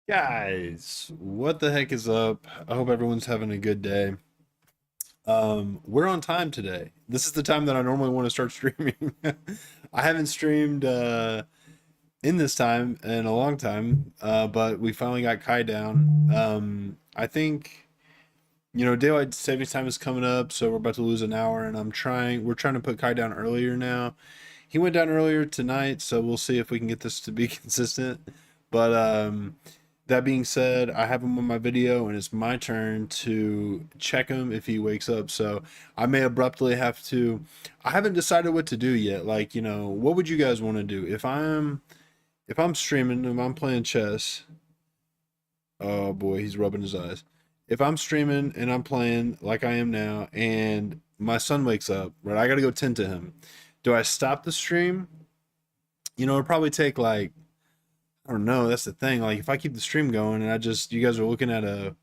Guys, what the heck is up? I hope everyone's having a good day. We're on time today. This is the time that I normally want to start streaming. I haven't streamed in this time in a long time, but we finally got Kai down. I think daylight savings time is coming up, so we're about to lose an hour, and we're trying to put Kai down earlier now. He went down earlier tonight, so we'll see if we can get this to be consistent. But that being said, I have him on my video, and it's my turn to check him if he wakes up. So I may abruptly have to. I haven't decided what to do yet. Like, what would you guys want to do if I'm streaming and I'm playing chess? Oh boy, he's rubbing his eyes. If I'm streaming and I'm playing like I am now, and my son wakes up, right? I gotta go tend to him. Do I stop the stream? It'll probably take like, I don't know. That's the thing. Like, if I keep the stream going and you guys are looking at I don't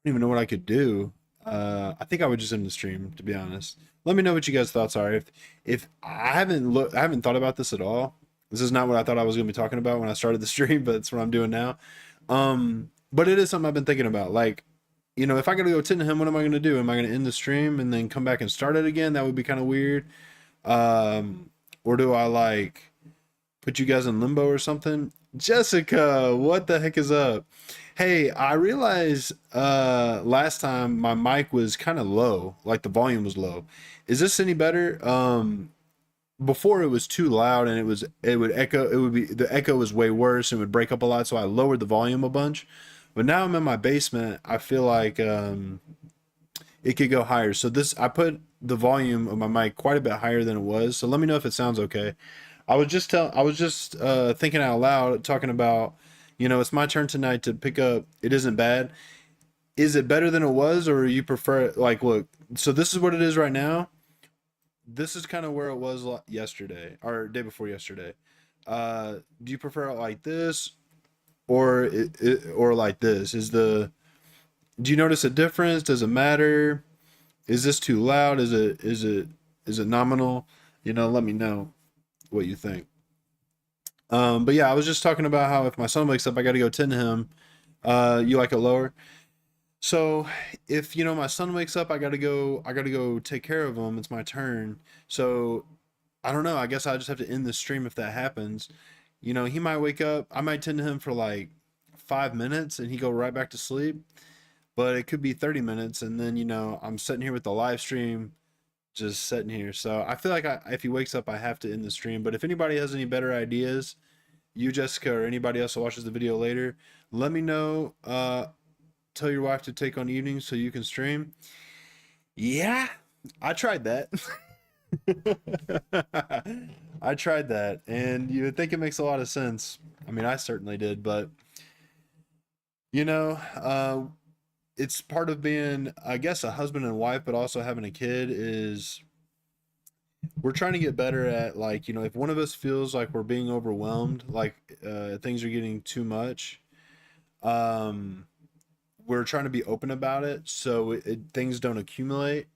even know what I could do. I think I would just end the stream, to be honest. Let me know what you guys' thoughts are. If I haven't thought about this at all. This is not what I thought I was gonna be talking about when I started the stream, but it's what I'm doing now. But it is something I've been thinking about. Like, if I gotta go tend to him, what am I gonna do? Am I gonna end the stream and then come back and start it again? That would be kind of weird. Or do I like put you guys in limbo or something? Jessica, what the heck is up? Hey, I realized last time my mic was kind of low, like the volume was low. Is this any better? Before it was too loud and it would echo, the echo was way worse and would break up a lot, so I lowered the volume a bunch. But now I'm in my basement, I feel like it could go higher. So this I put the volume of my mic quite a bit higher than it was. So let me know if it sounds okay. I was just thinking out loud, talking about, it's my turn tonight to pick up. It isn't bad. Is it better than it was, or you prefer like look? So this is what it is right now. This is kind of where it was yesterday or day before yesterday. Do you prefer it like this, or like this? Do you notice a difference? Does it matter? Is this too loud? Is it nominal? Let me know what you think. But yeah, I was just talking about how if my son wakes up, I got to go tend to him. You like it lower? So if my son wakes up, I gotta go take care of him. It's my turn. So I don't know. I guess I just have to end the stream if that happens. He might wake up. I might tend to him for like 5 minutes and he go right back to sleep. But it could be 30 minutes, and then I'm sitting here with the live stream, just sitting here. So I feel like if he wakes up, I have to end the stream. But if anybody has any better ideas, you, Jessica, or anybody else who watches the video later, let me know. Tell your wife to take on evenings so you can stream. Yeah, I tried that. I tried that, and you would think it makes a lot of sense. I mean, I certainly did, but you know, uh, it's part of being, I guess, a husband and wife, but also having a kid is we're trying to get better at, like, if one of us feels like we're being overwhelmed, like things are getting too much, um, we're trying to be open about it so things don't accumulate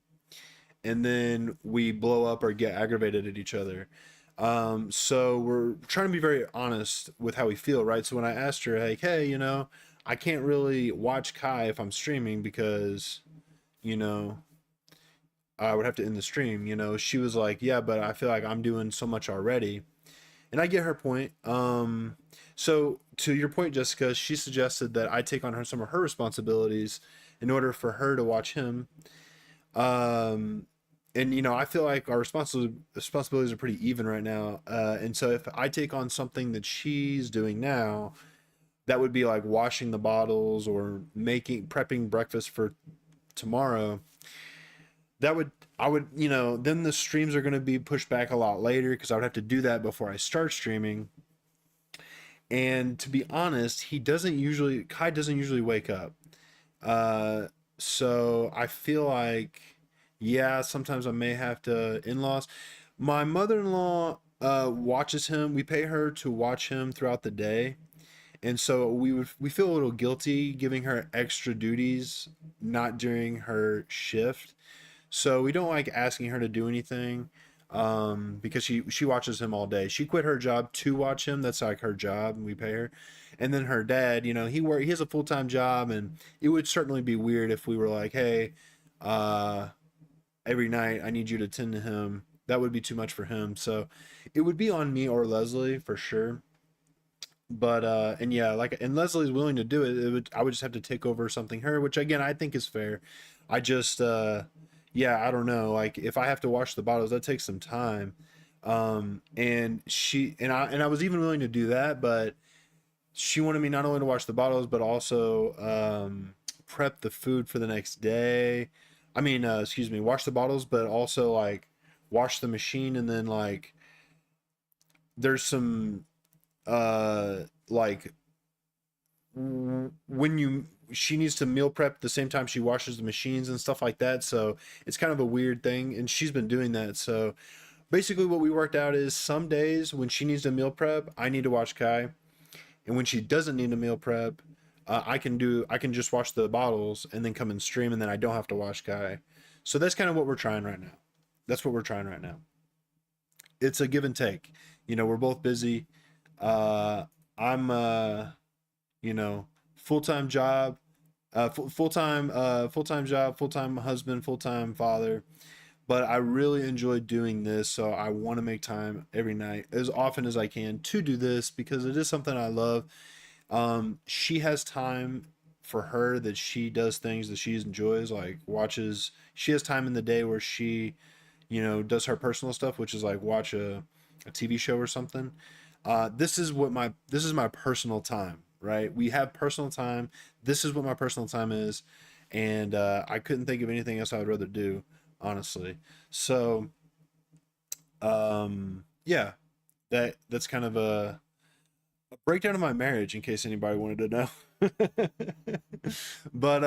and then we blow up or get aggravated at each other. So we're trying to be very honest with how we feel, right? So when I asked her, like, hey, I can't really watch Kai if I'm streaming because, you know, I would have to end the stream. She was like, yeah, but I feel like I'm doing so much already. And I get her point. So to your point, Jessica, she suggested that I take on some of her responsibilities in order for her to watch him. Um, and I feel like our responsibilities are pretty even right now. And so if I take on something that she's doing now, that would be like washing the bottles or prepping breakfast for tomorrow. That would I would then the streams are going to be pushed back a lot later because I would have to do that before I start streaming. And to be honest, Kai doesn't usually wake up. Uh, so I feel like, yeah, sometimes I may have to in-laws. My mother-in-law watches him. We pay her to watch him throughout the day. And so we feel a little guilty giving her extra duties not during her shift. So we don't like asking her to do anything. because she watches him all day. She quit her job to watch him. That's like her job, and we pay her. And then her dad, he has a full time job, and it would certainly be weird if we were like, hey, uh, every night I need you to tend to him. That would be too much for him. So it would be on me or Leslie for sure. But and yeah, like, and Leslie's willing to do it. I would just have to take over something her, which again I think is fair. I just yeah, I don't know. Like if I have to wash the bottles, that takes some time. And I was even willing to do that, but she wanted me not only to wash the bottles but also prep the food for the next day. I mean, excuse me, wash the bottles, but also like wash the machine, and then like there's some like when you she needs to meal prep at the same time she washes the machines and stuff like that. So it's kind of a weird thing, and she's been doing that. So basically, what we worked out is some days when she needs to meal prep, I need to watch Kai, and when she doesn't need to meal prep, I can just wash the bottles and then come and stream, and then I don't have to wash Kai. So that's kind of what we're trying right now. That's what we're trying right now. It's a give and take. We're both busy. Uh, I'm you know, full time job, full time job, full time husband, full time father. But I really enjoy doing this, so I want to make time every night as often as I can to do this because it is something I love. She has time for her that she does things that she enjoys, like watches. She has time in the day where she, does her personal stuff, which is like watch a TV show or something. This is my personal time, right? We have personal time. This is what my personal time is, and I couldn't think of anything else I would rather do, honestly. So, yeah, that's kind of a breakdown of my marriage, in case anybody wanted to know. But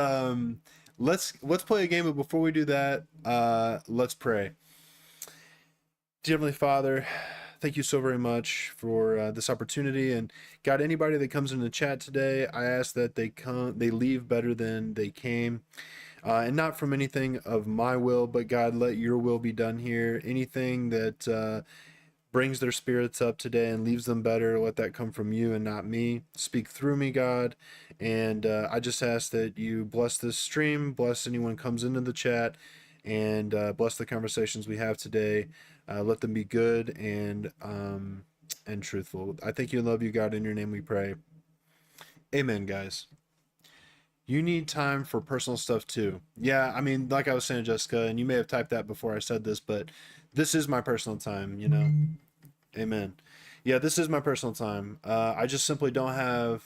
let's play a game. But before we do that, let's pray. Dear Heavenly Father, thank you so very much for this opportunity. And God, anybody that comes in the chat today, I ask that they leave better than they came, and not from anything of my will, but God, let your will be done here. Anything that brings their spirits up today and leaves them better, let that come from you and not me. Speak through me, God. And I just ask that you bless this stream, bless anyone who comes into the chat, and bless the conversations we have today. Let them be good and truthful. I thank you and love you, God. In your name we pray. Amen, guys. You need time for personal stuff too. Yeah, I mean, like I was saying, Jessica, and you may have typed that before I said this, but this is my personal time. Amen. Yeah, this is my personal time. I just simply don't have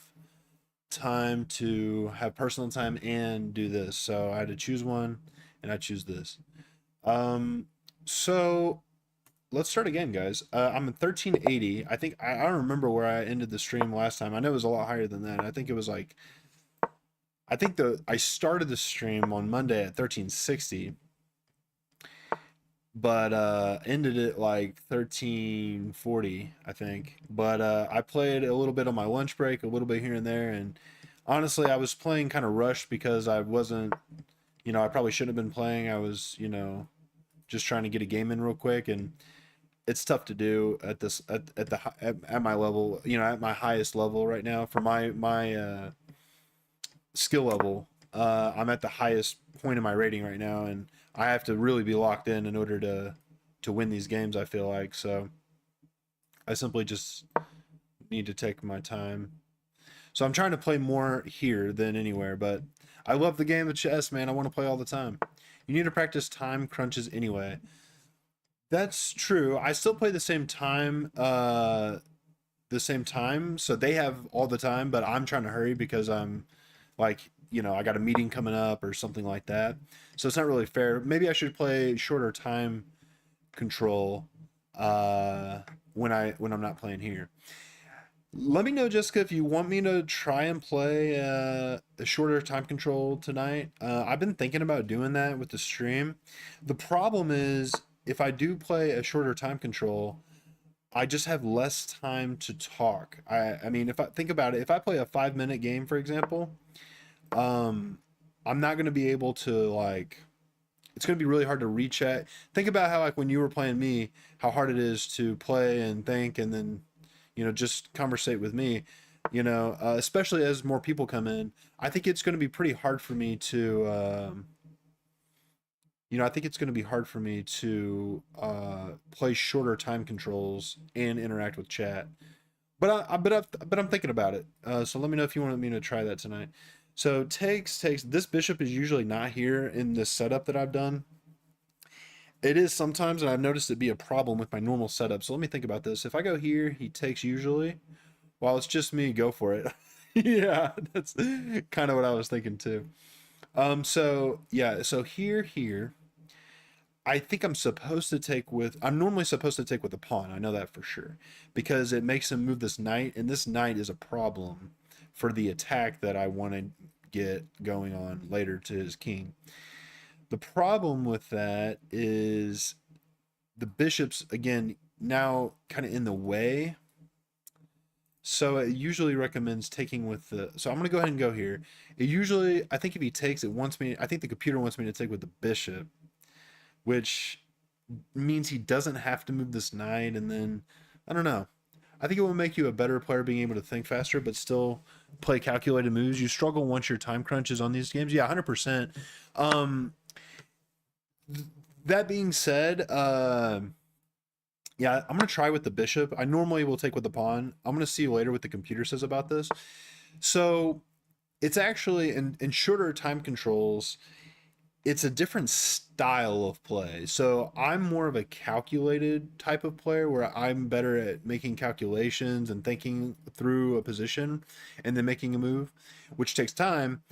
time to have personal time and do this. So I had to choose one, and I choose this. So let's start again, guys. I'm at 1380. I think I don't remember where I ended the stream last time. I know it was a lot higher than that. I think it was like I started the stream on Monday at 1360, but ended it like 1340, I think. But I played a little bit on my lunch break, a little bit here and there, and honestly I was playing kind of rushed because I wasn't, I probably shouldn't have been playing. I was, just trying to get a game in real quick, and it's tough to do at this at my level, at my highest level right now for my skill level. I'm at the highest point of my rating right now, and I have to really be locked in order to win these games, I feel like. So I simply just need to take my time. So I'm trying to play more here than anywhere, but I love the game of chess, man. I want to play all the time. You need to practice time crunches anyway. That's true. I still play the same time, so they have all the time, but I'm trying to hurry because I'm like, I got a meeting coming up or something like that. So it's not really fair. Maybe I should play shorter time control when I'm not playing here. Let me know, Jessica, if you want me to try and play a shorter time control tonight. I've been thinking about doing that with the stream. The problem is if I do play a shorter time control, I just have less time to talk. I mean, if I think about it, if I play a 5 minute game, for example, um, I'm not going to be able to like it's going to be really hard to recheck. Think about how, like, when you were playing me, how hard it is to play and think and then, just conversate with me, especially as more people come in. I think it's going to be pretty hard for me to, I think it's going to be hard for me to play shorter time controls and interact with chat. But I'm thinking about it. So let me know if you want me to try that tonight. So takes this bishop is usually not here in this setup that I've done. It is sometimes, and I've noticed it be a problem with my normal setup. So let me think about this. If I go here, he takes usually. While it's just me, go for it. Yeah, that's kind of what I was thinking too. So yeah, so here. I think I'm normally supposed to take with a pawn. I know that for sure because it makes him move this knight, and this knight is a problem for the attack that I want to get going on later to his king. The problem with that is the bishop's again now kind of in the way. So it usually recommends taking with so I'm going to go ahead and go here. I think if he takes, I think the computer wants me to take with the bishop, which means he doesn't have to move this knight. And then I don't know. I think it will make you a better player being able to think faster, but still play calculated moves. You struggle once your time crunch is on these games. Yeah, 100%. Um, that being said, yeah, I'm going to try with the bishop. I normally will take with the pawn. I'm going to see later what the computer says about this. So it's actually in shorter time controls, it's a different style of play. So I'm more of a calculated type of player where I'm better at making calculations and thinking through a position and then making a move, which takes time.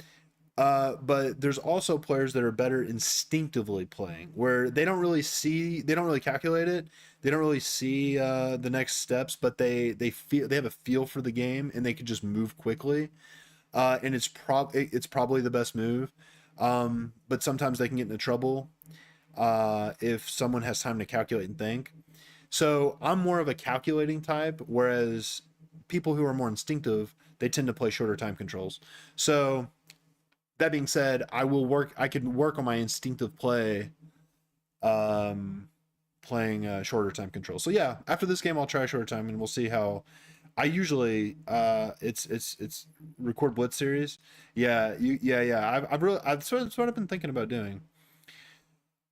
But there's also players that are better instinctively playing where they don't really calculate it. They don't really see the next steps, but they have a feel for the game and they can just move quickly. And it's probably the best move. But sometimes they can get into trouble if someone has time to calculate and think. So I'm more of a calculating type, whereas people who are more instinctive, they tend to play shorter time controls. So that being said, I can work on my instinctive play, playing shorter time controls. So yeah, after this game, I'll try shorter time and we'll see how. I usually it's record blitz series. Yeah. I've sort of been thinking about doing.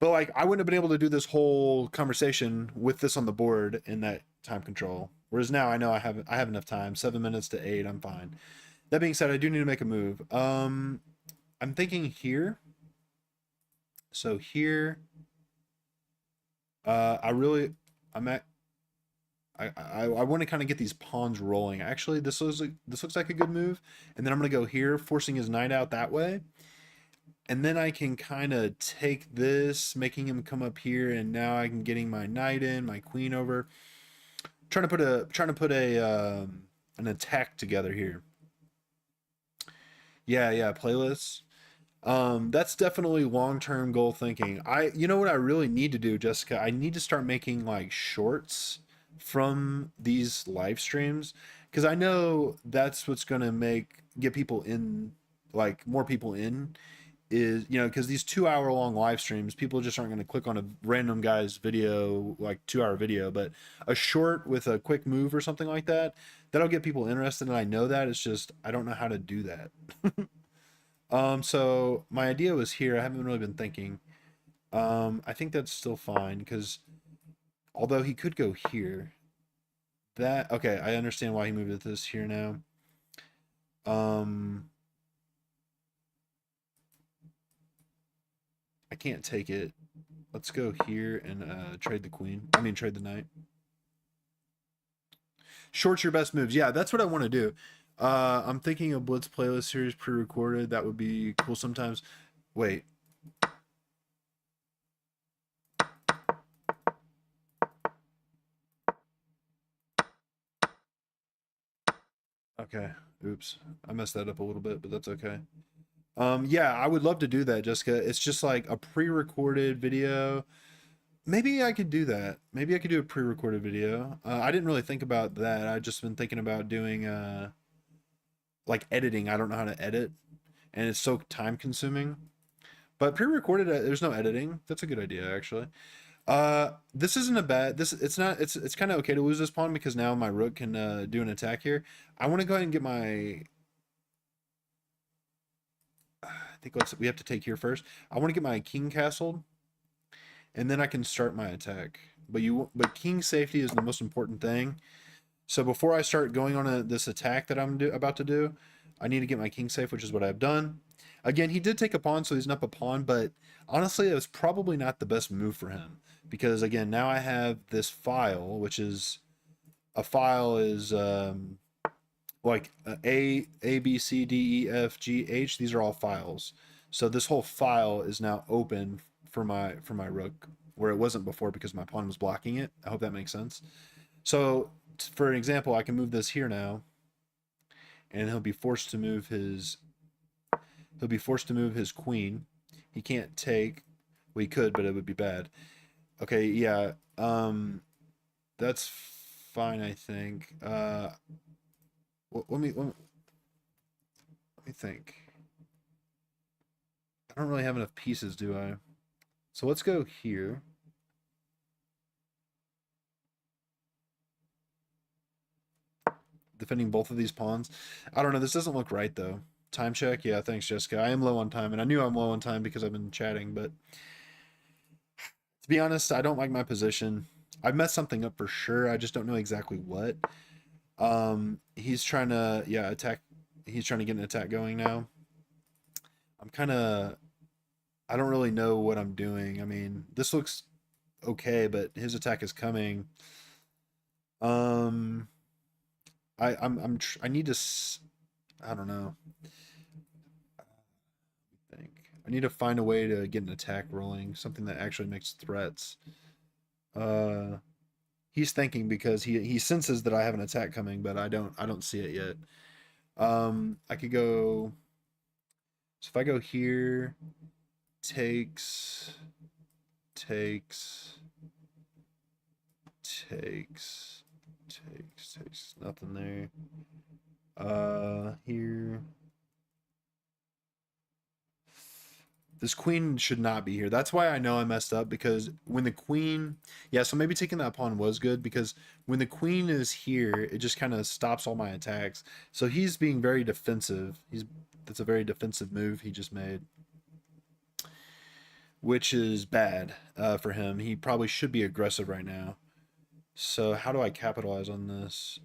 But like I wouldn't have been able to do this whole conversation with this on the board in that time control. Whereas now I know I have enough time. 7 minutes to 8, I'm fine. That being said, I do need to make a move. I'm thinking here. So here, I really I'm at I want to kind of get these pawns rolling. Actually, this looks like a good move. And then I'm gonna go here, forcing his knight out that way. And then I can kind of take this, making him come up here, and now I can getting my knight in, my queen over. Trying to put a an attack together here. Yeah, playlists. That's definitely long-term goal thinking. You know what I really need to do, Jessica? I need to start making like shorts from these live streams because I know that's what's going to get people in, like more people in is, because these 2 hour long live streams, people just aren't going to click on a random guy's video, like 2 hour video, but a short with a quick move or something like that, that'll get people interested. And I know that it's just, I don't know how to do that. So my idea was here. I haven't really been thinking. I think that's still fine because although he could go here, okay, I understand why he moved it this here now. I can't take it. Let's go here and trade the queen. I mean, trade the knight. Short's your best moves. Yeah, that's what I want to do. I'm thinking a Blitz playlist series pre-recorded. That would be cool sometimes. Wait. Okay. Oops. I messed that up a little bit, but that's okay. Yeah, I would love to do that, Jessica. It's just like a pre-recorded video. Maybe I could do that. Maybe I could do a pre-recorded video. I didn't really think about that. I just been thinking about doing like editing. I don't know how to edit, and it's so time consuming. But pre-recorded, there's no editing. That's a good idea, actually. This isn't a bad. This it's not. It's kind of okay to lose this pawn because now my rook can do an attack here. I want to go ahead and get my. I think we have to take here first. I want to get my king castled, and then I can start my attack. But king safety is the most important thing. So before I start going on this attack that I'm about to do, I need to get my king safe, which is what I've done. Again, he did take a pawn, so he's up a pawn, but honestly, it was probably not the best move for him because again, now I have this file, which is a file is like A B C D E F G H. These are all files. So this whole file is now open for my rook, where it wasn't before because my pawn was blocking it. I hope that makes sense. So for an example, I can move this here now, and he'll be forced to move his queen. He can't take. Well, he could, but it would be bad. Okay, yeah. That's fine, I think. Let me think. I don't really have enough pieces, do I? So let's go here. Defending both of these pawns. I don't know. This doesn't look right, though. Time check? Yeah, thanks, Jessica. I am low on time, and I knew I'm low on time because I've been chatting, but to be honest, I don't like my position. I've messed something up for sure. I just don't know exactly what. He's trying to, yeah, attack. He's trying to get an attack going now. I'm kind of, I don't really know what I'm doing. I mean, this looks okay, but his attack is coming. Um, I need to, I don't know. I need to find a way to get an attack rolling, something that actually makes threats. Uh, he's thinking because he senses that I have an attack coming, but I don't see it yet. I could go. So if I go here, takes, takes, takes, nothing there. Here. This queen should not be here. That's why I know I messed up because when the queen, yeah, so maybe taking that pawn was good because when the queen is here, it just kind of stops all my attacks. So he's being very defensive. That's a very defensive move he just made, which is bad for him. He probably should be aggressive right now. So how do I capitalize on this?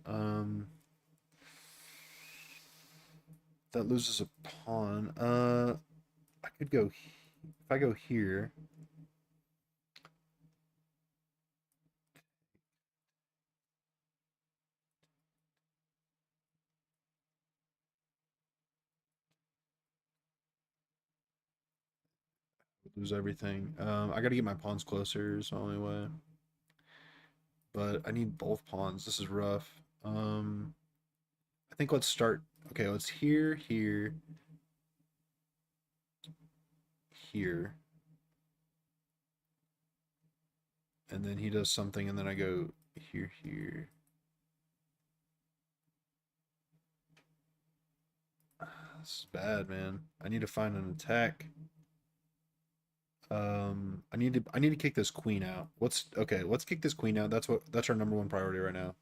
That loses a pawn. I could go if I go here. Lose everything. I gotta get my pawns closer. Is the only way. But I need both pawns. This is rough. I think let's start. Okay, let's here, here, and then he does something, and then I go here. This is bad, man. I need to find an attack. I need to kick this queen out. Let's kick this queen out. That's our number one priority right now.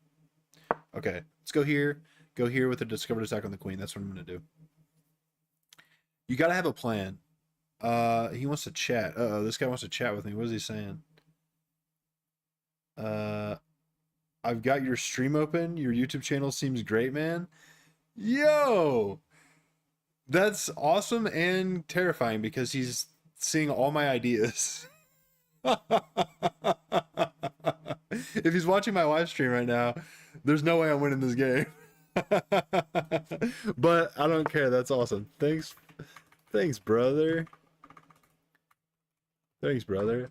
Okay, let's go here. Go here with a discovered attack on the queen. That's what I'm gonna do. You gotta have a plan. He wants to chat. Uh-oh, this guy wants to chat with me. What is he saying? Uh, I've got your stream open. Your YouTube channel seems great, man. Yo, that's awesome and terrifying because he's seeing all my ideas. If he's watching my live stream right now, there's no way I'm winning this game. But I don't care. That's awesome. Thanks, brother. Thanks, brother.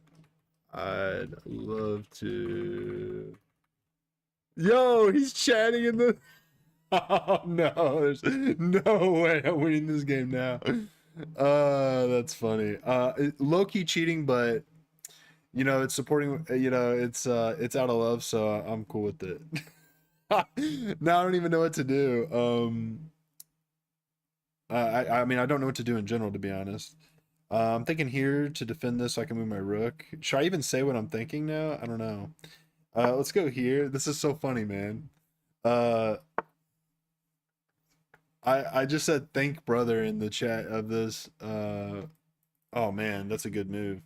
I'd love to. Yo, he's chatting in the. Oh no, there's no way I'm winning this game now. That's funny. Low key cheating, but it's supporting. It's out of love, so I'm cool with it. Now I don't even know what to do. I mean, I don't know what to do in general, to be honest. I'm thinking here to defend this so I can move my rook. Should I even say what I'm thinking now? I don't know. Let's go here. This is so funny, man. Uh, I just said thank brother in the chat of this. Oh man, that's a good move.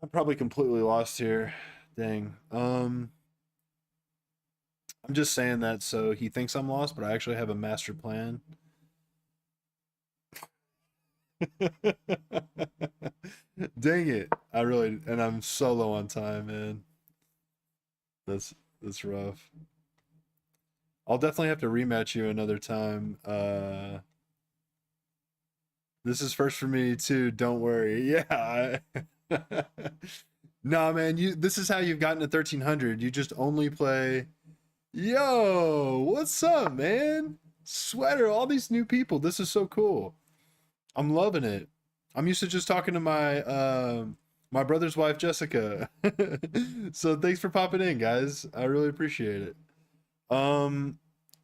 I'm probably completely lost here. Dang. I'm just saying that so he thinks I'm lost, but I actually have a master plan. Dang it. I really and I'm so low on time, man. That's that's rough. I'll definitely have to rematch you another time. This is first for me too, don't worry. Yeah. Nah, man, you this is how you've gotten to 1300. You just only play. Yo, what's up, man? Sweater, all these new people. This is so cool. I'm loving it. I'm used to just talking to my brother's wife Jessica. So thanks for popping in, guys. I really appreciate it. Um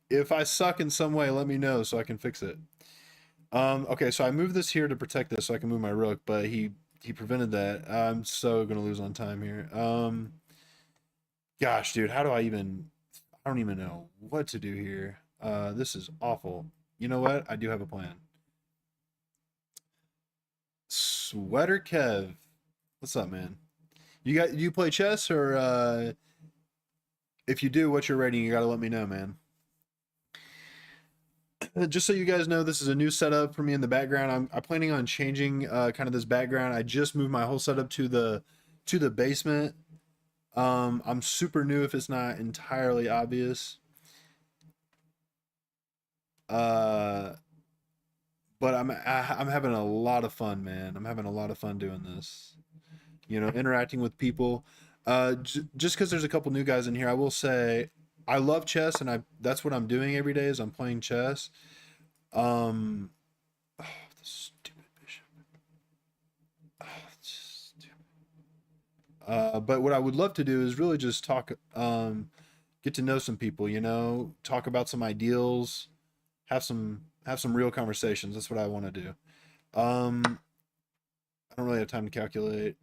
if I suck in some way, let me know so I can fix it. Okay, so I moved this here to protect this so I can move my rook, but he prevented that. I'm so gonna lose on time here. Gosh, dude, how do I don't even know what to do here. This is awful. You know what? I do have a plan. Sweater Kev. What's up, man? You play chess or if you do, what's your rating? You gotta let me know, man. Just so you guys know, this is a new setup for me in the background. I'm planning on changing kind of this background. I just moved my whole setup to the basement. I'm super new if it's not entirely obvious. Uh, but I'm having a lot of fun, man. I'm having a lot of fun doing this. You know, interacting with people. Just because there's a couple new guys in here, I will say I love chess, and I that's what I'm doing every day is I'm playing chess. Um, oh, the stupid bishop. Oh, stupid. But what I would love to do is really just talk, get to know some people. You know, talk about some ideals, have some real conversations. That's what I want to do. I don't really have time to calculate.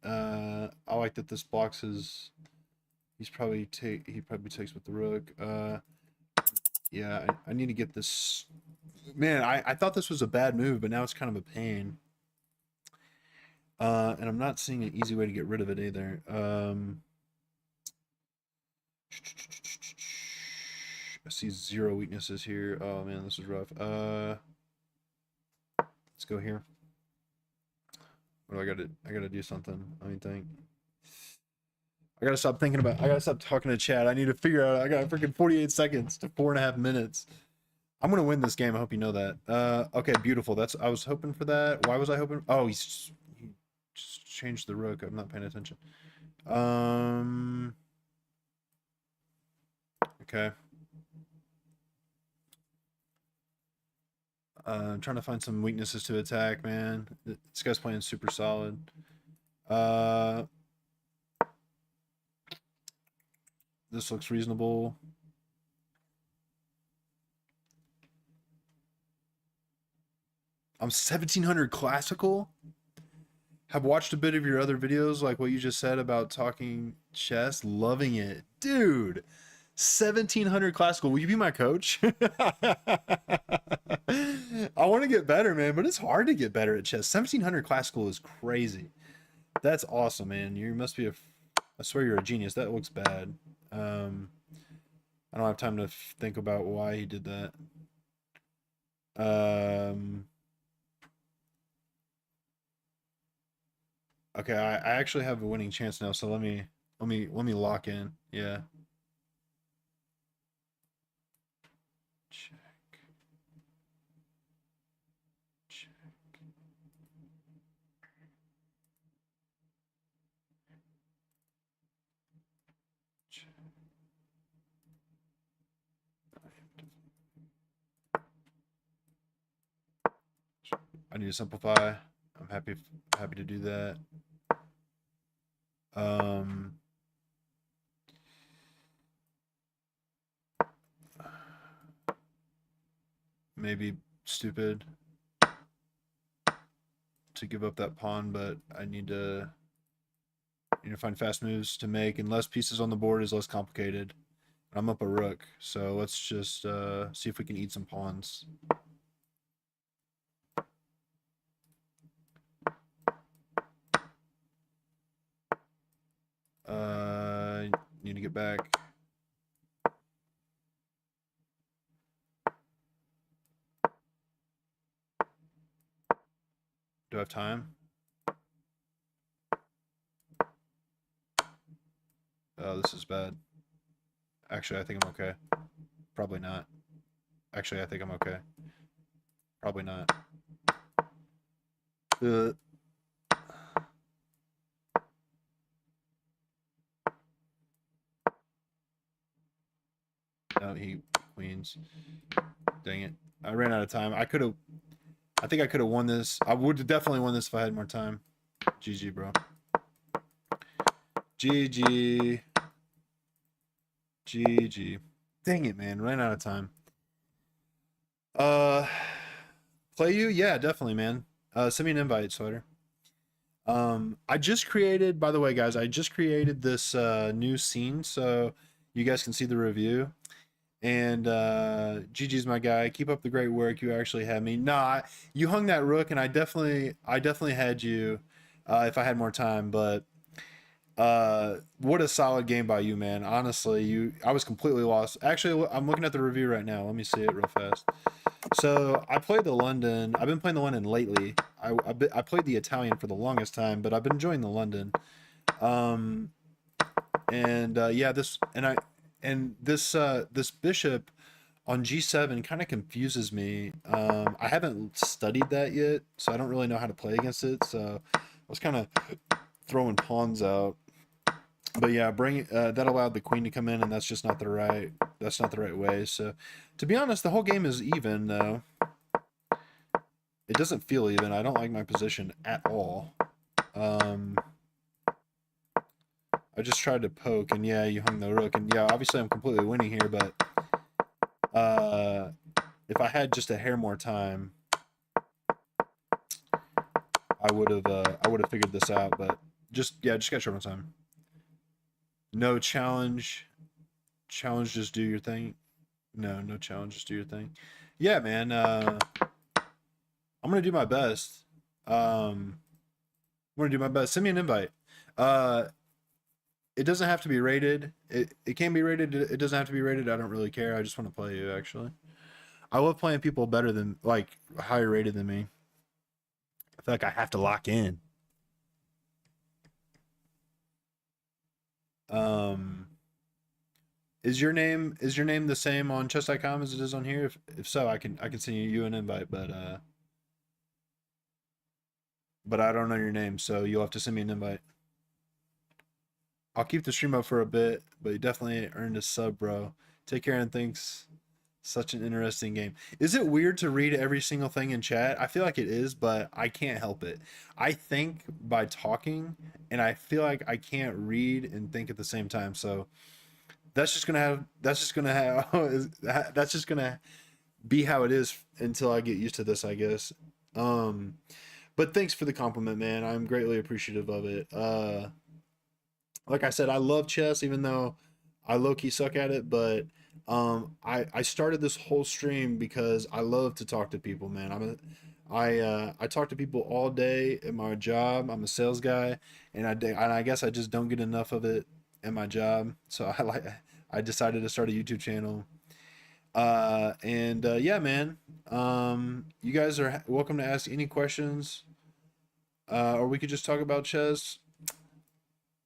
I like that this blocks his. He probably takes with the rook. Yeah, I need to get this. Man, I thought this was a bad move, but now it's kind of a pain. And I'm not seeing an easy way to get rid of it either. I see zero weaknesses here. Oh man, this is rough. Let's go here. What do I gotta? I gotta do something. I mean, think. I gotta stop thinking about. I gotta stop talking to chat. I need to figure out. I got freaking 48 seconds to 4.5 minutes. I'm gonna win this game. I hope you know that. Okay, beautiful. That's. I was hoping for that. Why was I hoping? Oh, he just changed the rook. I'm not paying attention. Okay. I'm trying to find some weaknesses to attack, man. This guy's playing super solid. Uh, this looks reasonable. I'm 1700 classical. Have watched a bit of your other videos, like what you just said about talking chess. Loving it, dude. 1700 classical. Will you be my coach? I want to get better, man, but it's hard to get better at chess. 1700 classical is crazy. That's awesome, man. You must be a. I swear you're a genius. That looks bad. Um, I don't have time to think about why he did that. Um, okay, I actually have a winning chance now, so let me lock in. Yeah. Check, check, check. I need to simplify. I'm happy to do that. Um, maybe stupid. to give up that pawn, but I need to find fast moves to make, and less pieces on the board is less complicated. I'm up a rook, so let's just see if we can eat some pawns. Need to get back. Do I have time? Oh, this is bad. Actually, I think I'm okay. Probably not. Actually, I think I'm okay. Probably not. No, he queens. Dang it. I ran out of time. I think I could have won this. I would have definitely won this if I had more time. GG, bro. GG. GG. Dang it, man. Ran out of time. Play you? Yeah, definitely, man. Send me an invite, Sweater. I just created, by the way, guys, I just created this new scene so you guys can see the review. And GG's my guy. Keep up the great work. You actually had me. Nah, you hung that rook, and I definitely had you if I had more time. But what a solid game by you, man. Honestly, I was completely lost. Actually, I'm looking at the review right now. Let me see it real fast. So I played the London. I've been playing the London lately. I played the Italian for the longest time, but I've been enjoying the London. Yeah, this bishop on G7 kind of confuses me. I haven't studied that yet, so I don't really know how to play against it. So I was kind of throwing pawns out. But yeah, that allowed the queen to come in, and that's just not the right way. So to be honest, the whole game is even though. It doesn't feel even. I don't like my position at all. I just tried to poke, and yeah, you hung the rook, and yeah, obviously I'm completely winning here, but if I had just a hair more time, I would have figured this out. But just got short on time. No challenge. Challenge, just do your thing. No challenge, just do your thing. Yeah, man. I'm gonna do my best. I'm gonna do my best. Send me an invite. It doesn't have to be rated. It can be rated. It doesn't have to be rated. I don't really care. I just want to play you, actually. I love playing people better than, like, higher rated than me. I feel like I have to lock in. Is your name the same on chess.com as it is on here? If so, I can send you an invite, but I don't know your name, so you'll have to send me an invite. I'll keep the stream up for a bit, but you definitely earned a sub, bro. Take care, and thanks. Such an interesting game. Is it weird to read every single thing in chat? I feel like it is, but I can't help it. I think by talking, and I feel like I can't read and think at the same time. So that's just gonna be how it is until I get used to this, I guess. But thanks for the compliment, man. I'm greatly appreciative of it. Like I said, I love chess, even though I low-key suck at it, but I started this whole stream because I love to talk to people, man. I talk to people all day at my job. I'm a sales guy, and I guess I just don't get enough of it at my job. So I decided to start a YouTube channel. Yeah, man. You guys are welcome to ask any questions, or we could just talk about chess.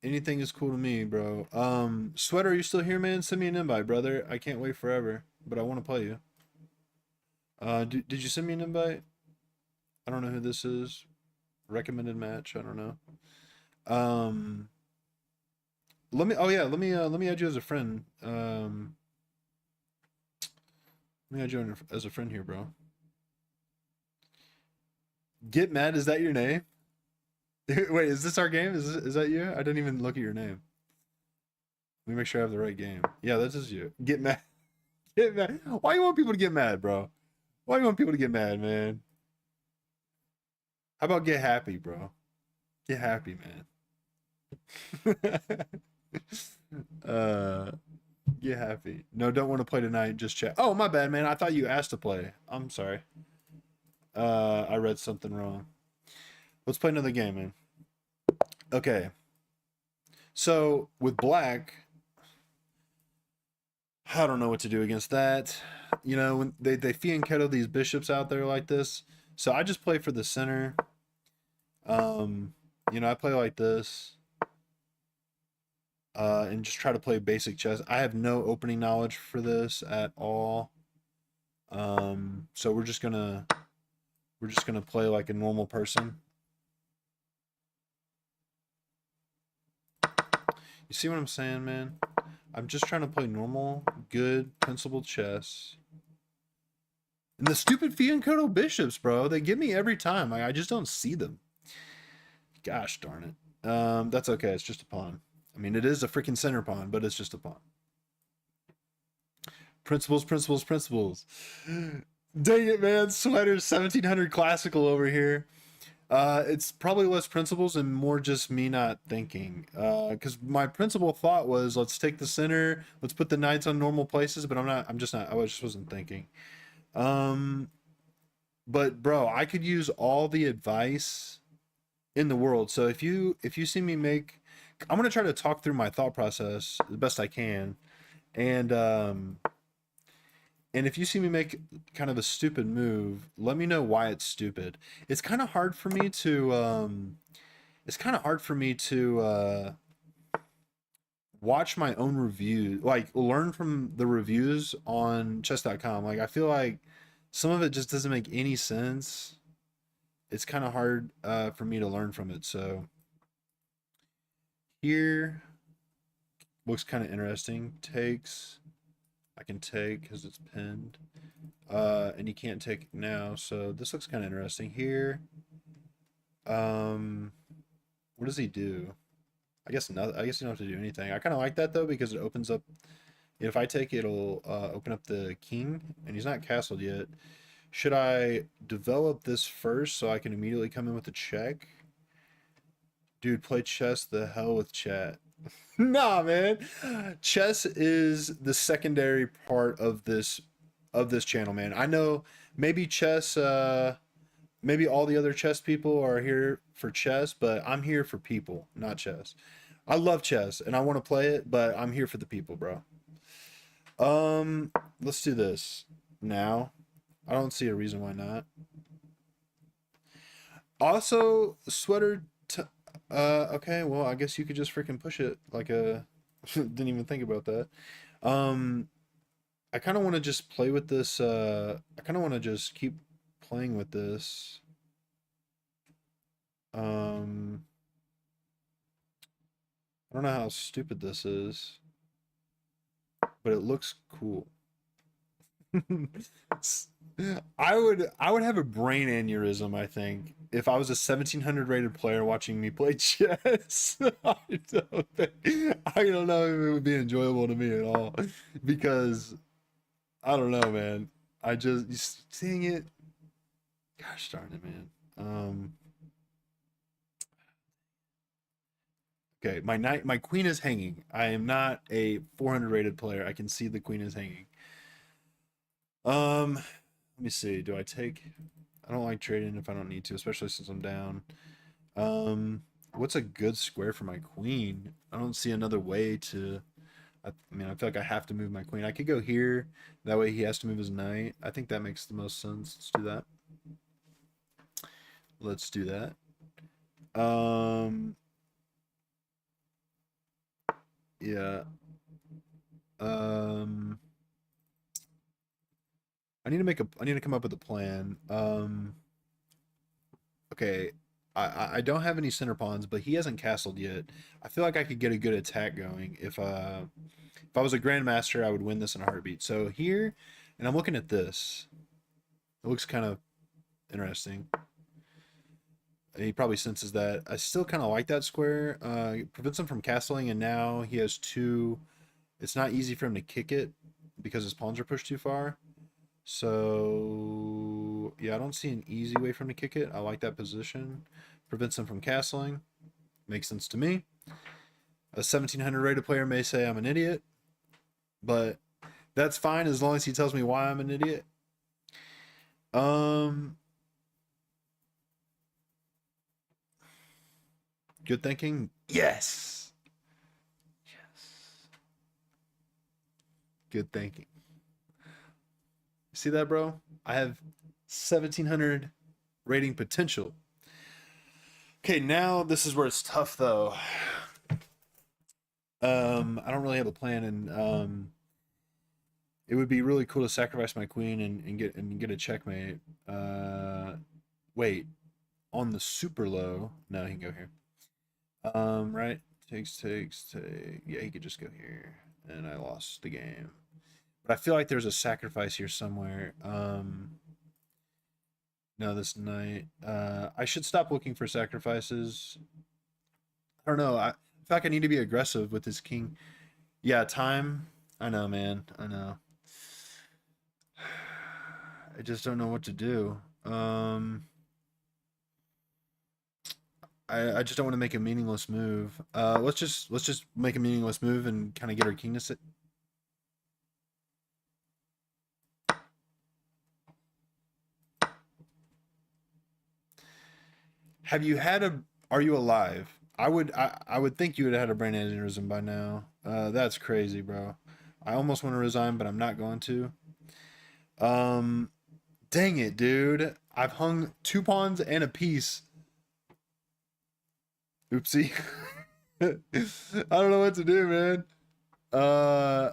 Anything is cool to me, bro. Sweater, are you still here, man? Send me an invite, brother. I can't wait forever, but I want to play you. Did you send me an invite? I don't know who this is. Recommended match. I don't know. Let me add you as a friend. Let me add you as a friend here, bro. Get mad. Is that your name? Wait, is this our game? Is that you? I didn't even look at your name. Let me make sure I have the right game. Yeah, this is you. Get mad. Get mad. Why you want people to get mad, bro? Why you want people to get mad, man? How about get happy, bro? Get happy, man. uh, get happy. No, don't want to play tonight. Just chat. Oh, my bad, man. I thought you asked to play. I'm sorry. I read something wrong. Let's play another game, man. Okay. So with black, I don't know what to do against that. You know, when they fianchetto these bishops out there like this. So I just play for the center. Um, you know, I play like this. And just try to play basic chess. I have no opening knowledge for this at all. So we're just gonna play like a normal person. You see what I'm saying, man? I'm just trying to play normal, good, principled chess. And the stupid fianchetto bishops, bro, they get me every time. I just don't see them. Gosh darn it. That's okay. It's just a pawn. I mean, it is a freaking center pawn, but it's just a pawn. Principles, principles, principles. Dang it, man. Sweater 1700 classical over here. It's probably less principles and more just me not thinking. Because my principal thought was, let's take the center, let's put the knights on normal places, but I'm just not, I just wasn't thinking. Um, but bro, I could use all the advice in the world. So if you see me make, I'm gonna try to talk through my thought process the best I can, and and if you see me make kind of a stupid move, let me know why it's stupid. It's kind of hard for me to watch my own review, like learn from the reviews on chess.com. Like I feel like some of it just doesn't make any sense. It's kind of hard for me to learn from it. So here looks kind of interesting. Takes, I can take because it's pinned. And you can't take now, so this looks kind of interesting here. Um, what does he do? I guess not. I guess you don't have to do anything. I kind of like that though because it opens up. If I take it, it'll open up the king, and he's not castled yet. Should I develop this first so I can immediately come in with a check? Dude, play chess. The hell with chat. Nah, man. Chess is the secondary part of this channel, man. I know maybe chess maybe all the other chess people are here for chess, but I'm here for people, not chess. I love chess and I want to play it, but I'm here for the people, bro. Let's do this now. I don't see a reason why not. Also, sweater okay, well, I guess you could just freaking push it like a didn't even think about that. Um I kind of want to just play with this. I kind of want to just keep playing with this. Um, I don't know how stupid this is, but it looks cool. I would have a brain aneurysm, I think, if I was a 1700 rated player watching me play chess. I don't know if it would be enjoyable to me at all because I don't know, man. I just seeing it. Gosh darn it, man. Okay, my queen is hanging. I am not a 400 rated player. I can see the queen is hanging. Let me see. Do I take? I don't like trading if I don't need to, especially since I'm down. What's a good square for my queen? I don't see another way to. I mean, I feel like I have to move my queen. I could go here. That way he has to move his knight. I think that makes the most sense. Let's do that. Let's do that. Yeah. Um, I need to come up with a plan. Okay. I don't have any center pawns, but he hasn't castled yet. I feel like I could get a good attack going if I was a grandmaster, I would win this in a heartbeat. So here, and I'm looking at this. It looks kind of interesting. He probably senses that. I still kind of like that square. It prevents him from castling, and now he has two. It's not easy for him to kick it because his pawns are pushed too far. So yeah, I don't see an easy way for him to kick it. I like that position. Prevents him from castling. Makes sense to me. A 1700 rated player may say I'm an idiot, but that's fine as long as he tells me why I'm an idiot. Um, Good thinking. Yes. Yes. Good thinking. See that, bro? I have 1700 rating potential. Okay, now this is where it's tough though. I don't really have a plan, and it would be really cool to sacrifice my queen and get a checkmate. Wait, on the super low. No, he can go here. Right? Take. Yeah, he could just go here, and I lost the game. But I feel like there's a sacrifice here somewhere. No, this knight. I should stop looking for sacrifices. I don't know. I feel like I need to be aggressive with this king. Yeah, time. I know, man. I know. I just don't know what to do. I just don't want to make a meaningless move. Let's just make a meaningless move and kind of get our king to sit. Have you had a? Are you alive? I would think you would have had a brain aneurysm by now. That's crazy, bro. I almost want to resign, but I'm not going to. Um, Dang it, dude. I've hung two pawns and a piece. Oopsie. I don't know what to do, man. Uh,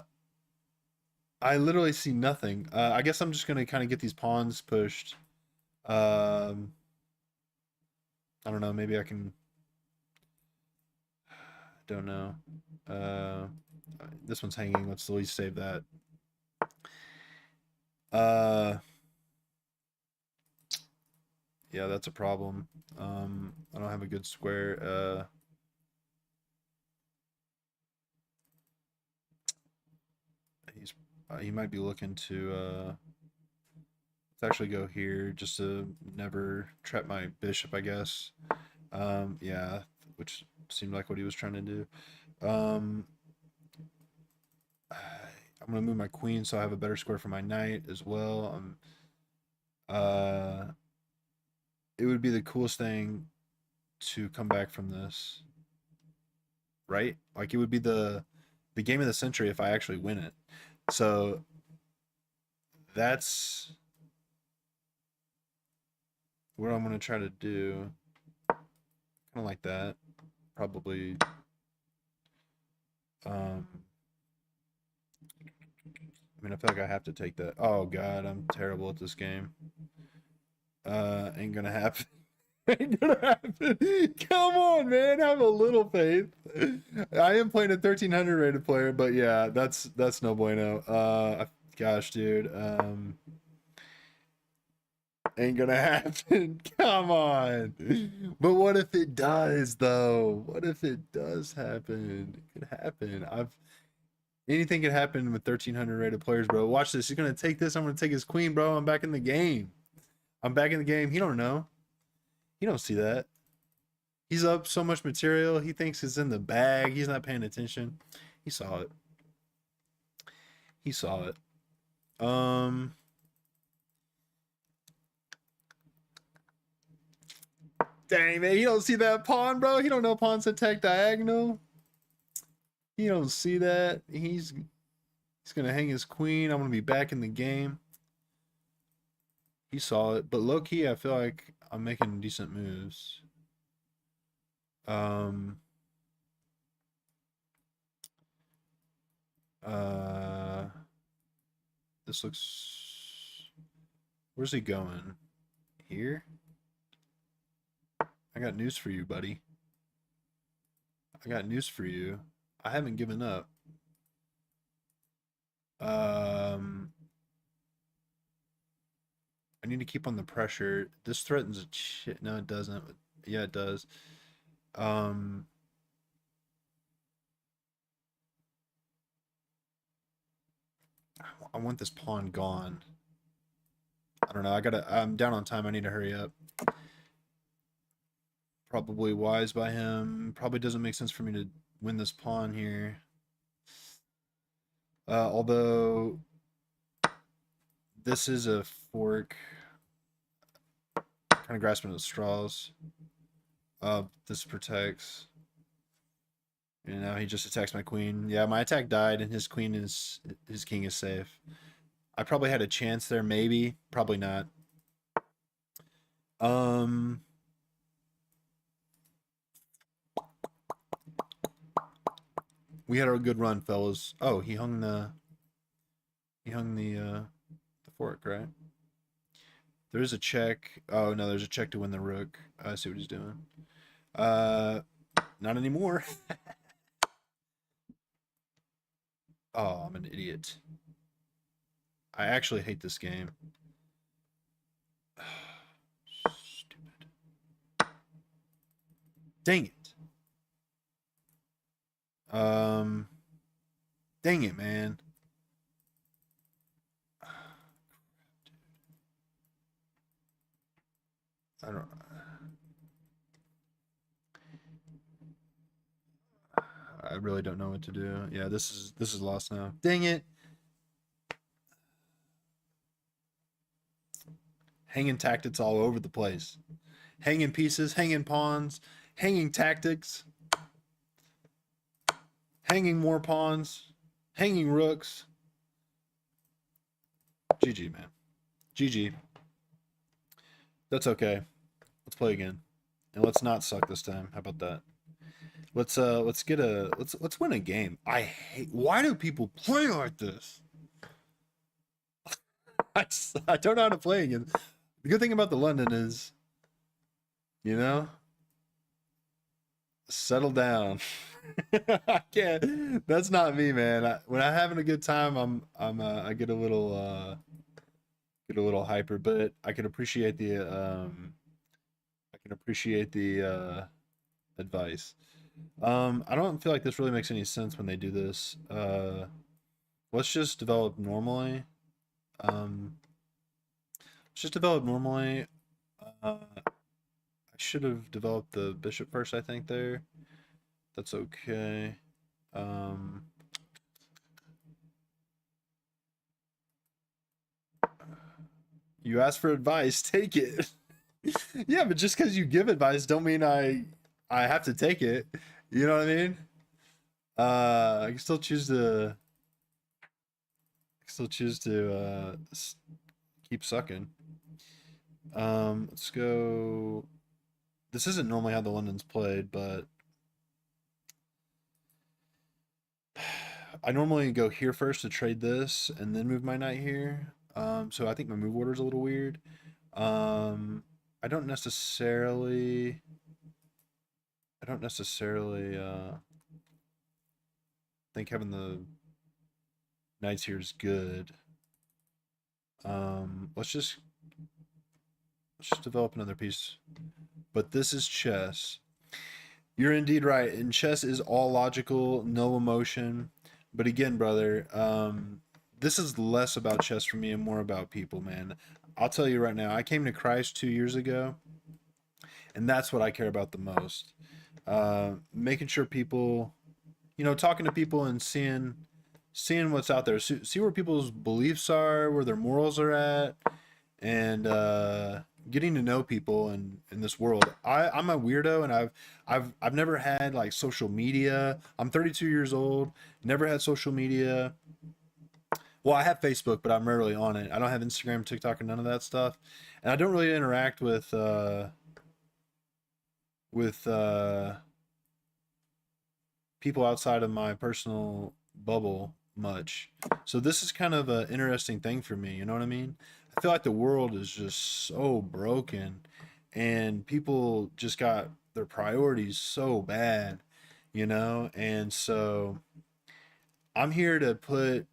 I literally see nothing. I guess I'm just gonna kind of get these pawns pushed. Um, I don't know. Maybe I can. Don't know. Uh, this one's hanging. Let's at least save that. Uh, yeah, that's a problem. I don't have a good square. He's he might be looking to let's actually go here just to never trap my bishop, I guess. Yeah, which seemed like what he was trying to do. Um, I'm gonna move my queen so I have a better square for my knight as well. Uh, it would be the coolest thing to come back from this, right? Like it would be the game of the century if I actually win it. So that's what I'm gonna try to do. Kind of like that, probably. Um, I mean, I feel like I have to take that. Oh God, I'm terrible at this game. Ain't gonna happen. Ain't gonna happen. Come on, man. Have a little faith. I am playing a 1300 rated player, but yeah, that's no bueno. Gosh, dude. Ain't gonna happen. Come on. But what if it does, though? What if it does happen? It could happen. I've Anything could happen with 1300 rated players, bro. Watch this. He's gonna take this. I'm gonna take his queen, bro. I'm back in the game. I'm back in the game. He don't know. He don't see that. He's up so much material. He thinks it's in the bag. He's not paying attention. He saw it. He saw it. Um. Dang, man. He don't see that pawn, bro. He don't know pawns attack diagonal. He don't see that. He's gonna hang his queen. I'm gonna be back in the game. He saw it, but low key, I feel like I'm making decent moves. Um. Uh. This looks. Where's he going? Here? I got news for you, buddy. I got news for you. I haven't given up. Um, I need to keep on the pressure. This threatens shit. No, it doesn't. Yeah, it does. Um, I want this pawn gone. I don't know. I'm down on time. I need to hurry up. Probably wise by him. Probably doesn't make sense for me to win this pawn here. Although this is a fork. Kind of grasping at straws. This protects. And now he just attacks my queen. Yeah, my attack died, and his king is safe. I probably had a chance there, maybe. Probably not. Um, we had a good run, fellas. Oh, he hung the fork, right? There is a check. Oh no, there's a check to win the rook. I see what he's doing. Uh, not anymore. Oh, I'm an idiot. I actually hate this game. Stupid. Dang it. Um, dang it, man. I don't. I really don't know what to do. Yeah, this is lost now. Dang it. Hanging tactics all over the place. Hanging pieces, hanging pawns, hanging tactics, hanging more pawns, hanging rooks. GG, man. GG. That's okay. Let's play again. And let's not suck this time. How about that? Let's win a game. Why do people play like this? I don't know how to play again. The good thing about the London is, you know, settle down. I can't. That's not me, man. When I'm having a good time, I get a little hyper, but I can appreciate the advice. I don't feel like this really makes any sense when they do this. Let's just develop normally. Um, let's just develop normally. I should have developed the bishop first, I think, there. That's okay. Um, you asked for advice, take it. Yeah, but just because you give advice don't mean I have to take it. You know what I mean? I can still choose to keep sucking. Let's go. This isn't normally how the London's played, but I normally go here first to trade this and then move my knight here. So I think my move order is a little weird. Um, I don't necessarily think having the knights here is good. Let's just develop another piece. But this is chess. You're indeed right. And chess is all logical, no emotion. But again, brother, this is less about chess for me and more about people, man. I'll tell you right now, I came to Christ 2 years ago, and that's what I care about the most. Making sure people, talking to people and seeing what's out there, see where people's beliefs are, where their morals are at, and getting to know people in this world. I'm a weirdo, and I've never had like social media. I'm 32 years old, never had social media. Well, I have Facebook, but I'm rarely on it. I don't have Instagram, TikTok, or none of that stuff, and I don't really interact with people outside of my personal bubble much. So this is kind of an interesting thing for me. You know what I mean? I feel like the world is just so broken, and people just got their priorities so bad, And so I'm here to put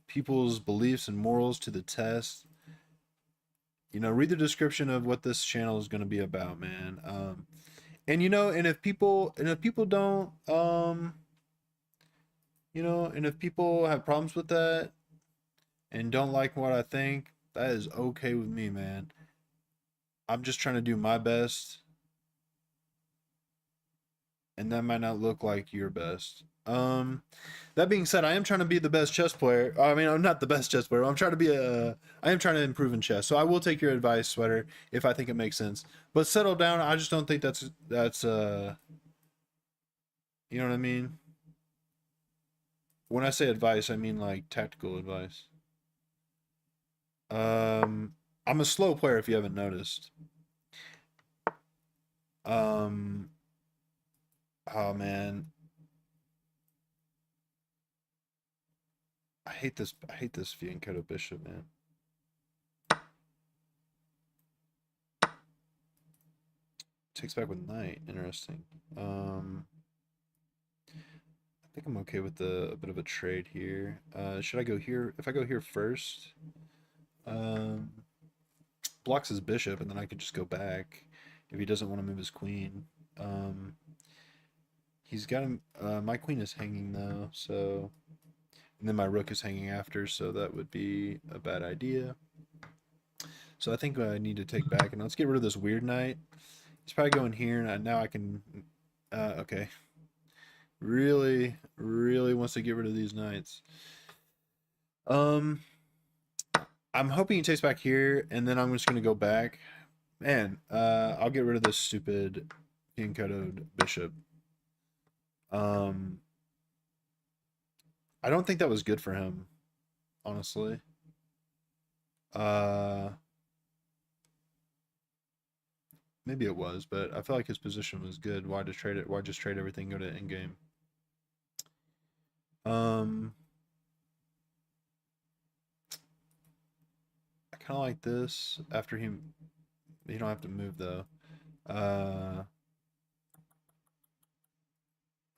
people's beliefs and morals to the test. Read the description of what this channel is going to be about, man. And if people don't, and if people have problems with that and don't like what I think, That is okay with me, man. I'm just trying to do my best, and that might not look like your best. That being said, I am trying to be the best chess player. I mean, I'm not the best chess player. I'm trying to be a. I am trying to improve in chess, so I will take your advice, Sweater, if I think it makes sense. But settle down. I just don't think that's. You know what I mean? When I say advice, I mean like tactical advice. Um, I'm a slow player if you haven't noticed. Um, oh man, I hate this. I hate this Fianchetto Bishop, man. Takes back with knight. Interesting. I think I'm okay with a bit of a trade here. Should I go here? If I go here first, um, blocks his bishop, and then I could just go back if he doesn't want to move his queen. Um, he's got him. My queen is hanging though, so and then my rook is hanging after, so that would be a bad idea. So I think I need to take back, and let's get rid of this weird knight. He's probably going here, and now I can. Okay, really, really wants to get rid of these knights. Um, I'm hoping he takes back here, and then I'm just gonna go back. Man, I'll get rid of this stupid king-coded bishop. Um, I don't think that was good for him, honestly. Uh, maybe it was, but I felt like his position was good. Why just trade it? Why just trade everything, go to endgame? Um, I kind of like this. After him, you don't have to move though. Uh,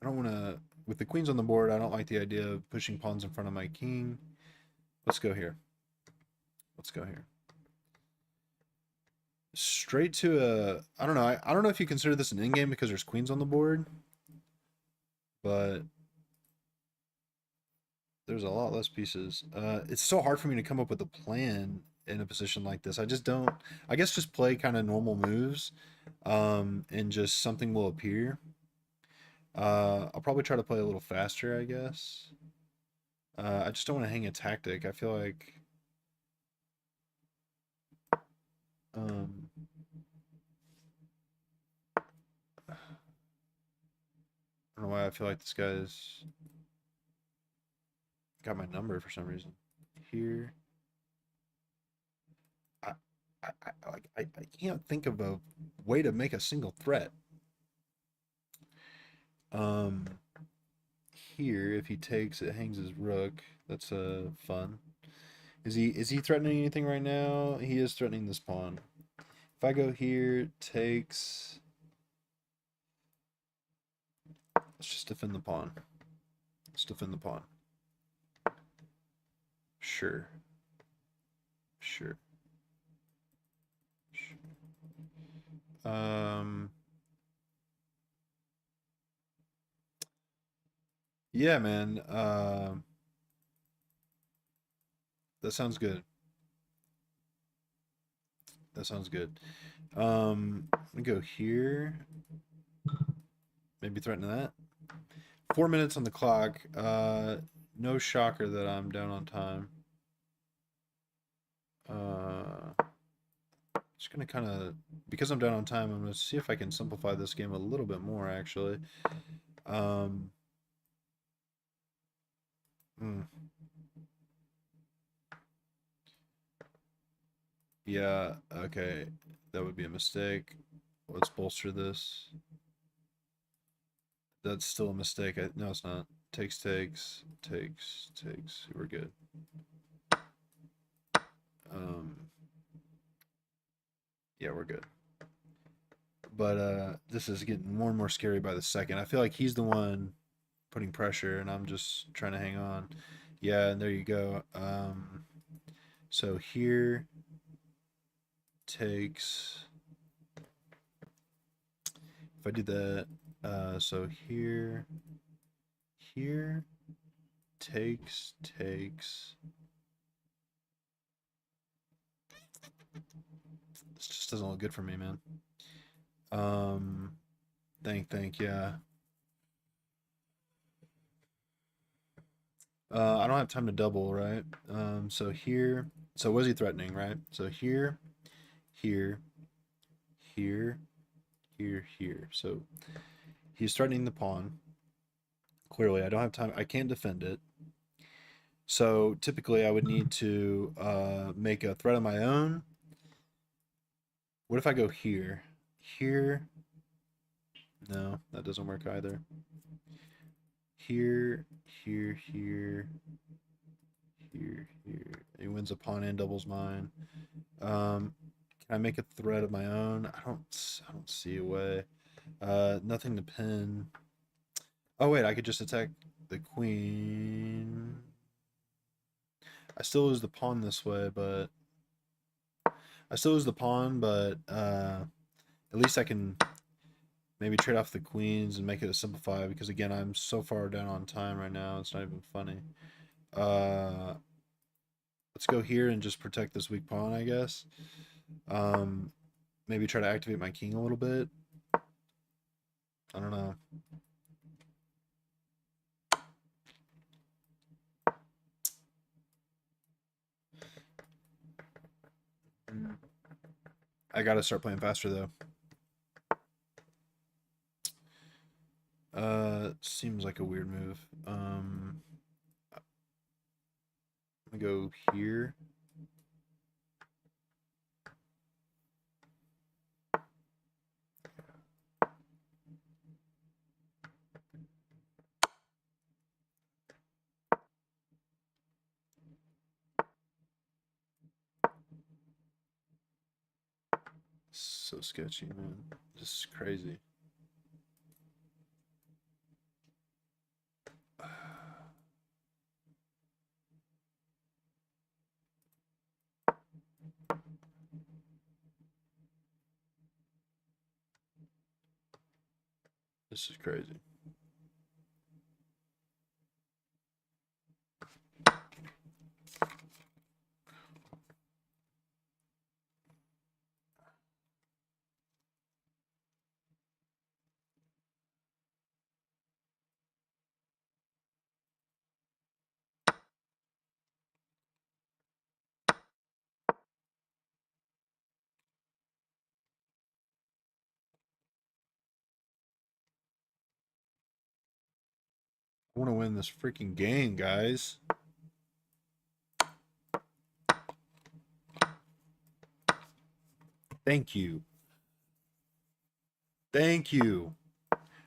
I don't want to. With the queens on the board, I don't like the idea of pushing pawns in front of my king. Let's go here. Let's go here. Straight to a. I don't know. I don't know if you consider this an endgame because there's queens on the board, but there's a lot less pieces. It's so hard for me to come up with a plan in a position like this. I just don't. I guess just play kind of normal moves, and just something will appear. I'll probably try to play a little faster, I guess. I just don't want to hang a tactic. I feel like um, I don't know why I feel like this guy's got my number for some reason. Here, I, I can't think of a way to make a single threat. Um, here, if he takes, it hangs his rook. That's fun. Is he threatening anything right now? He is threatening this pawn. If I go here, takes. Let's just defend the pawn. Let's defend the pawn. Sure. Sure. Um. Yeah, man. That sounds good. That sounds good. I'm gonna go here. Maybe threaten that. 4 minutes on the clock. No shocker that I'm down on time. Just gonna kind of, because I'm down on time, I'm gonna see if I can simplify this game a little bit more, actually. Um, hmm. Yeah, okay. That would be a mistake. Let's bolster this. That's still a mistake. No, it's not. Takes. We're good. Um, yeah, we're good. But this is getting more and more scary by the second. I feel like he's the one putting pressure, and I'm just trying to hang on. Yeah, and there you go. So here takes. If I do that, so here takes. This just doesn't look good for me, man. Think, yeah. I don't have time to double, right? So here, so what is he threatening, right? So here, here, here, here. So he's threatening the pawn. Clearly, I don't have time. I can't defend it. So typically, I would need to make a threat of my own. What if I go here? Here? No, that doesn't work either. Here, here, here, here. He wins a pawn and doubles mine. Can I make a threat of my own? I don't see a way. Nothing to pin. Oh wait, I could just attack the queen. I still lose the pawn this way, but at least I can maybe trade off the queens and make it a simplify, because again, I'm so far down on time right now, it's not even funny. Let's go here and just protect this weak pawn, I guess. Maybe try to activate my king a little bit. I don't know. I gotta start playing faster though. Seems like a weird move. I'm gonna go here. So sketchy, man. This is crazy. This is crazy. I want to win this freaking game, guys. Thank you. Thank you.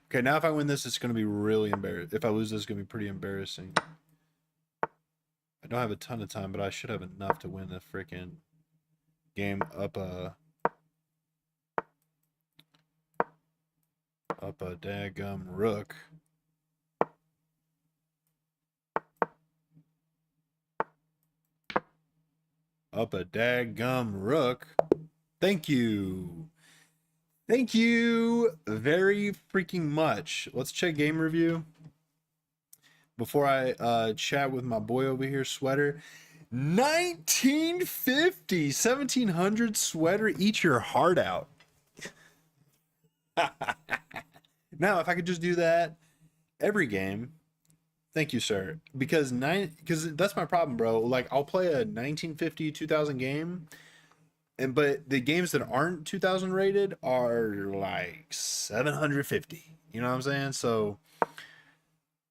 Okay, now if I win this, it's going to be really embarrassing. If I lose this, it's going to be pretty embarrassing. I don't have a ton of time, but I should have enough to win the freaking game up a daggum rook. Up a daggum rook. Thank you. Thank you very freaking much. Let's check game review before I chat with my boy over here, Sweater. 1950, 1700 Sweater, eat your heart out. Now, if I could just do that every game, thank you, sir. Because that's my problem, bro. Like, I'll play a 1950, 2000 game, but the games that aren't 2000 rated are like 750. You know what I'm saying? So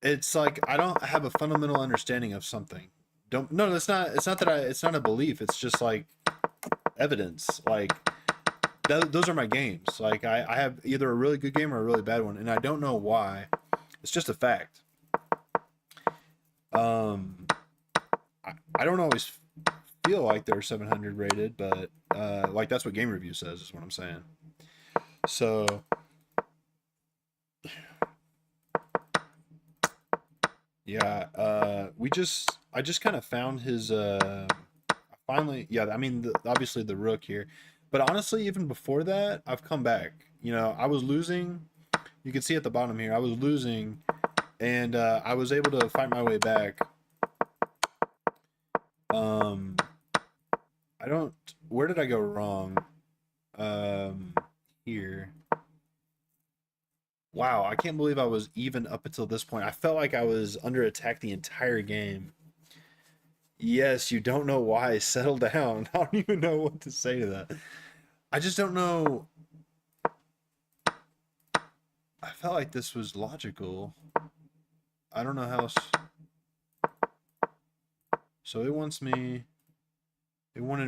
it's like I don't have a fundamental understanding of something. Don't no, that's not. It's not that it's not a belief. It's just like evidence. Like those are my games. Like I have either a really good game or a really bad one, and I don't know why. It's just a fact. I don't always feel like they're 700 rated, but like that's what game review says is what I'm saying. So yeah, I just kind of found his finally, yeah, I mean obviously the rook here, but honestly even before that I've come back. You know, I was losing. You can see at the bottom here, I was losing, and I was able to fight my way back. I don't. Where did I go wrong? here. Wow, I can't believe I was even up until this point. I felt like I was under attack the entire game. Yes, you don't know why. Settle down. I don't even know what to say to that. I just don't know. I felt like this was logical. I don't know how else. So it wanted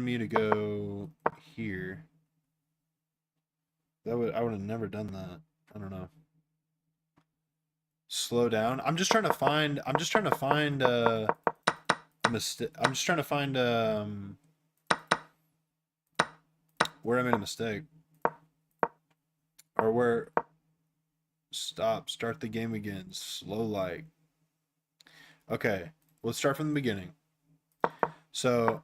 me to go here. I would have never done that. I don't know. Slow down. I'm just trying to find a mistake. I'm just trying to find where I made a mistake. Or where start the game again. Slow light. Okay. Let's start from the beginning. So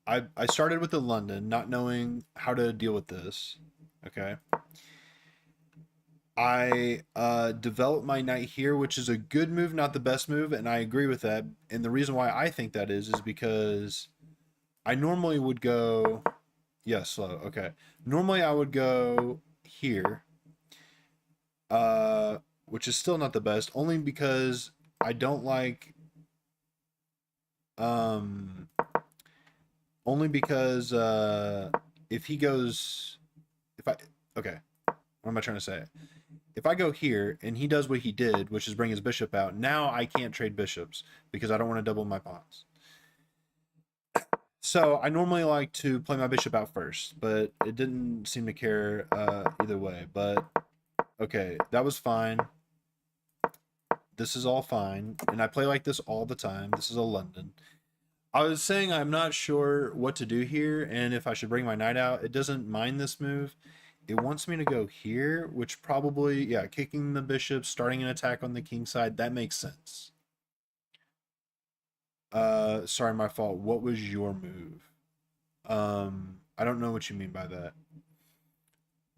I started with the London, not knowing how to deal with this. Okay. I developed my knight here, which is a good move, not the best move, and I agree with that. And the reason why I think that is because I normally would go, yeah, slow. Okay, normally I would go here, which is still not the best, only because I don't like, um, only because if he goes, if I, okay, what am I trying to say? If I go here and he does what he did, which is bring his bishop out, now I can't trade bishops because I don't want to double my pawns. So I normally like to play my bishop out first, but it didn't seem to care either way. But okay, that was fine. This is all fine. And I play like this all the time. This is a London. I was saying I'm not sure what to do here and if I should bring my knight out. It doesn't mind this move. It wants me to go here, which probably, yeah, kicking the bishop, starting an attack on the king side, that makes sense. Sorry, my fault. What was your move? I don't know what you mean by that.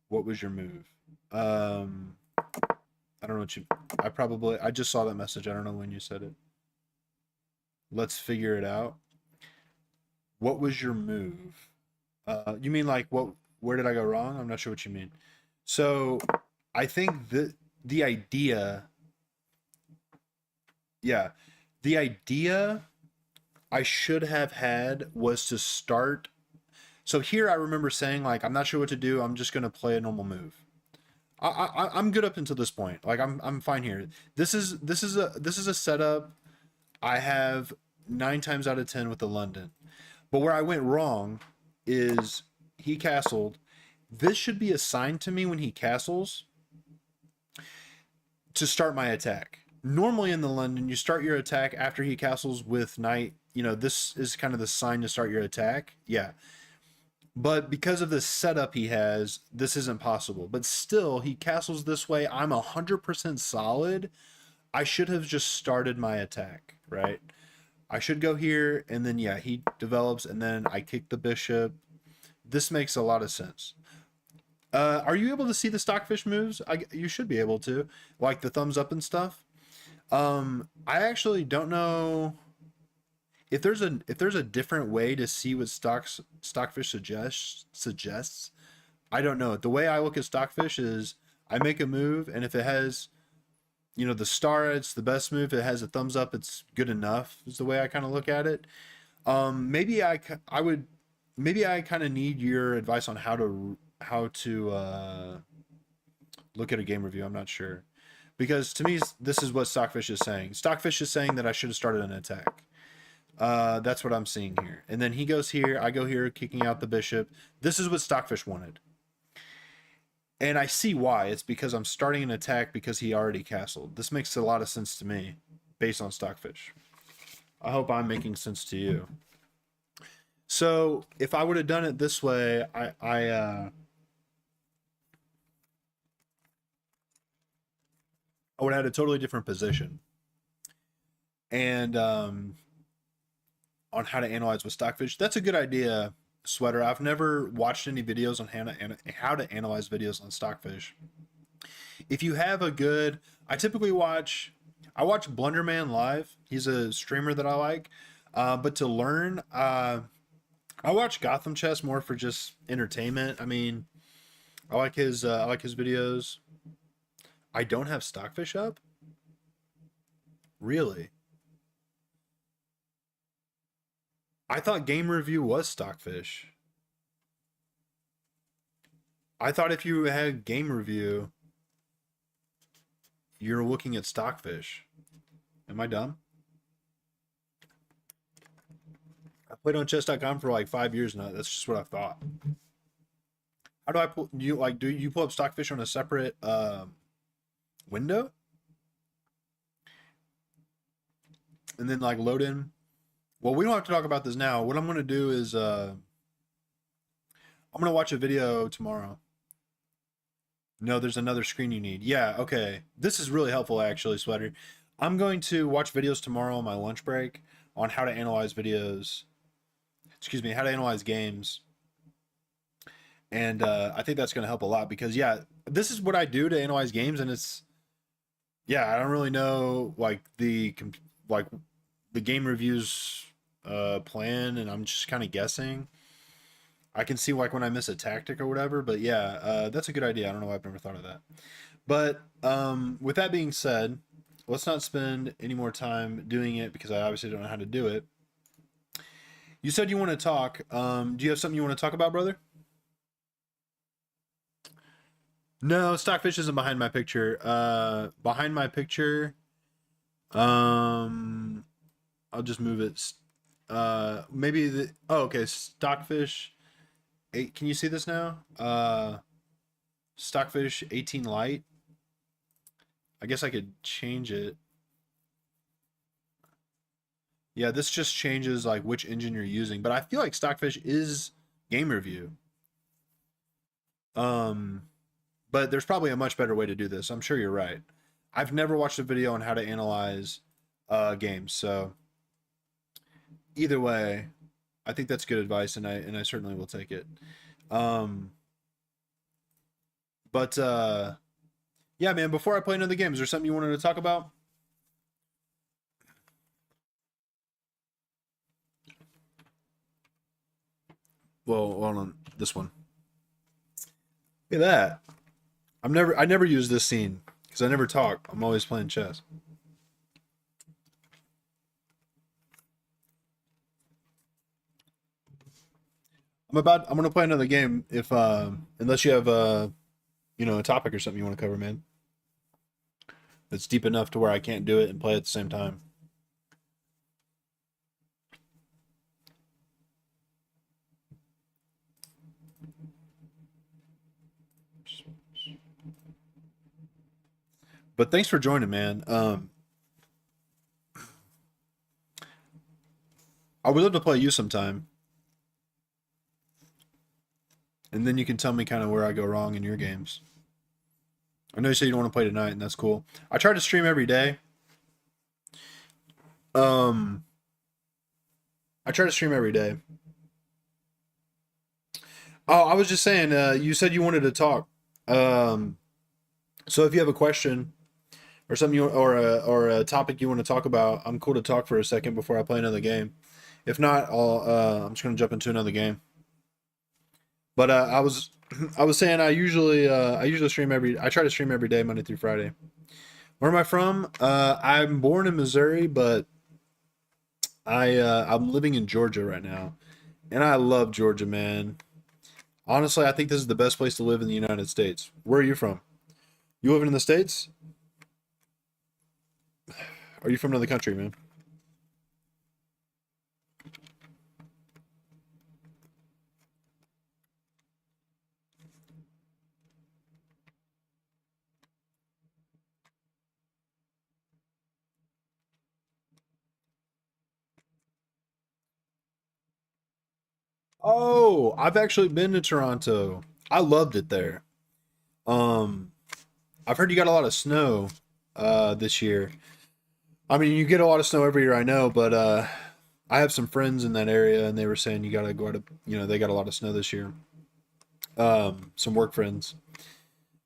What was your move? I don't know what you, I just saw that message. I don't know when you said it. Let's figure it out. What was your move? You mean like where did I go wrong? I'm not sure what you mean. So I think the idea, yeah, the idea I should have had was to start. So here I remember saying like I'm not sure what to do. I'm just gonna play a normal move. I'm good up until this point. Like I'm fine here. This is a setup I have 9 times out of 10 with the London. But where I went wrong is he castled. This should be assigned to me when he castles to start my attack. Normally in the London, you start your attack after he castles with knight. You know, this is kind of the sign to start your attack. Yeah. But because of the setup he has, this isn't possible. But still, he castles this way. I'm 100% solid. I should have just started my attack, right? I should go here, and then, yeah, he develops, and then I kick the bishop. This makes a lot of sense. Are you able to see the stockfish moves? You should be able to, like the thumbs up and stuff. I actually don't know if there's a different way to see what stockfish suggests. I don't know. The way I look at stockfish is I make a move, and if it has, you know, the star, it's the best move. If it has a thumbs up, it's good enough. Is the way I kind of look at it. Maybe I would maybe I kind of need your advice on how to look at a game review. I'm not sure because to me this is what stockfish is saying. Stockfish is saying that I should have started an attack. That's what I'm seeing here. And then he goes here, I go here, kicking out the bishop. This is what Stockfish wanted. And I see why. It's because I'm starting an attack because he already castled. This makes a lot of sense to me based on Stockfish. I hope I'm making sense to you. So if I would have done it this way, I would have had a totally different position. And on how to analyze with stockfish. That's a good idea, Sweater. I've never watched any videos on how to analyze videos on stockfish. If you have a good, I watch Blunderman live. He's a streamer that I like. But to learn, I watch Gotham Chess more for just entertainment. I mean, I like his videos. I don't have Stockfish up? Really? I thought Game Review was Stockfish. I thought if you had Game Review, you're looking at Stockfish. Am I dumb? I played on chess.com for like 5 years now. That's just what I thought. How do I pull you like do you pull up Stockfish on a separate window and then like load in? Well, we don't have to talk about this now. What I'm gonna do is I'm gonna watch a video tomorrow. No, there's another screen you need. Yeah, okay. This is really helpful actually, Sweater. I'm going to watch videos tomorrow on my lunch break on how to analyze videos. Excuse me, how to analyze games. And I think that's going to help a lot because yeah, this is what I do to analyze games, and it's yeah, I don't really know like like the game reviews plan, and I'm just kind of guessing. I can see like when I miss a tactic or whatever, but yeah, that's a good idea. I don't know why I've never thought of that. But with that being said, let's not spend any more time doing it because I obviously don't know how to do it. You said you want to talk. Do you have something you want to talk about, brother? No, Stockfish isn't behind my picture. Behind my picture, um, I'll just move it. Maybe the. Oh, okay. Stockfish. Eight. Can you see this now? Stockfish 18 light. I guess I could change it. Yeah, this just changes like which engine you're using, but I feel like Stockfish is game review. Um, but there's probably a much better way to do this. I'm sure you're right. I've never watched a video on how to analyze games, so either way, I think that's good advice, and I certainly will take it. Um, but yeah, man. Before I play another game, is there something you wanted to talk about? Well, hold on this one. Look at that. I never use this scene because I never talk. I'm always playing chess. I'm gonna play another game if unless you have a topic or something you want to cover, man. That's deep enough to where I can't do it and play at the same time. But thanks for joining, man. I would love to play you sometime, and then you can tell me kind of where I go wrong in your games. I know you said you don't want to play tonight, and that's cool. I try to stream every day. Um, I try to stream every day. Oh, I was just saying, you said you wanted to talk. Um, so if you have a question or something or a topic you want to talk about, I'm cool to talk for a second before I play another game. If not, I'm just gonna jump into another game. But I was saying I usually stream every I try to stream every day Monday through Friday. Where am I from? I'm born in Missouri, but I'm living in Georgia right now, and I love Georgia, man. Honestly, I think this is the best place to live in the United States. Where are you from? You living in the States? Are you from another country, man? Oh, I've actually been to Toronto. I loved it there. Um, I've heard you got a lot of snow this year. I mean, you get a lot of snow every year, I know, but I have some friends in that area, and they were saying you got to go out. They got a lot of snow this year. Some work friends,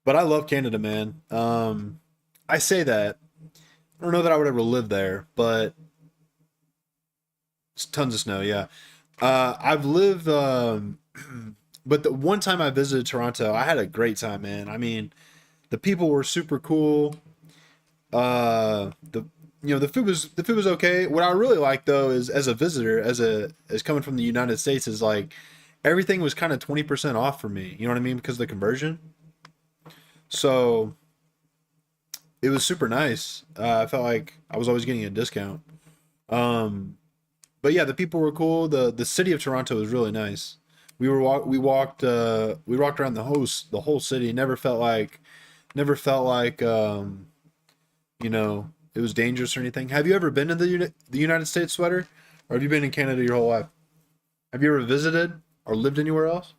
but I love Canada, man. I say that I don't know that I would ever live there, but it's tons of snow. Yeah, I've lived. But the one time I visited Toronto, I had a great time, man. I mean, the people were super cool. The the food was okay. What I really liked though is as a visitor, as coming from the United States, is like everything was kind of 20% off for me. You know what I mean? Because of the conversion. So it was super nice. I felt like I was always getting a discount. Um, but yeah, the people were cool. The city of Toronto was really nice. We walked around the whole city. Never felt like it was dangerous or anything. Have you ever been to the United States, Sweater, or have you been in Canada your whole life? Have you ever visited or lived anywhere else?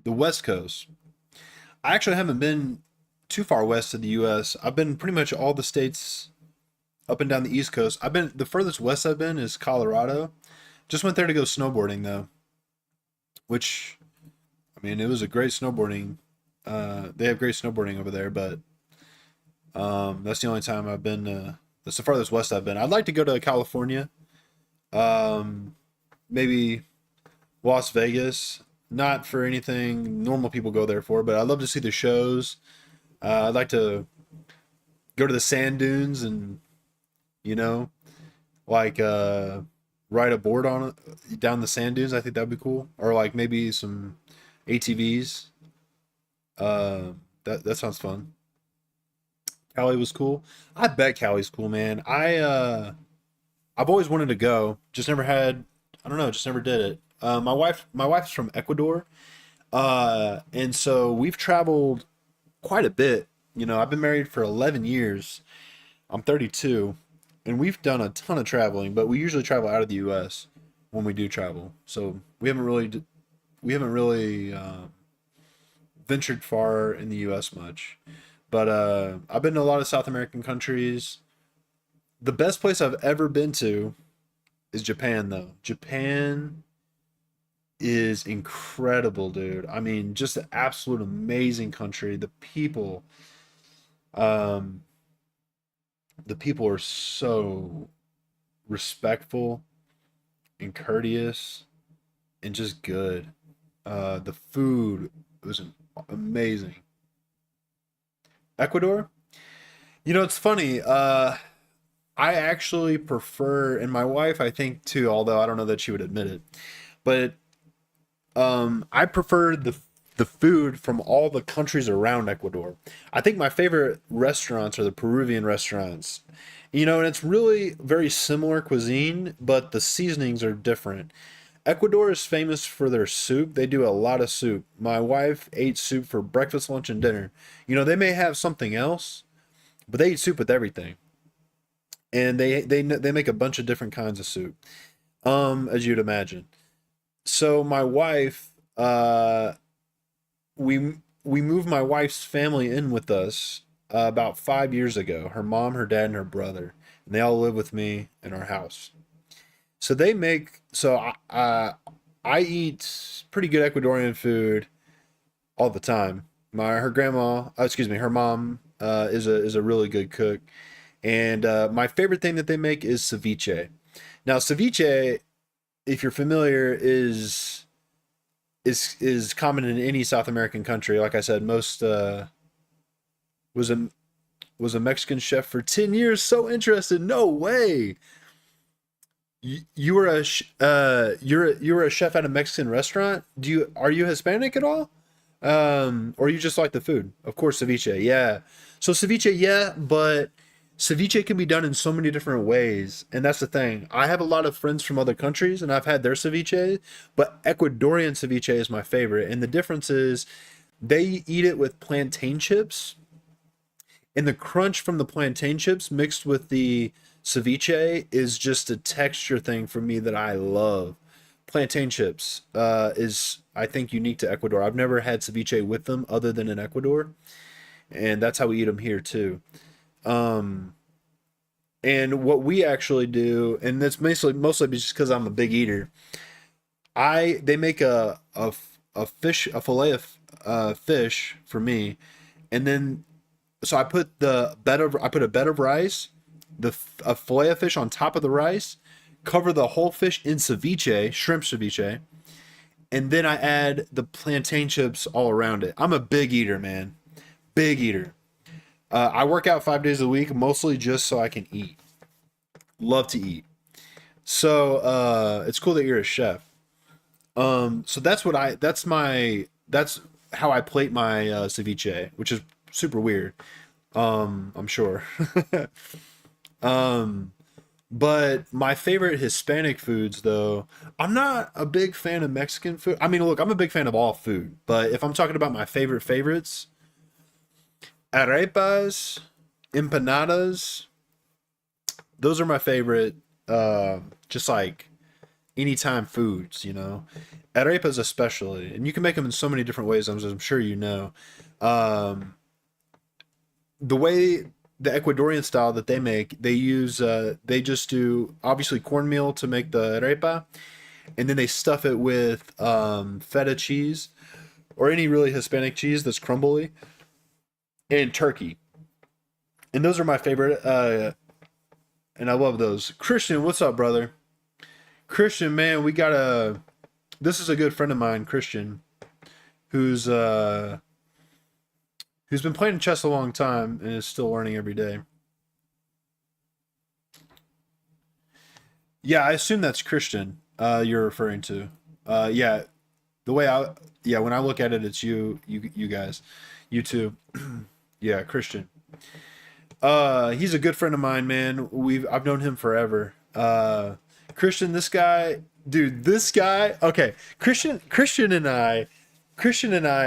The West Coast. I actually haven't been too far west of the U.S. I've been pretty much all the states up and down the East Coast. I've been the furthest west I've been is Colorado. Just went there to go snowboarding though, which I mean it was a great snowboarding. They have great snowboarding over there, but that's the only time I've been. That's the farthest west I've been. I'd like to go to California. Um, Maybe Las Vegas. Not for anything normal people go there for, but I'd love to see the shows. I'd like to go to the sand dunes and you know like ride a board on it down the sand dunes. I think that'd be cool. Or like maybe some ATVs. That sounds fun. Cali was cool. I bet Cali's cool, man. I've always wanted to go, just never had. I don't know, just never did it. My wife's from Ecuador, and so we've traveled quite a bit. You know, I've been married for 11 years. I'm 32, and we've done a ton of traveling, but we usually travel out of the U.S. when we do travel. So we haven't really ventured far in the U.S. much. But I've been to a lot of South American countries. The best place I've ever been to is Japan, though. Japan is incredible, dude. I mean, just an absolute amazing country. Um, the people are so respectful and courteous and just good. The food was amazing. Ecuador, it's funny. I actually prefer, and my wife, I think too, although I don't know that she would admit it, but I prefer the food from all the countries around Ecuador. I think my favorite restaurants are the Peruvian restaurants. And it's really very similar cuisine, but the seasonings are different. Ecuador is famous for their soup. They do a lot of soup. My wife ate soup for breakfast, lunch, and dinner. They may have something else, but they eat soup with everything. And they make a bunch of different kinds of soup. As you'd imagine. So my wife, we moved my wife's family in with us about 5 years ago. Her mom, her dad, and her brother, and they all live with me in our house. So they make so I eat pretty good Ecuadorian food all the time. My her grandma, excuse me, her mom is a really good cook, and my favorite thing that they make is ceviche. Now ceviche, if you're familiar, is common in any South American country. Like I said, most was a was a Mexican chef for 10 years. So interested. No way. You were you were a chef at a Mexican restaurant. Are you Hispanic at all? Or you just like the food? Of course, ceviche. Yeah. So ceviche, yeah, but ceviche can be done in so many different ways, and that's the thing. I have a lot of friends from other countries, and I've had their ceviche, but Ecuadorian ceviche is my favorite. And the difference is they eat it with plantain chips, and the crunch from the plantain chips mixed with the ceviche is just a texture thing for me that I love. Plantain chips is I think unique to Ecuador. I've never had ceviche with them other than in Ecuador, and that's how we eat them here too. Um, and what we actually do, and that's mostly just because I'm a big eater. They make a fish, a fillet of fish for me, and then so I put a bed of rice, a fillet of fish on top of the rice, cover the whole fish in ceviche, shrimp ceviche, and then I add the plantain chips all around it. I'm a big eater, man, big eater. I work out 5 days a week, mostly just so I can eat. Love to eat. So it's cool that you're a chef. So that's how I plate my ceviche, which is super weird. I'm sure. um, but my favorite Hispanic foods, though, I'm not a big fan of Mexican food. I mean, look, I'm a big fan of all food, but if I'm talking about my favorite favorites, arepas, empanadas, those are my favorite. Just like anytime foods, you know. Arepas especially, and you can make them in so many different ways. I'm sure you know. Um, the way the Ecuadorian style that they make, they just do obviously cornmeal to make the arepa, and then they stuff it with feta cheese or any really Hispanic cheese that's crumbly and turkey. And those are my favorite. And I love those. Christian, what's up, brother? Christian, man, we got a. This is a good friend of mine, Christian, who's uh who's been playing chess a long time and is still learning every day. Yeah, I assume that's Christian. You're referring to. Yeah, the way I yeah when I look at it, it's you guys, you two. Yeah, Christian. He's a good friend of mine, man. I've known him forever. Christian, this guy, dude, this guy. Okay, Christian and I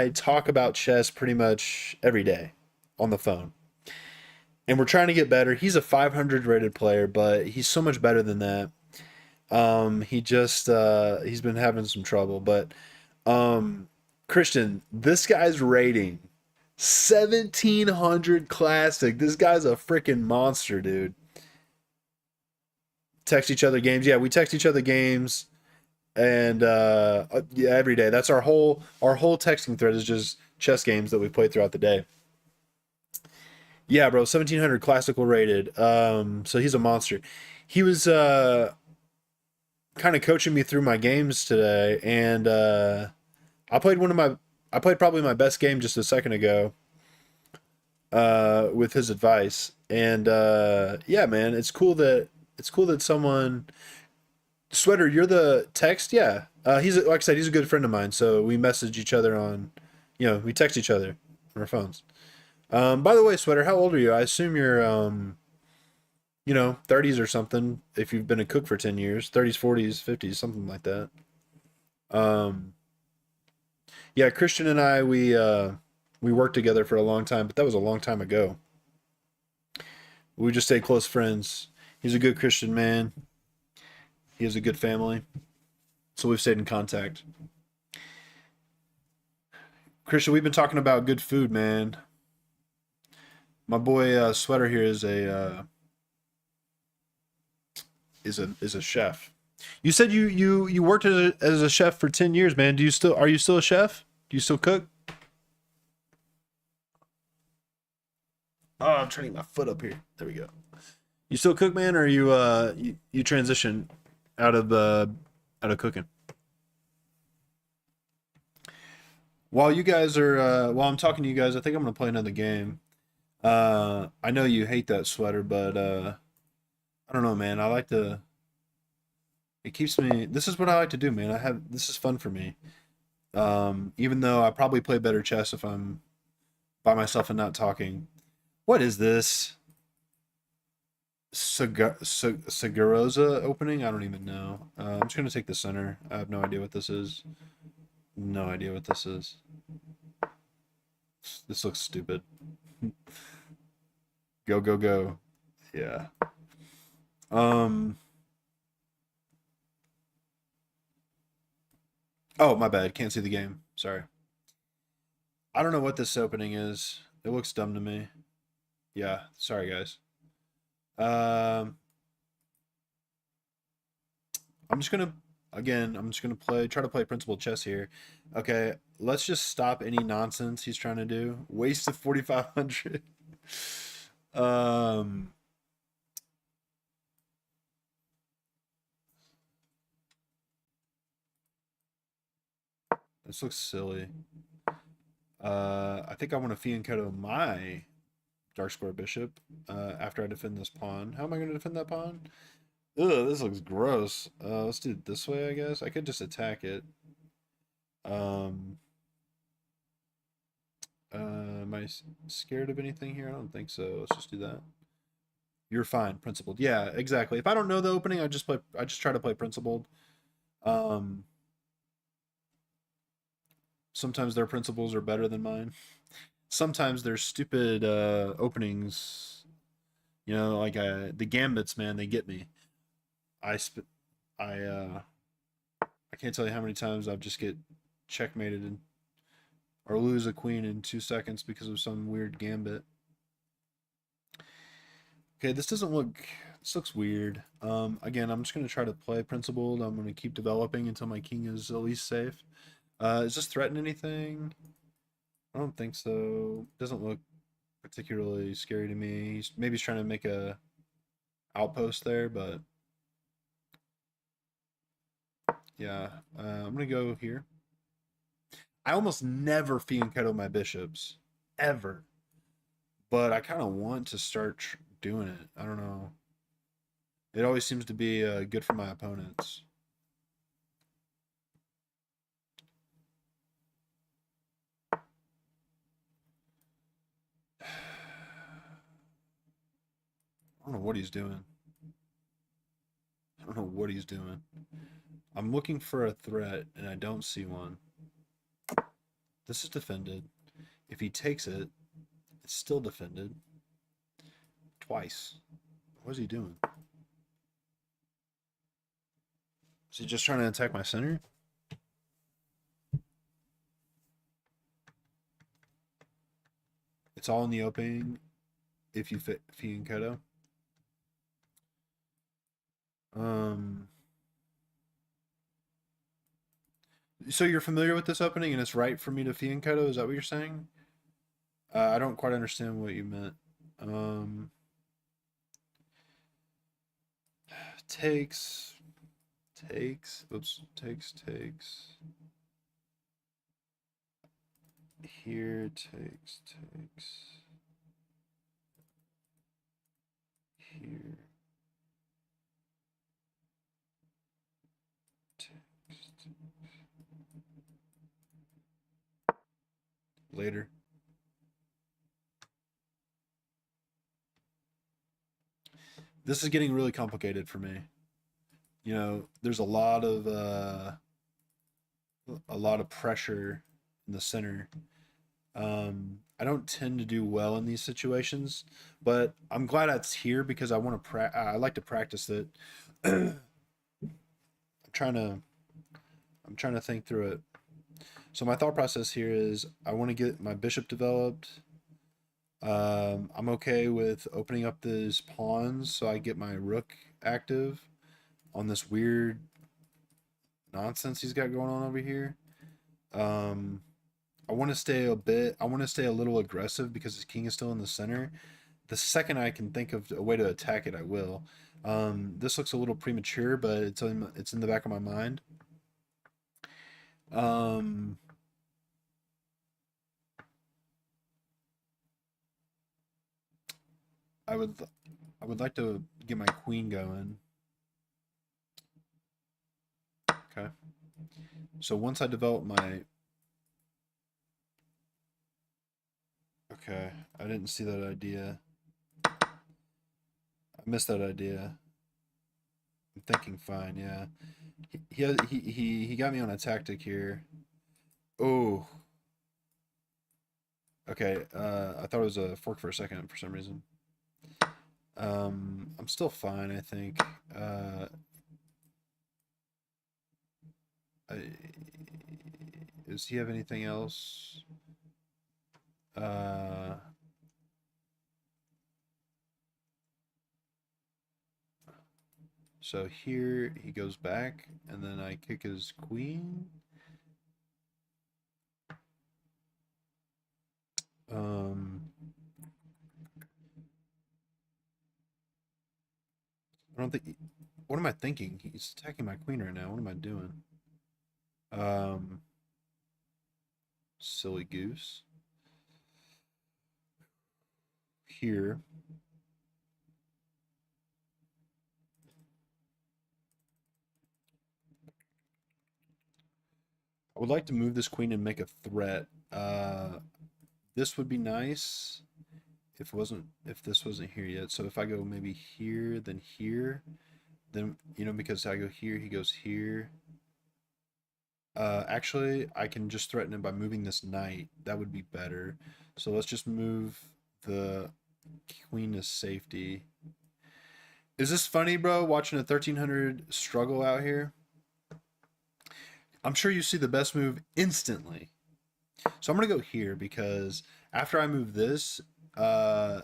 talk about chess pretty much every day on the phone, and we're trying to get better. He's a 500 rated player, but he's so much better than that. He's been having some trouble, but um, Christian, this guy's rating 1700 classic. This guy's a freaking monster, dude. Text each other games. Yeah, we text each other games and yeah, every day. That's our whole texting thread is just chess games that we played throughout the day. Yeah, bro, 1700 classical rated. So he's a monster. He was kind of coaching me through my games today and I played one of my I played probably my best game just a second ago with his advice. And yeah, man, it's cool that someone Sweater, you're the text, yeah. Like I said, he's a good friend of mine, so we message each other we text each other on our phones. By the way, Sweater, how old are you? I assume you're 30s or something. If you've been a cook for 10 years, 30s, 40s, 50s, something like that. Um, yeah, Christian and I we worked together for a long time, but that was a long time ago. We just stayed close friends. He's a good Christian man. He has a good family, so we've stayed in contact. Christian, we've been talking about good food, man. My boy Sweater here is a chef. You said you worked as a chef for 10 years, man. Are you still a chef? Do you still cook? Oh, I'm turning my foot up here. There we go. You still cook, man, or you transition out of cooking? While I'm talking to you guys, I think I'm gonna play another game. I know you hate that Sweater, but I don't know, man. I like to. It keeps me. This is what I like to do, man. This is fun for me. Even though I probably play better chess if I'm by myself and not talking. What is this? Sagarosa opening? I don't even know. I'm just gonna take the center. I have no idea what this is. No idea what this is. This looks stupid. Go go go. Yeah. Um. Oh, my bad. Can't see the game. Sorry. I don't know what this opening is. It looks dumb to me. Yeah, sorry guys. Um, I'm just gonna again. I'm just gonna try to play principal chess here. Okay, let's just stop any nonsense he's trying to do. Waste of 4,500. um, this looks silly. I think I want to fianchetto my dark square bishop after I defend this pawn. How am I going to defend that pawn? Ugh, this looks gross. Let's do it this way, I guess. I could just attack it. Um, am I scared of anything here? I don't think so. Let's just do that. You're fine, principled. Yeah, exactly. If I don't know the opening, I just play. I just try to play principled. Um, sometimes their principles are better than mine. Sometimes their stupid openings, like the gambits, man, they get me. I sp- I can't tell you how many times I've just get checkmated or lose a queen in 2 seconds because of some weird gambit. Okay, this doesn't look. This looks weird. Again, I'm just gonna try to play principled. I'm gonna keep developing until my king is at least safe. Is this threaten anything? I don't think so. Doesn't look particularly scary to me. Maybe he's trying to make a outpost there, but yeah. I'm gonna go here. I almost never fianchetto my bishops, ever. But I kind of want to start doing it. I don't know. It always seems to be good for my opponents. I don't know what he's doing. I don't know what he's doing. I'm looking for a threat and I don't see one. This is defended. If he takes it, it's still defended. Twice. What is he doing? Is he just trying to attack my center? It's all in the opening if you fit Fianchetto. Um, so you're familiar with this opening and it's right for me to Fianchetto? Is that what you're saying? I don't quite understand what you meant. Um, takes, oops, takes. Here, takes. Here, takes. Later. This is getting really complicated for me. There's a lot of pressure in the center. I don't tend to do well in these situations, but I'm glad it's here because I like to practice it. I'm trying to I'm trying to think through it. So my thought process here is I want to get my bishop developed. I'm okay with opening up these pawns so I get my rook active on this weird nonsense he's got going on over here. Um, I want to stay a little aggressive because his king is still in the center. The second I can think of a way to attack it, I will. This looks a little premature, but it's in the back of my mind. Um, I would I would like to get my queen going. Okay. So once I develop my okay, I didn't see that idea. I missed that idea. I'm thinking fine, yeah. He got me on a tactic here. Oh, okay. I thought it was a fork for a second for some reason. I'm still fine, I think. I, does he have anything else? So here he goes back, and then I kick his queen. Um, I don't think. What am I thinking? He's attacking my queen right now. What am I doing? Um, Silly goose. Here. I would like to move this queen and make a threat. This would be nice if this wasn't here yet. So if I go maybe here, then here, then because I go here, he goes here. Actually, I can just threaten him by moving this knight. That would be better. So let's just move the queen to safety. Is this funny, bro? Watching a 1300 struggle out here? I'm sure you see the best move instantly. So I'm gonna go here because after I move this, uh,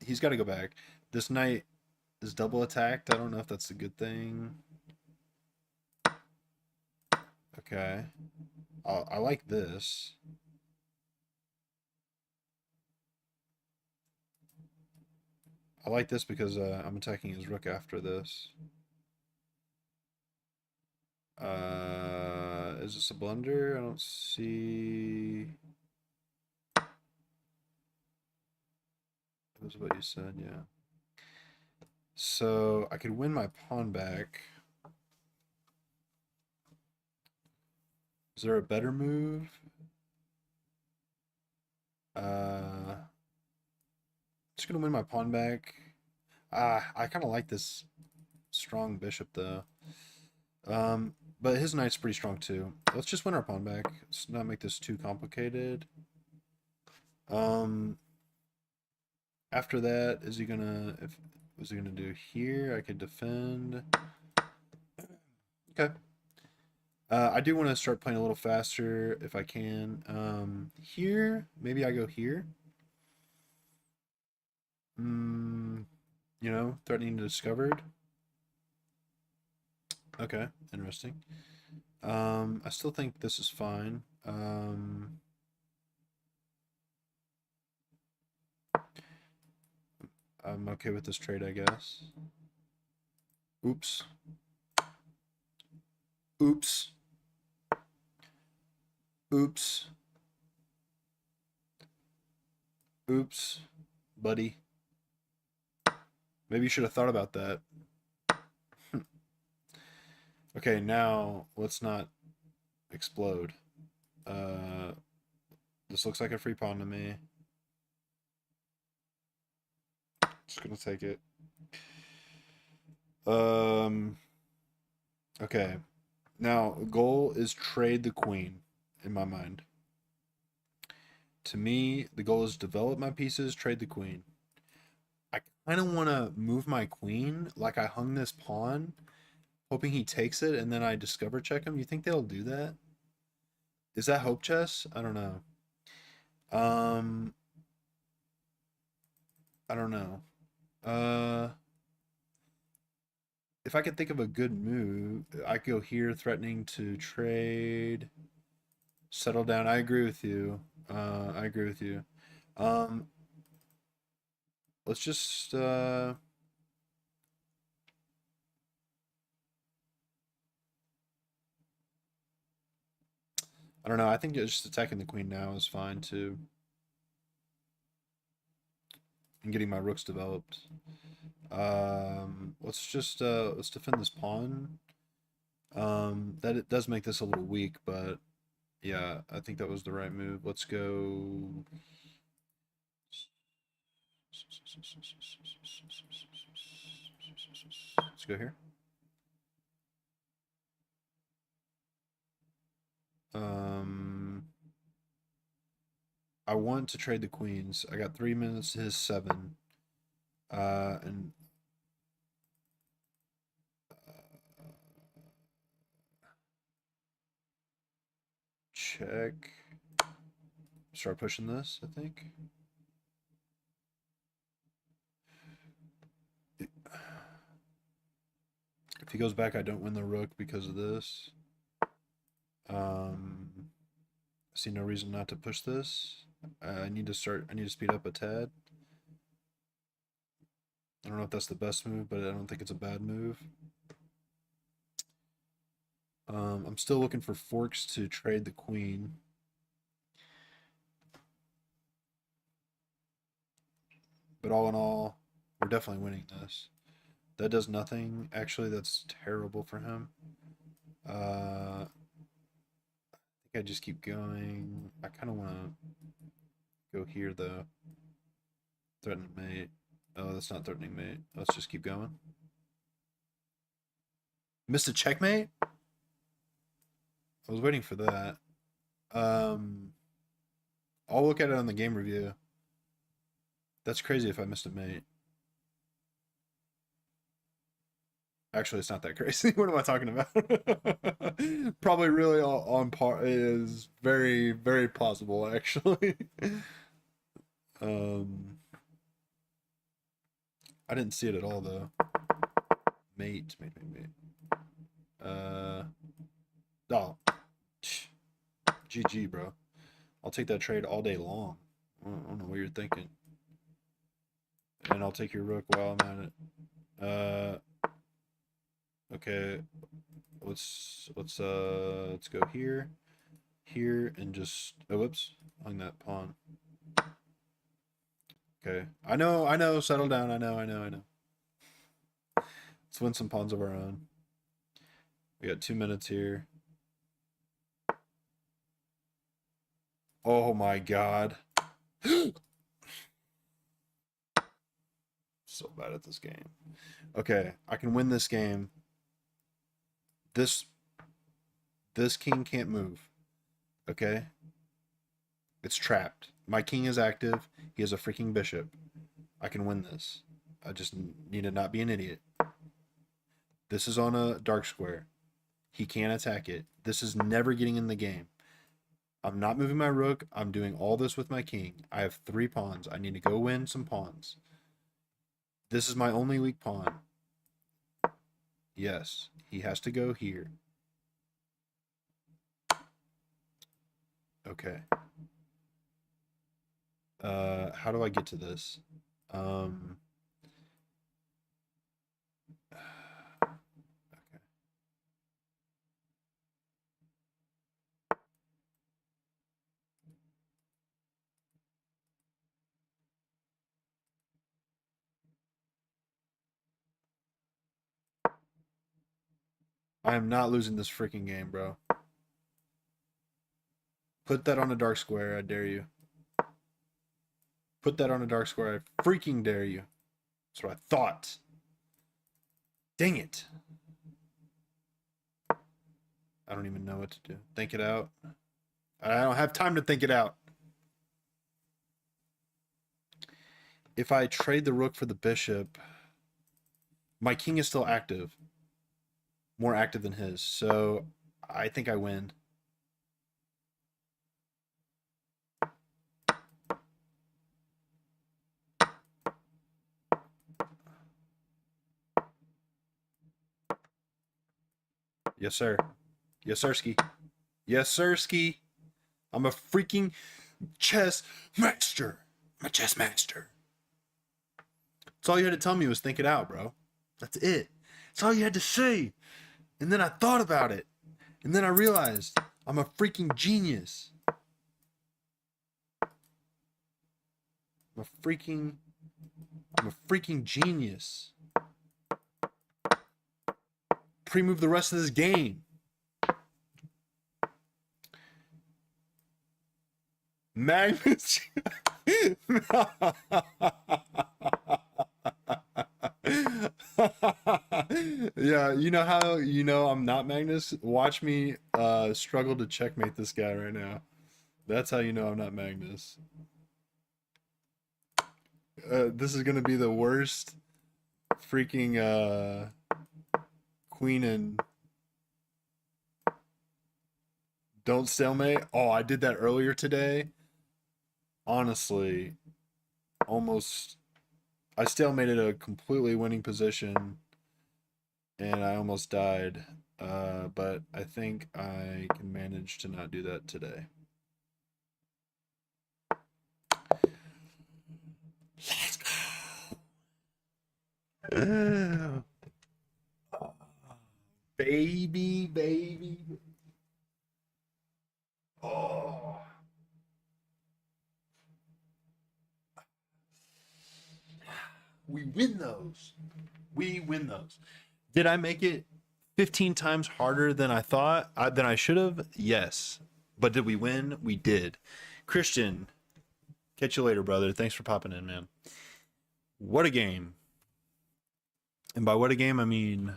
he's got to go back. This knight is double attacked. I don't know if that's a good thing. Okay, I like this. I like this because I'm attacking his rook after this. Is this a blunder? I don't see. That was what you said, yeah. So I could win my pawn back. Is there a better move? Just gonna win my pawn back. I kind of like this strong bishop though. But his knight's pretty strong too. Let's just win our pawn back. Let's not make this too complicated. Um, After that, is he gonna do here? I could defend. Okay. I do want to start playing a little faster if I can. Here, maybe I go here. Mm, threatening to discovered. Okay, interesting. I still think this is fine. I'm okay with this trade, I guess. Oops. Oops. Oops. Oops. Buddy. Maybe you should have thought about that. Okay, now let's not explode. Uh, this looks like a free pawn to me. Just gonna take it. Okay. Now, goal is trade the queen, in my mind. To me, the goal is develop my pieces, trade the queen. I kind of want to move my queen, like I hung this pawn, hoping he takes it, and then I discover check him. You think they'll do that? Is that hope chess? I don't know. Um, I don't know. If I could think of a good move, I could go here, threatening to trade, settle down. I agree with you. I agree with you. Um, let's just I don't know. I think just attacking the queen now is fine too, and getting my rooks developed. Let's defend this pawn. That it does make this a little weak, but yeah, I think that was the right move. Let's go. Let's go here. Um, I want to trade the queens. I got 3 minutes to his 7. And check. Start pushing this, I think. If he goes back, I don't win the rook because of this. I see no reason not to push this. I need to speed up a tad. I don't know if that's the best move, but I don't think it's a bad move. I'm still looking for forks to trade the queen. But all in all, we're definitely winning this. That does nothing. Actually, that's terrible for him. I think I just keep going. I kind of want to go here, though. Threaten mate. Oh, that's not threatening mate. Let's just keep going. Missed a checkmate? I was waiting for that. I'll look at it on the game review. That's crazy if I missed a mate. Actually, it's not that crazy. What am I talking about? Probably really on par is very, very plausible, actually. I didn't see it at all, though. Mate. Oh. GG, bro. I'll take that trade all day long. I don't know what you're thinking. And I'll take your rook while I'm at it. Okay. Let's go here, and just whoops, hung that pawn. Okay. I know, settle down, I know. Let's win some pawns of our own. We got 2 minutes here. Oh my god. So bad at this game. Okay, I can win this game. This king can't move. Okay? It's trapped. My king is active. He has a freaking bishop. I can win this. I just need to not be an idiot. This is on a dark square. He can't attack it. This is never getting in the game. I'm not moving my rook. I'm doing all this with my king. I have 3 pawns. I need to go win some pawns. This is my only weak pawn. Yes, he has to go here. Okay. How do I get to this? Okay. I am not losing this freaking game, bro. Put that on a dark square, I dare you. Put that on a dark square, I freaking dare you. That's what I thought. Dang it. I don't even know what to do. Think it out. I don't have time to think it out. If I trade the rook for the bishop, my king is still active. More active than his. So I think I win. Yes, sir. Yes, sirski. Yes, sirski. I'm a freaking chess master. I'm a chess master. That's all you had to tell me was think it out, bro. That's it. That's all you had to say. And then I thought about it. And then I realized I'm a freaking genius. I'm a freaking genius. Pre-move the rest of this game. Magnus. Yeah, you know how you know I'm not Magnus? Watch me struggle to checkmate this guy right now. That's how you know I'm not Magnus. This is gonna be the worst freaking queen and don't stalemate. Oh, I did that earlier today. Honestly, almost I stalemated a completely winning position and I almost died. But I think I can manage to not do that today. Let's go. Baby, baby. Oh. We win those. We win those. Did I make it 15 times harder than I thought, than I should have? Yes. But did we win? We did. Christian, catch you later, brother. Thanks for popping in, man. What a game. And by what a game, I mean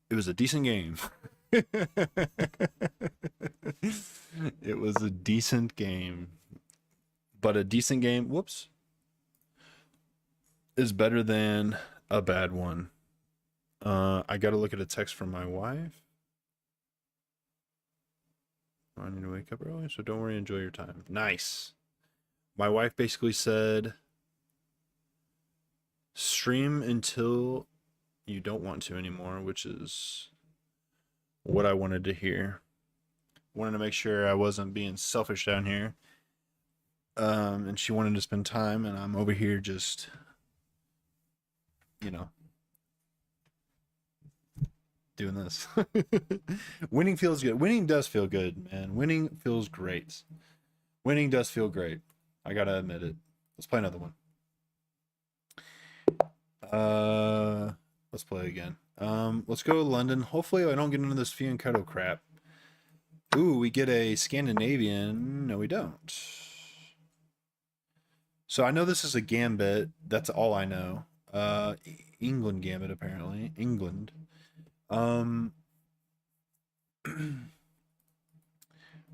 it was a decent game. It was a decent game. But a decent game, whoops, is better than a bad one. I got to look at a text from my wife. I need to wake up early, so don't worry, enjoy your time. Nice. My wife basically said, stream until you don't want to anymore, which is what I wanted to hear. Wanted to make sure I wasn't being selfish down here. And she wanted to spend time, and I'm over here just, you know, doing this. Winning feels good. Winning does feel good, man. Winning feels great. Winning does feel great. I gotta admit it. Let's play another one. Let's play again. Let's go to London. Hopefully I don't get into this Fianchetto crap. Ooh, we get a Scandinavian. No, we don't. So I know this is a gambit. That's all I know. England gambit, apparently. England.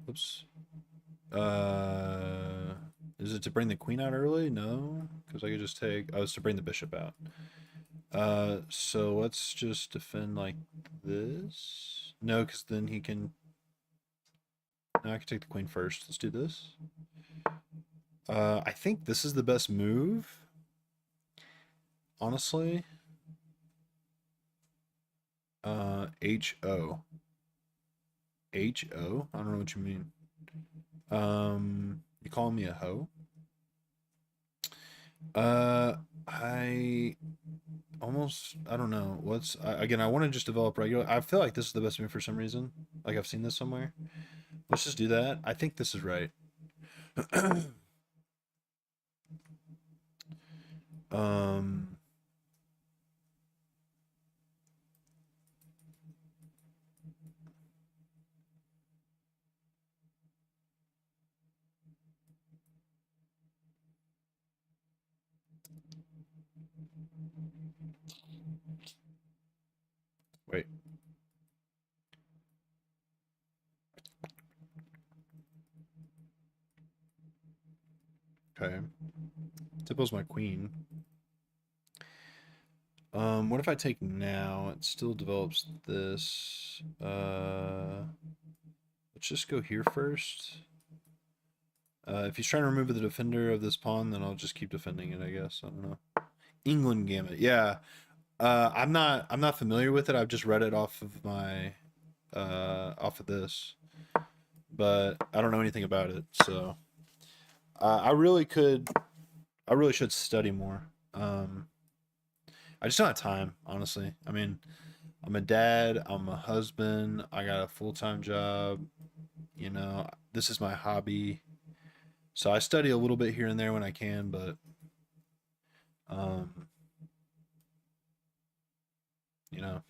Oops. Is it to bring the queen out early? No, because I could just take. Oh, it's to bring the bishop out. So let's just defend like this. No, because then he can. No, I can take the queen first. Let's do this. I think this is the best move. Honestly. H-O. H-O? I don't know what you mean. You calling me a hoe? I don't know. Again, I want to just develop regular. I feel like this is the best move for some reason. Like I've seen this somewhere. Let's just do that. I think this is right. um, Wait. Okay. Tipple's my queen. What if I take now? It still develops this. Let's just go here first. If he's trying to remove the defender of this pawn, then I'll just keep defending it, I guess. I don't know. England gambit. Yeah. I'm not familiar with it. I've just read it off of my off of this. But I don't know anything about it. So I really should study more. I just don't have time, honestly. I mean, I'm a dad, I'm a husband, I got a full-time job, this is my hobby. So I study a little bit here and there when I can, but um, you know,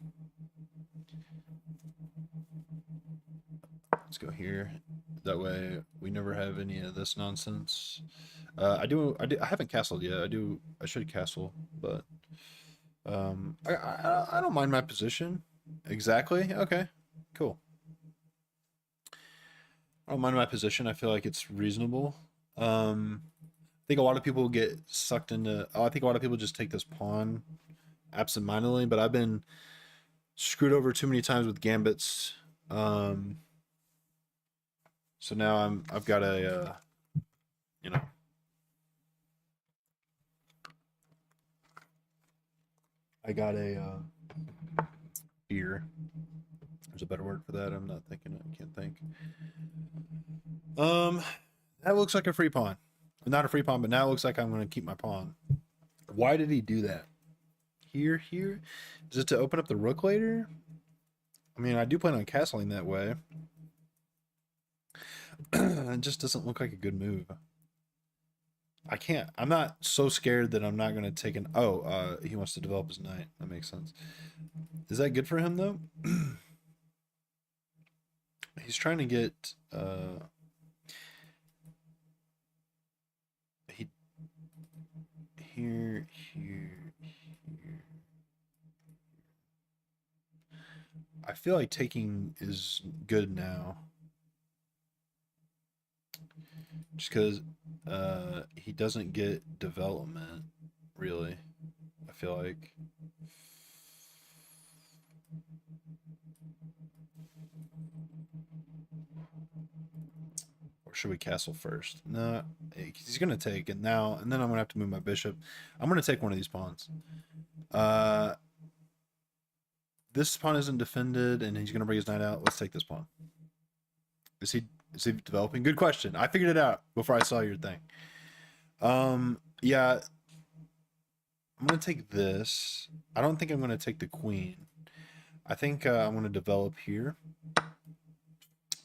let's go here. That way we never have any of this nonsense. I haven't castled yet. I should castle, but I don't mind my position. Exactly. Okay. Cool. I don't mind my position. I feel like it's reasonable. I think a lot of people get sucked into. I think a lot of people just take this pawn absentmindedly, but I've been screwed over too many times with gambits. So now I've got a you know. I got a beer. There's a better word for that. I'm not thinking. I can't think. Um, that looks like a free pawn. Not a free pawn, but now it looks like I'm going to keep my pawn. Why did he do that? Here. Is it to open up the rook later? I mean, I do plan on castling that way. It just doesn't look like a good move. I can't. I'm not so scared that I'm not going to take an. Oh, he wants to develop his knight. That makes sense. Is that good for him though? He's trying to get. He here. I feel like taking is good now. Just because he doesn't get development, really. I feel like. Or should we castle first? No, he's gonna take it now, and then I'm gonna have to move my bishop. I'm gonna take one of these pawns. Uh, this pawn isn't defended, and he's gonna bring his knight out. Let's take this pawn. Is he developing? Good question. I figured it out before I saw your thing. Yeah, I'm gonna take this. I don't think I'm gonna take the queen. I think I'm gonna develop here.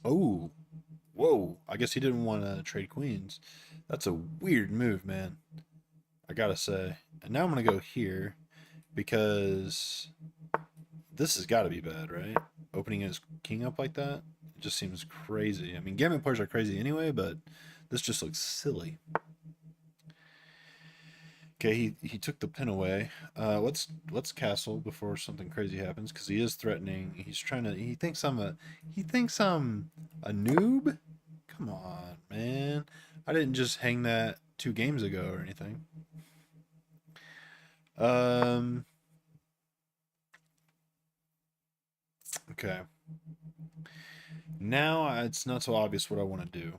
Oh, whoa! I guess he didn't want to trade queens. That's a weird move, man. I gotta say. And now I'm gonna go here because this has got to be bad, right? Opening his king up like that, it just seems crazy. I mean, Gambit players are crazy anyway, but this just looks silly. Okay, he took the pin away. Let's castle before something crazy happens because he is threatening. He's trying to. He thinks I'm a noob. Come on, man. I didn't just hang that 2 games ago or anything. Okay. Now it's not so obvious what I want to do.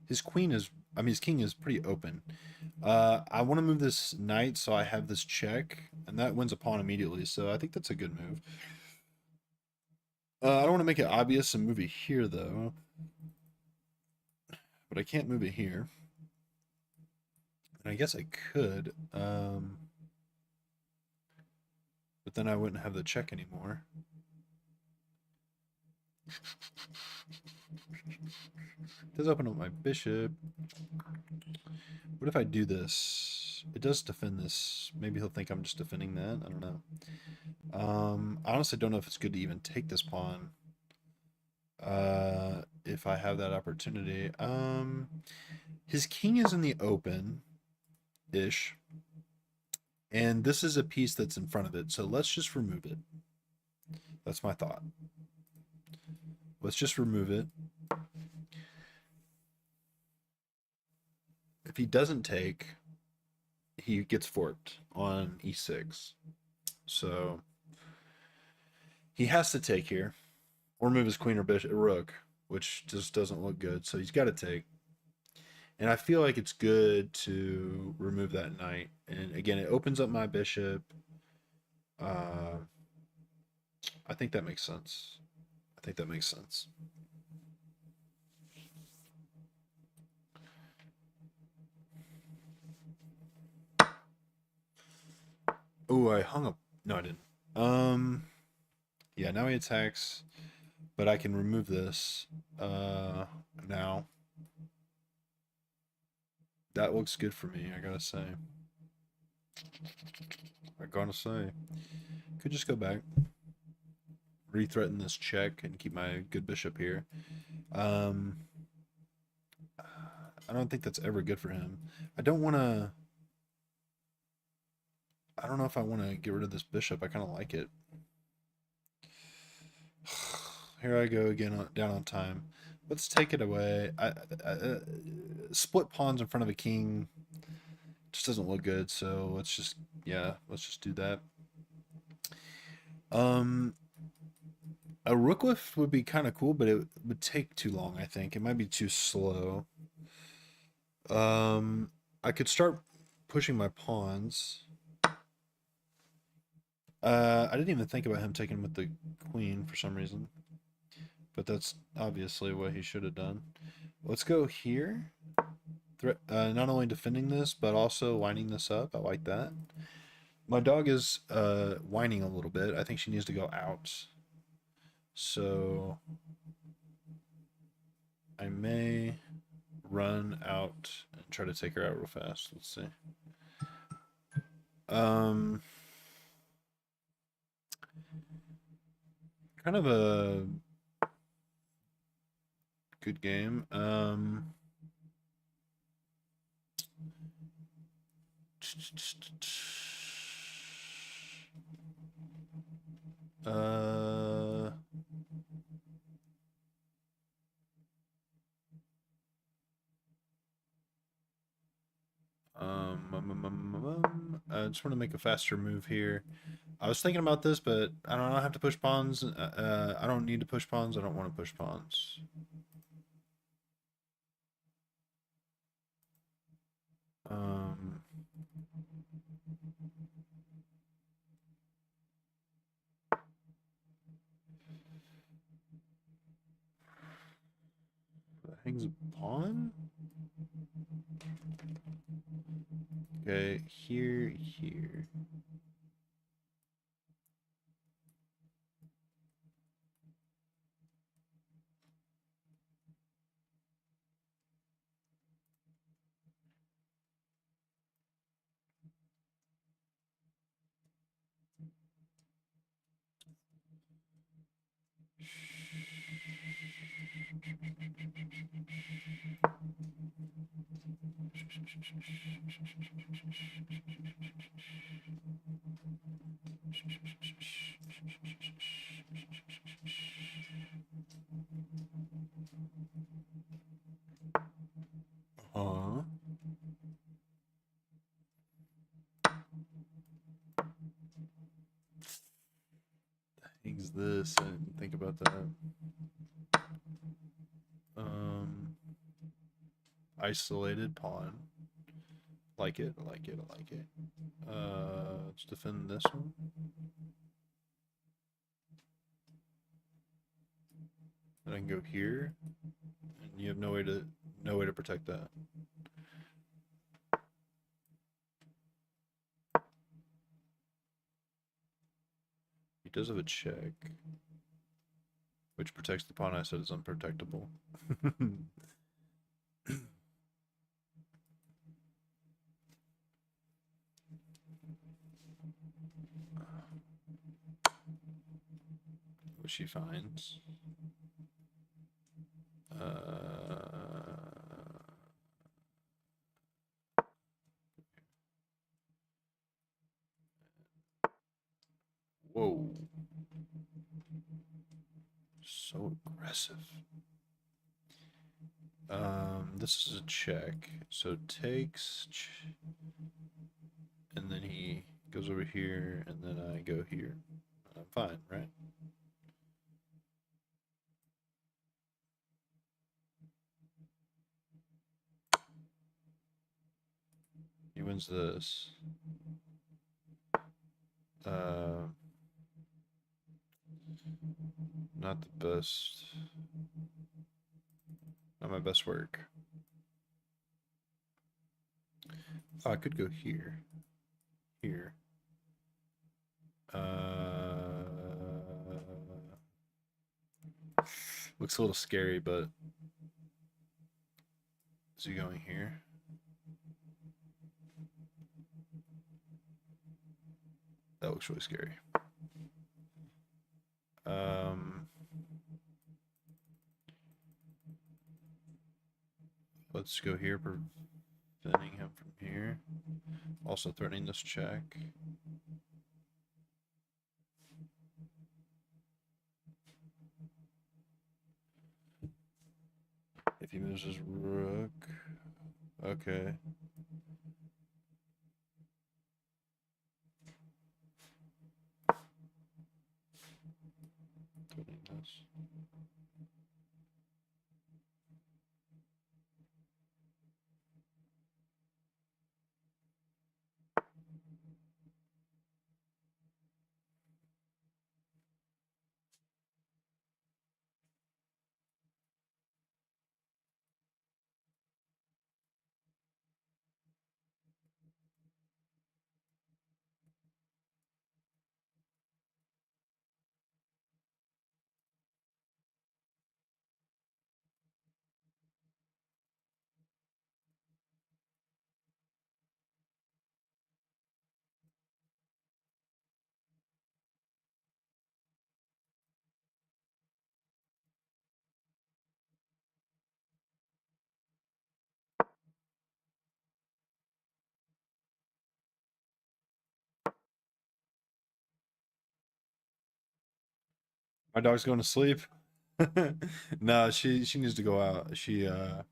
His queen is, I mean, his king is pretty open. I want to move this knight so I have this check, and that wins a pawn immediately. So I think that's a good move. I don't want to make it obvious and move it here though, but I can't move it here. And I guess I could, but then I wouldn't have the check anymore. It does open up my bishop. What if I do this? It does defend this. Maybe he'll think I'm just defending that. I don't know. I honestly don't know if it's good to even take this pawn. If I have that opportunity. His king is in the open-ish. And this is a piece that's in front of it. So let's just remove it. That's my thought. Let's just remove it. If he doesn't take, he gets forked on e6. So he has to take here, or move his queen or bishop, rook, which just doesn't look good. So he's got to take. And I feel like it's good to remove that knight. And again, it opens up my bishop. I think that makes sense. I think that makes sense. Oh, I hung up. No, I didn't. Yeah, now he attacks, but I can remove this now. That looks good for me, I gotta say. Could just go back, re-threaten this check, and keep my good bishop here. I don't think that's ever good for him. I don't know if I want to get rid of this bishop. I kind of like it. Here I go again, down on time. Let's take it away. Split pawns in front of a king just doesn't look good. So let's just do that. A rook lift would be kind of cool, but it would take too long. I think it might be too slow. I could start pushing my pawns. I didn't even think about him taking with the queen for some reason. But that's obviously what he should have done. Let's go here. Not only defending this, but also winding this up. I like that. My dog is whining a little bit. I think she needs to go out. So I may run out and try to take her out real fast. Let's see. Kind of a good game. Uh, I just want to make a faster move here. I was thinking about this, but I don't have to push pawns. I don't need to push pawns. I don't want to push pawns. Hangs a pawn? Okay, here. Uh-huh. Hangs this. I didn't think about that. Isolated pawn. Like it. Let's defend this one. Then I can go here, and you have no way to protect that. He does have a check, which protects the pawn I said is unprotectable. Which she finds. Whoa. So aggressive. This is a check. So takes, and then he goes over here, and then I go here. I'm fine, right? He wins this. Not the best. Not my best work. Oh, I could go here. Here. Looks a little scary, but is he going here? That looks really scary. Let's go here, preventing him from here. Also threatening this check. If he moves his rook, okay. Threatening this. My dog's going to sleep. No, she needs to go out. I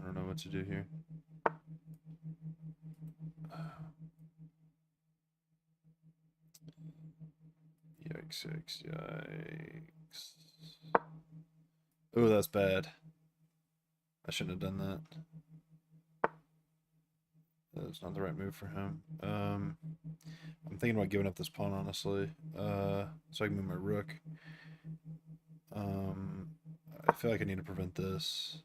don't know what to do here. Yikes, yikes, yikes. Oh, that's bad. I shouldn't have done that. That's not the right move for him. I'm thinking about giving up this pawn, honestly. So I can move my rook. I feel like I need to prevent this.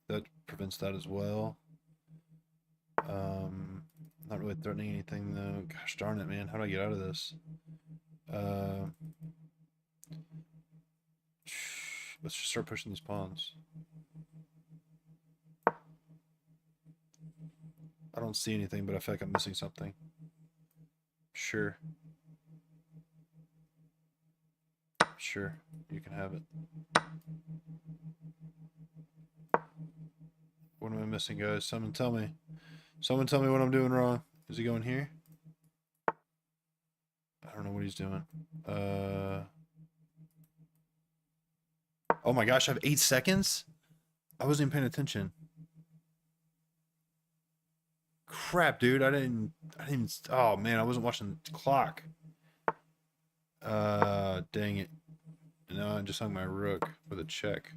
That prevents that as well. Not really threatening anything though. Gosh darn it, man. How do I get out of this? Let's just start pushing these pawns. I don't see anything, but I feel like I'm missing something. Sure. Sure, you can have it. What am I missing, guys? Someone tell me. Someone tell me what I'm doing wrong. Is he going here? I don't know what he's doing. Oh my gosh, I have 8 seconds? I wasn't even paying attention. Crap, dude. I didn't oh man, I wasn't watching the clock. Dang it. No, I just hung my rook with a check.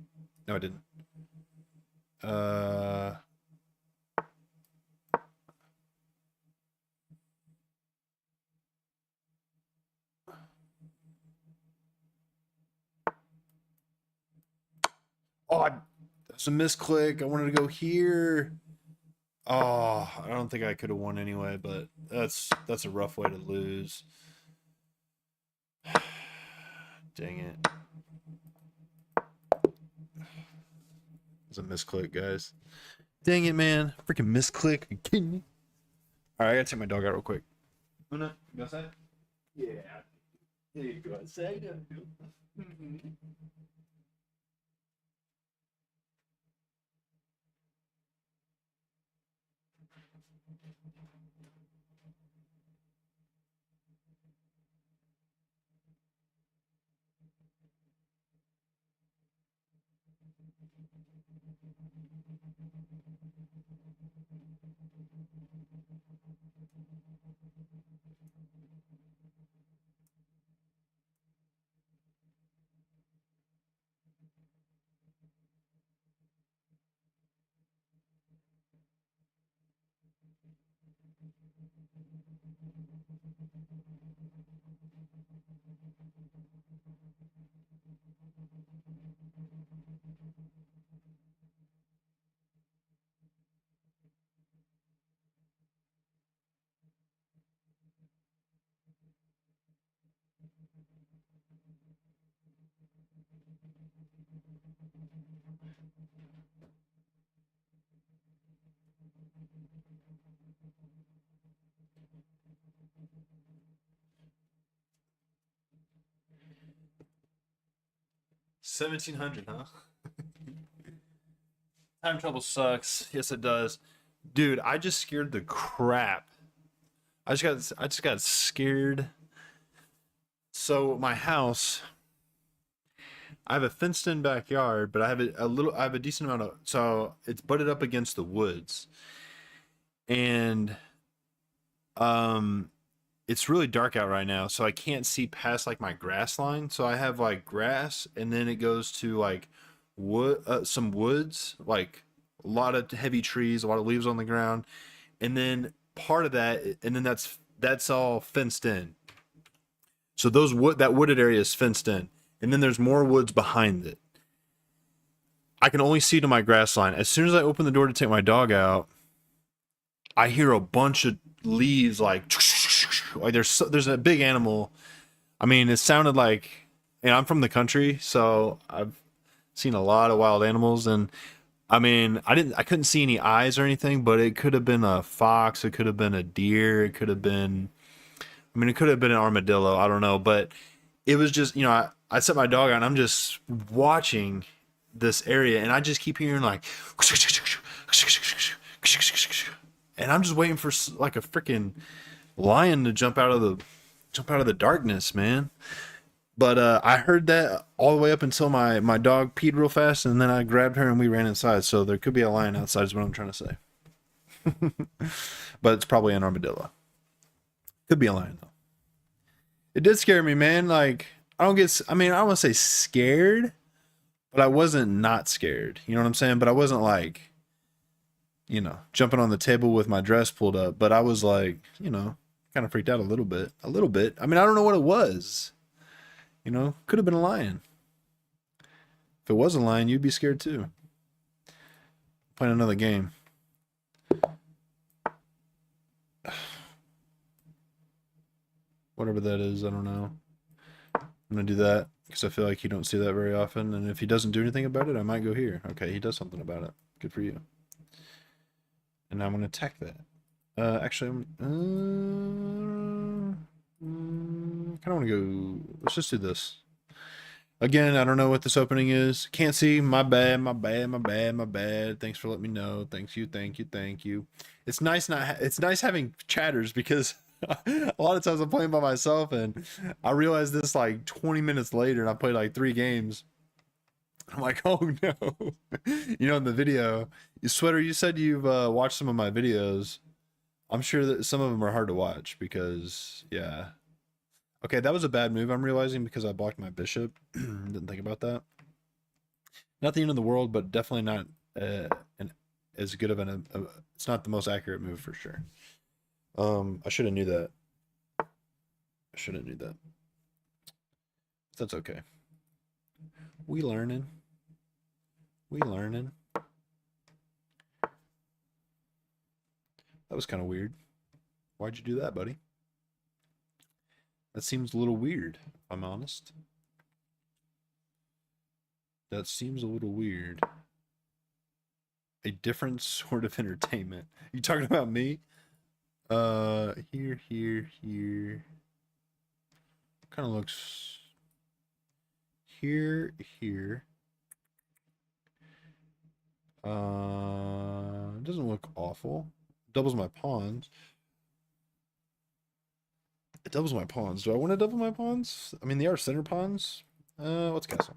No, I didn't. Oh, that's a misclick. I wanted to go here. Oh, I don't think I could have won anyway, but that's a rough way to lose. Dang it. It's a misclick, guys. Dang it, man. Freaking misclick. Are you kidding me? Alright, I gotta take my dog out real quick. Luna, you go outside? Yeah. There you go outside. Mm-hmm. 1700, huh? Time trouble sucks. Yes, it does. Dude, I just scared the crap. I just got scared. So my house, I have a fenced in backyard, but I have a decent amount of, so it's butted up against the woods. And um it's really dark out right now, so I can't see past like my grass line. So I have like grass, and then it goes to like wood, some woods, like a lot of heavy trees, a lot of leaves on the ground, and then part of that, and then that's all fenced in. So that wooded area is fenced in, and then there's more woods behind it. I can only see to my grass line. As soon as I open the door to take my dog out, I hear a bunch of leaves like there's a big animal. I mean, it sounded like, and I'm from the country, so I've seen a lot of wild animals, and I mean, I couldn't see any eyes or anything, but it could have been a fox, it could have been a deer, it could have been, I mean, it could have been an armadillo, I don't know, but it was just, I set my dog out and I'm just watching this area and I just keep hearing like and I'm just waiting for like a freaking lion to jump out of the darkness, man. But I heard that all the way up until my dog peed real fast, and then I grabbed her and we ran inside. So there could be a lion outside, is what I'm trying to say. But it's probably an armadillo. Could be a lion though. It did scare me, man. Like I don't get. I mean, I don't want to say scared, but I wasn't not scared. You know what I'm saying? But I wasn't like, jumping on the table with my dress pulled up. But I was like, kind of freaked out a little bit. A little bit. I mean, I don't know what it was. Could have been a lion. If it was a lion, you'd be scared too. Playing another game. Whatever that is, I don't know. I'm gonna do that because I feel like you don't see that very often. And if he doesn't do anything about it, I might go here. Okay, he does something about it. Good for you. And now I'm gonna attack that. Actually, kind of want to go. Let's just do this. Again, I don't know what this opening is. Can't see. My bad. My bad. My bad. My bad. Thanks for letting me know. Thank you. Thank you. Thank you. It's nice it's nice having chatters because a lot of times I'm playing by myself and I realize this like 20 minutes later and I played like 3 games. I'm like, oh no. In the video, Sweater, you said you've watched some of my videos. I'm sure that some of them are hard to watch because, yeah. Okay, that was a bad move, I'm realizing, because I blocked my bishop. Didn't think about that. Not the end of the world, but definitely not as good of it's not the most accurate move for sure. I should have knew that. I should have knew that. That's okay. We learning. We learning. That was kind of weird. Why'd you do that, buddy? That seems a little weird, if I'm honest. That seems a little weird. A different sort of entertainment. You talking about me? Here. Kind of looks... Here. It doesn't look awful. Doubles my pawns. It doubles my pawns. Do I want to double my pawns? I mean, they are center pawns. Let's castle.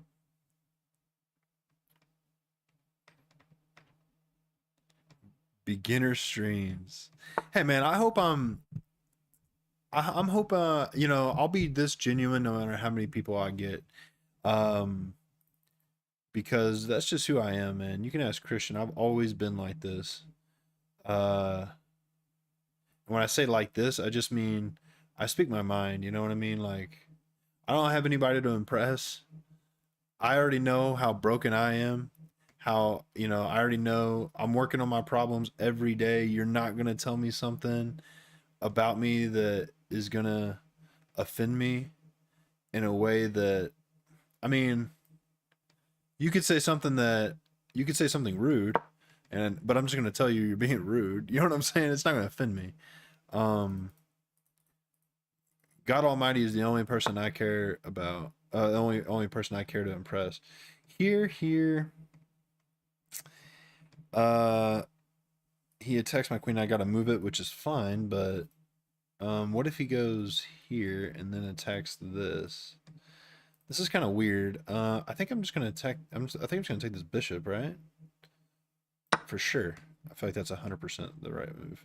Beginner streams. Hey man, I hope I'm hope I'll be this genuine no matter how many people I get. Because that's just who I am, man. You can ask Christian. I've always been like this. When I say like this, I just mean I speak my mind, you know what I mean? Like, I don't have anybody to impress. I already know how broken I am. How, I already know I'm working on my problems every day. You're not going to tell me something about me that is going to offend me in a way that, I mean, you could say something rude, but I'm just going to tell you you're being rude. You know what I'm saying? It's not going to offend me. God Almighty is the only person I care about. The only person I care to impress. Here. He attacks my queen. I gotta move it, which is fine. But what if he goes here and then attacks this? This is kind of weird. I think I'm just gonna attack. I think I'm just gonna take this bishop, right? For sure. I feel like that's 100% the right move.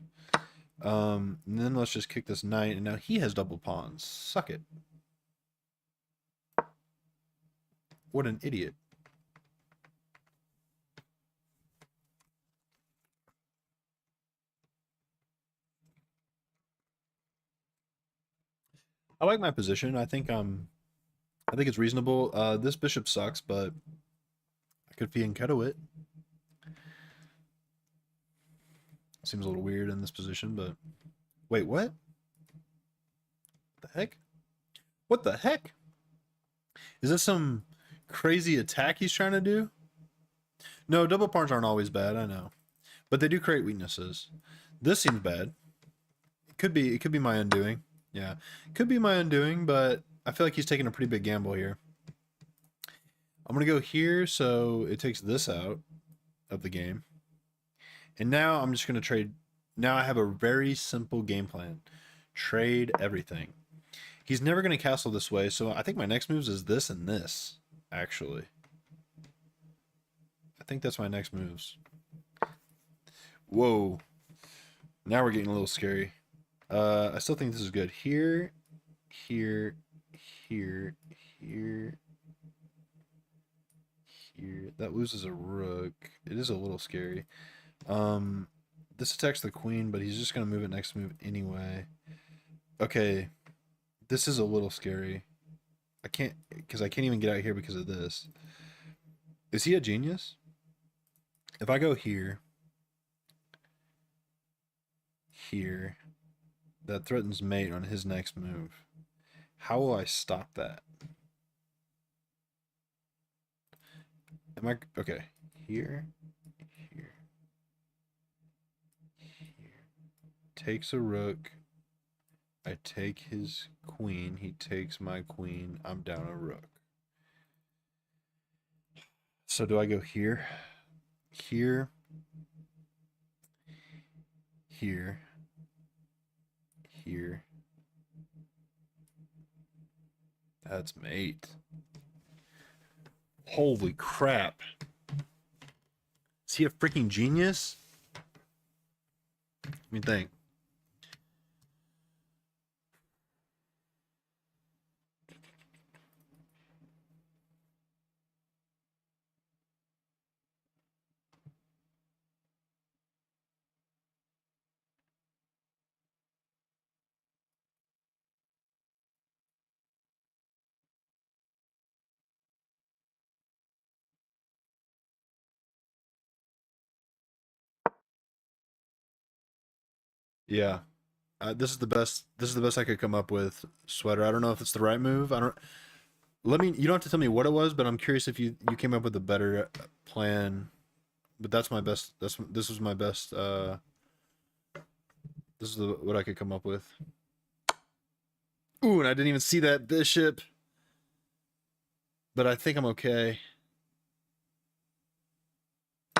And then let's just kick this knight, and now he has double pawns. Suck it. What an idiot. I like my position. I think it's reasonable. This bishop sucks, but I could fianchetto it. Seems a little weird in this position, but wait, what? The heck? What the heck? Is this some crazy attack he's trying to do? No, double pawns aren't always bad, I know. But they do create weaknesses. This seems bad. It could be my undoing. Yeah. Could be my undoing, but I feel like he's taking a pretty big gamble here. I'm gonna go here, so it takes this out of the game. And now I'm just gonna trade. Now I have a very simple game plan. Trade everything. He's never gonna castle this way, so I think my next moves is this and this, actually. I think that's my next moves. Whoa. Now we're getting a little scary. I still think this is good. Here, here, here, here, here. That loses a rook. It is a little scary. This attacks the queen, but he's just gonna move it next move anyway. Okay, this is a little scary. I can't, because I can't even get out here because of this. Is he a genius? If I go here, here, that threatens mate on his next move. How will I stop that? Am I okay? Here, here, here. Takes a rook. I take his queen. He takes my queen. I'm down a rook. So do I go here? Here. Here. Here. That's mate. Holy crap. Is he a freaking genius? Let me think. Yeah. This is the best. This is the best I could come up with. Sweater. I don't know if it's the right move. I don't. Let me. You don't have to tell me what it was, but I'm curious if you came up with a better plan. But that's my best. This was my best. This is what I could come up with. Ooh, and I didn't even see that bishop. But I think I'm okay.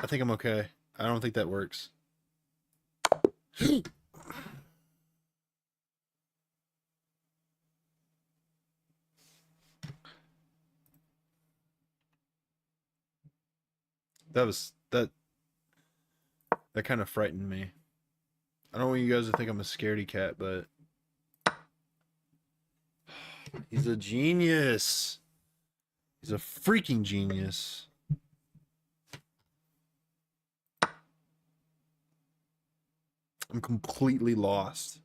I think I'm okay. I don't think that works. That kind of frightened me. I don't want you guys to think I'm a scaredy cat, but he's a genius. He's a freaking genius. I'm completely lost.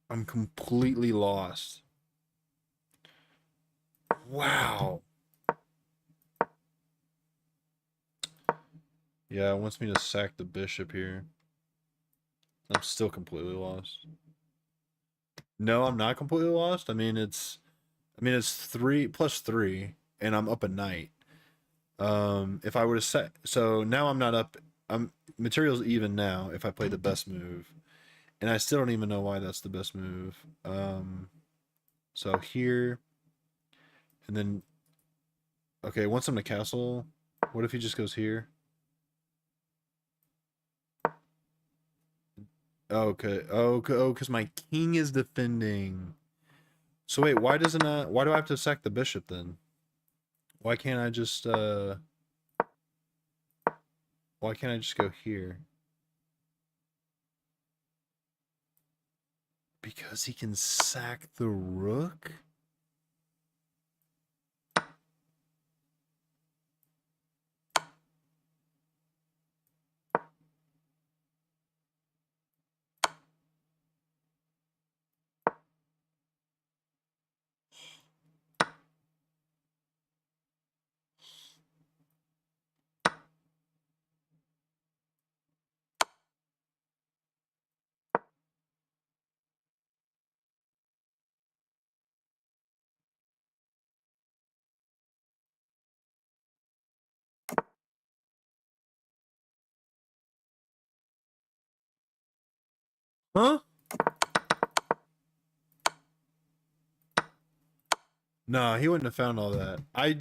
I'm completely lost. Wow. Yeah, it wants me to sack the bishop here. I'm still completely lost. No, I'm not completely lost. I mean it's 3 + 3, and I'm up a knight. If I were to set, so now I'm not up. I'm materials even now if I play the best move, and I still don't even know why that's the best move. So here, and then okay, once I'm to castle, what if he just goes here? Okay, okay, oh, because my king is defending. So wait, why do I have to sack the bishop then? Why can't I just why can't I just go here? Because he can sack the rook? Huh? No, he wouldn't have found all that. I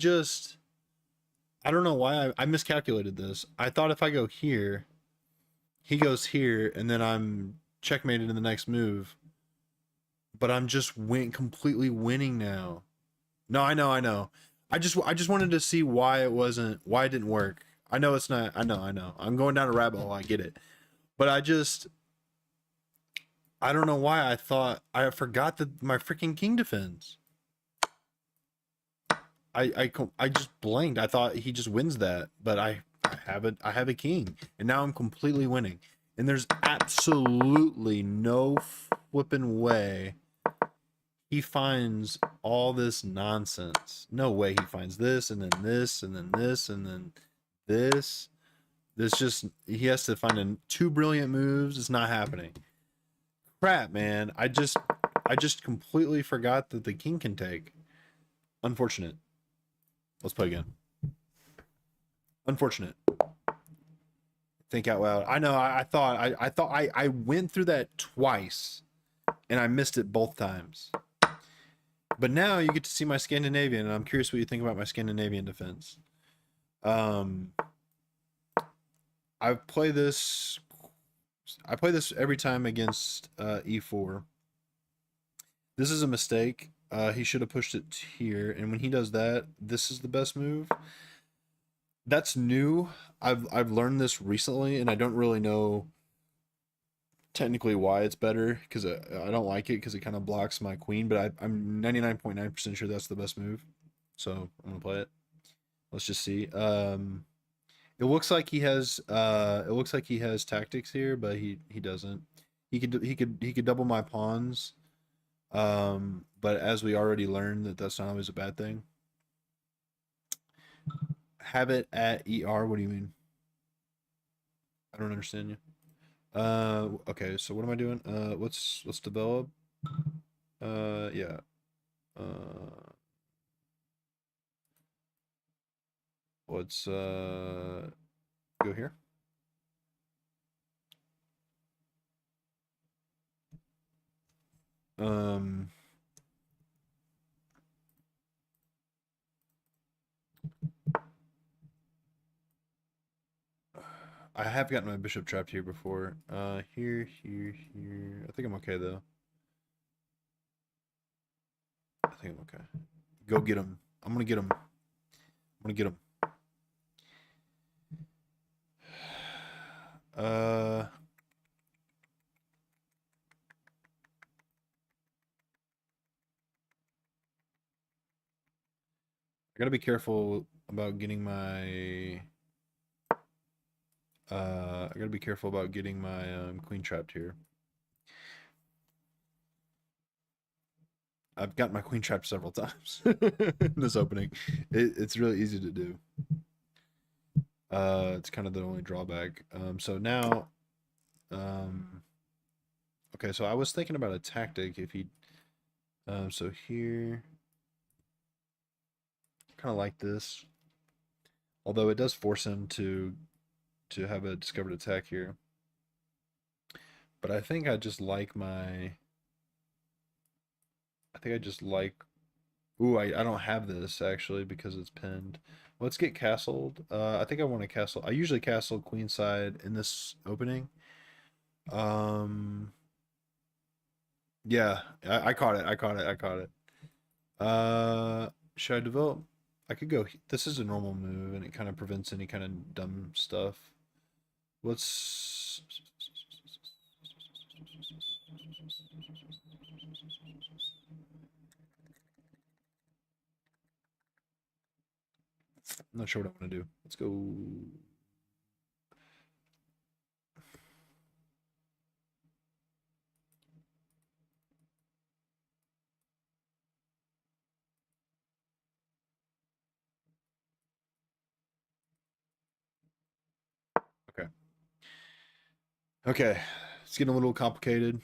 don't know why I miscalculated this. I thought if I go here, he goes here, and then I'm checkmated in the next move. But I'm just completely winning now. No, I know. I just wanted to see why it didn't work. I know it's not. I know. I'm going down a rabbit hole. I get it. But I don't know why I forgot that my freaking king defends. I just blanked. I thought he just wins that, but I have a king, and now I'm completely winning. And there's absolutely no flipping way he finds all this nonsense. No way he finds this and then this and then this and then this. This just he has to find two brilliant moves. It's not happening. Crap, man. I just completely forgot that the king can take. Unfortunate. Let's play again. Unfortunate. Think out loud. I know. I thought I went through that twice, and I missed it both times. But now you get to see my Scandinavian, and I'm curious what you think about my Scandinavian defense. Um, I play this. I play this every time against e4. This is a mistake. He should have pushed it here, and when he does that, this is the best move. That's new. I've learned this recently, and I don't really know technically why it's better because I don't like it because it kind of blocks my queen. But I'm 99.9% sure that's the best move, so I'm gonna play it. Let's just see. It looks like he has tactics here, but he doesn't. He could double my pawns. But as we already learned that that's not always a bad thing. Have it at ER. What do you mean? I don't understand you. Okay, so what am I doing? Let's develop. Yeah. Uh, let's go here. Um, I have gotten my bishop trapped here before. Here, here, here. I think I'm okay though. I think I'm okay. Go get him. I'm gonna get him. I'm gonna get him. Uh, I gotta be careful about getting my. I gotta be careful about getting my queen trapped here. I've got my queen trapped several times in this opening. It's really easy to do. It's kind of the only drawback. So now, okay, so I was thinking about a tactic if he, so here, kind of like this, although it does force him to have a discovered attack here. But I think I just like my, I think I just like, ooh, I don't have this actually because it's pinned. Let's get castled. I think I want to castle. I usually castle queenside in this opening. Um, yeah, I caught it. I caught it. I caught it. Should I develop? I could go. This is a normal move, and it kind of prevents any kind of dumb stuff. Let's. I'm not sure what I want to do. Let's go. Okay. Okay. It's getting a little complicated.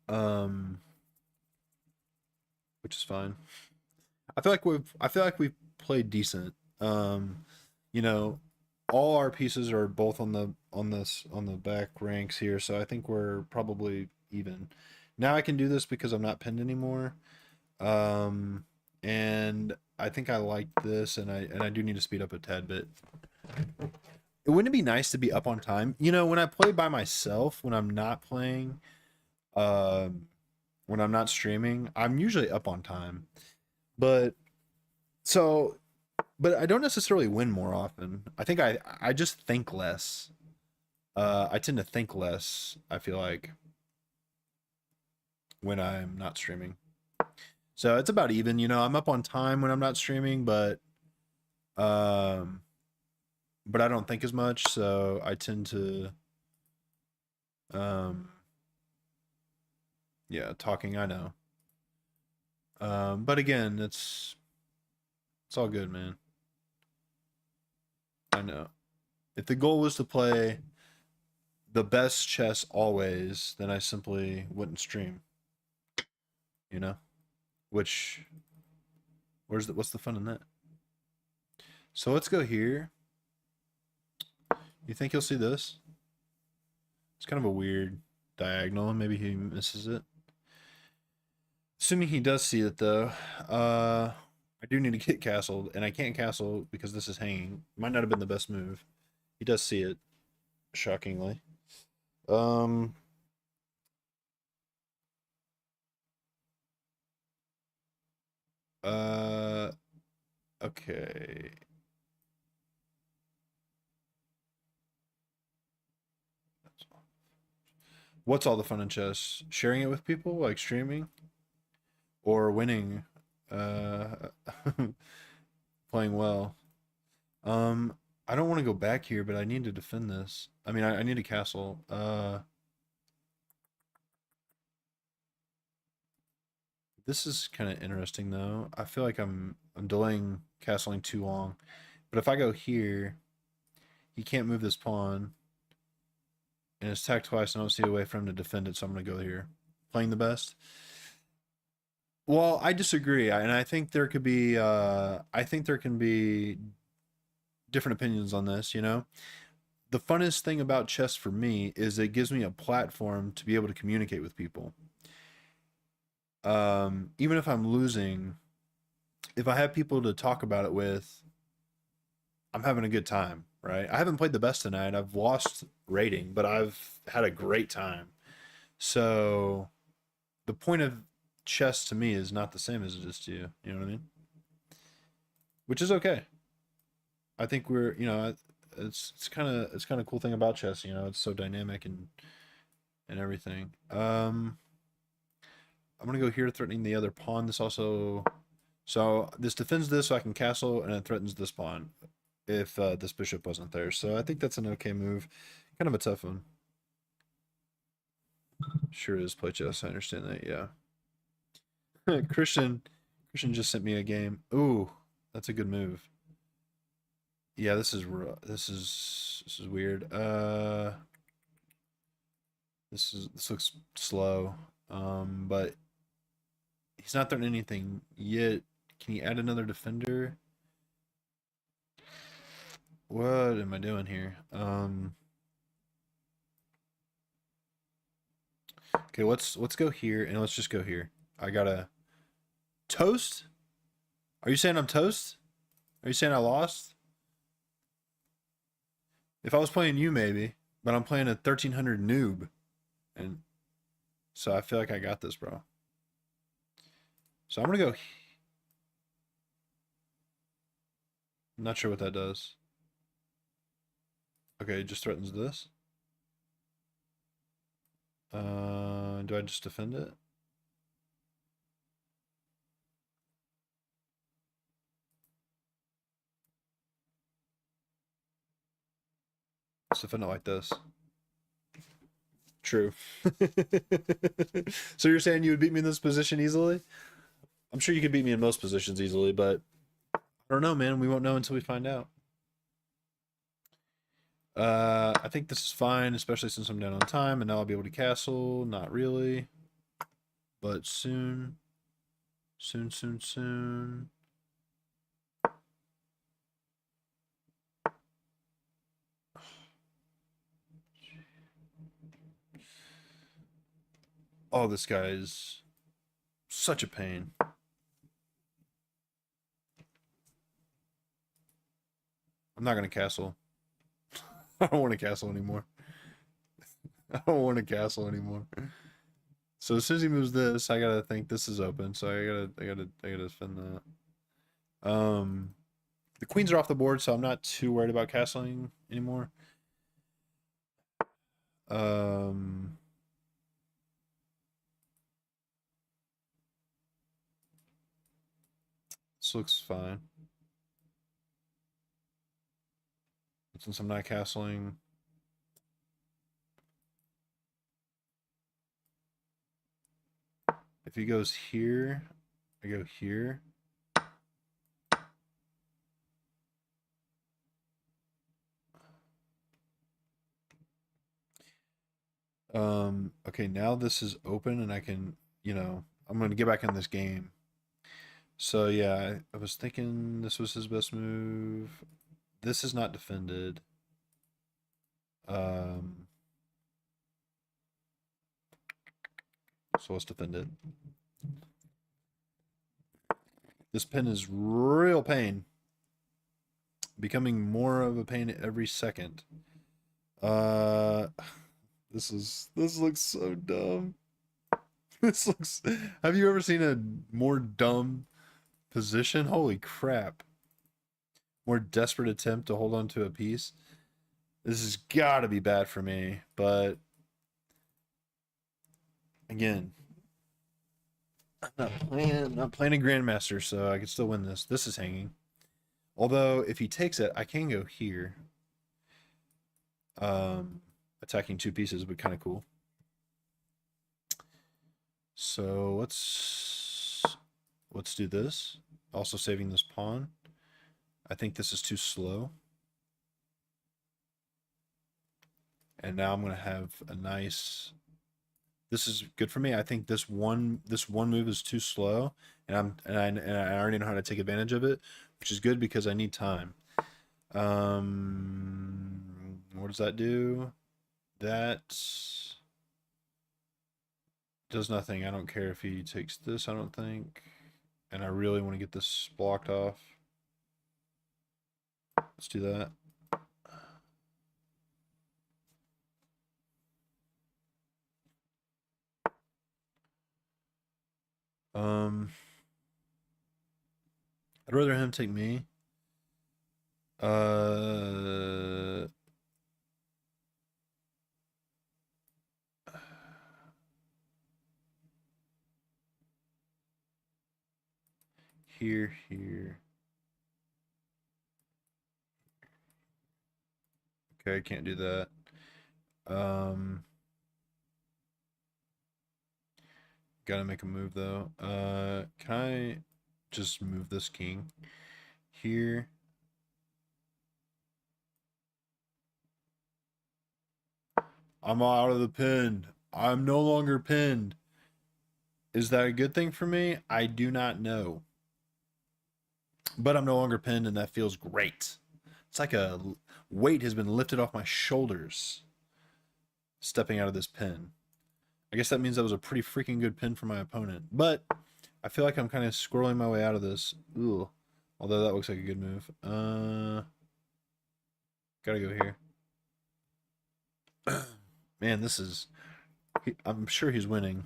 Um, which is fine. I feel like we've played decent. You know, all our pieces are both on the back ranks here, so I think we're probably even. Now I can do this because I'm not pinned anymore. Um, and I think I like this, and I do need to speed up a tad bit. Wouldn't it be nice to be up on time? You know, when I play by myself, when I'm not playing, um, when I'm not streaming, I'm usually up on time. But so, but I don't necessarily win more often. I think I just think less. I tend to think less, I feel like, when I'm not streaming. So it's about even, you know, I'm up on time when I'm not streaming, um but I don't think as much, so I tend to um yeah, talking, I know. But again, it's all good, man. I know. If the goal was to play the best chess always, then I simply wouldn't stream, you know? Which what's the fun in that? So let's go here. You think you'll see this? It's kind of a weird diagonal. Maybe he misses it. Assuming he does see it though, I do need to get castled, and I can't castle because this is hanging. Might not have been the best move. He does see it, shockingly. Um, uh, okay. What's all the fun in chess? Sharing it with people, like streaming, or winning, uh, playing well. Um, I don't want to go back here, but I need to defend this. I mean, I need a castle. This is kind of interesting though. I feel like I'm delaying castling too long. But if I go here, he can't move this pawn, and it's attacked twice, and I don't see a way for him to defend it, so I'm gonna go here. Playing the best. Well, I disagree, and I think there could be I think there can be different opinions on this, you know? The funnest thing about chess for me is it gives me a platform to be able to communicate with people. Even if I'm losing, if I have people to talk about it with, I'm having a good time, right? I haven't played the best tonight. I've lost rating, but I've had a great time. So the point of chess to me is not the same as it is to you. You know what I mean? Which is okay. I think we're, you know, it's kind of cool thing about chess. You know, it's so dynamic and everything. I'm gonna go here, threatening the other pawn. This also, so this defends this, so I can castle, and it threatens this pawn if this bishop wasn't there. So I think that's an okay move. Kind of a tough one. Sure is play chess. I understand that. Yeah. Christian just sent me a game. Ooh, that's a good move. Yeah, this is weird. This looks slow. But he's not threatening anything yet. Can he add another defender? What am I doing here? Okay, let's go here and let's just go here. I gotta toast. Are you saying I'm toast? Are you saying I lost? If I was playing you, maybe, but I'm playing a 1300 noob, and so I feel like I got this, bro. So I'm gonna go. I'm not sure what that does. Okay, it just threatens this. Do I just defend it? Let's defend it like this. True. So you're saying you would beat me in this position easily? I'm sure you could beat me in most positions easily, but I don't know, man. We won't know until we find out. I think this is fine, especially since I'm down on time, and now I'll be able to castle. Not really, but soon, soon, soon, soon. Oh, this guy is such a pain. I'm not gonna castle. I don't want to castle anymore. I don't want to castle anymore. So as soon as he moves this, I gotta think this is open. So I gotta defend that. The queens are off the board, so I'm not too worried about castling anymore. Um, this looks fine. Since I'm not castling, if he goes here, I go here. Okay, now this is open and I can, I'm gonna get back in this game. So yeah, I was thinking this was his best move. This is not defended. Um, so let's defend it. This pin is real pain. Becoming more of a pain every second. Uh, this looks so dumb. This looks. Have you ever seen a more dumb position? Holy crap! More desperate attempt to hold on to a piece. This has got to be bad for me, but again, I'm not playing a grandmaster, so I can still win this. This is hanging. Although if he takes it, I can go here. Attacking two pieces would be kind of cool. So let's do this. Also saving this pawn. I think this is too slow. And now I'm gonna have a nice. This is good for me. I think this one move is too slow, and I already know how to take advantage of it, which is good because I need time. What does that do? That does nothing. I don't care if he takes this, I don't think. And I really want to get this blocked off. Let's do that. I'd rather him take me. Uh here. Okay, I can't do that. Gotta make a move though. Can I just move this king here? I'm out of the pin. I'm no longer pinned. Is that a good thing for me? I do not know. But I'm no longer pinned, and that feels great. It's like a weight has been lifted off my shoulders stepping out of this pin. I guess that means that was a pretty freaking good pin for my opponent. But I feel like I'm kind of squirreling my way out of this. Ooh. Although that looks like a good move. Gotta go here. Man, this is... I'm sure he's winning.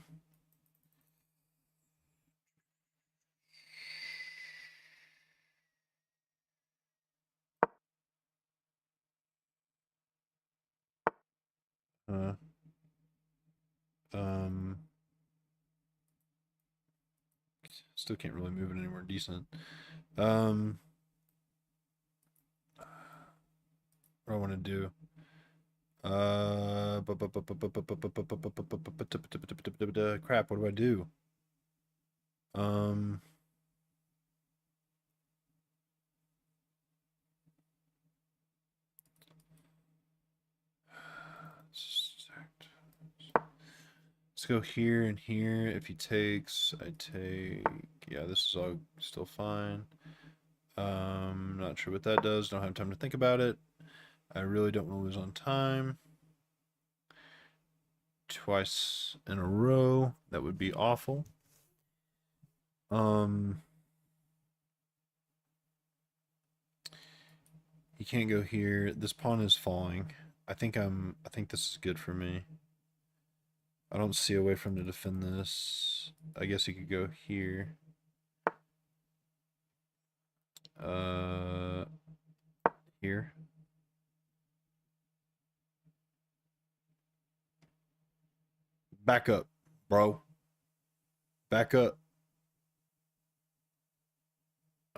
Uh, um... Still can't really move it anywhere decent. What do I want to do? Crap, what do I do? Um, let's go here and here. If he takes, I take. Yeah, this is all still fine. Not sure what that does. Don't have time to think about it. I really don't want to lose on time. Twice in a row. That would be awful. He can't go here. This pawn is falling. I think this is good for me. I don't see a way for him to defend this. I guess he could go here. Here. Back up, bro. Back up.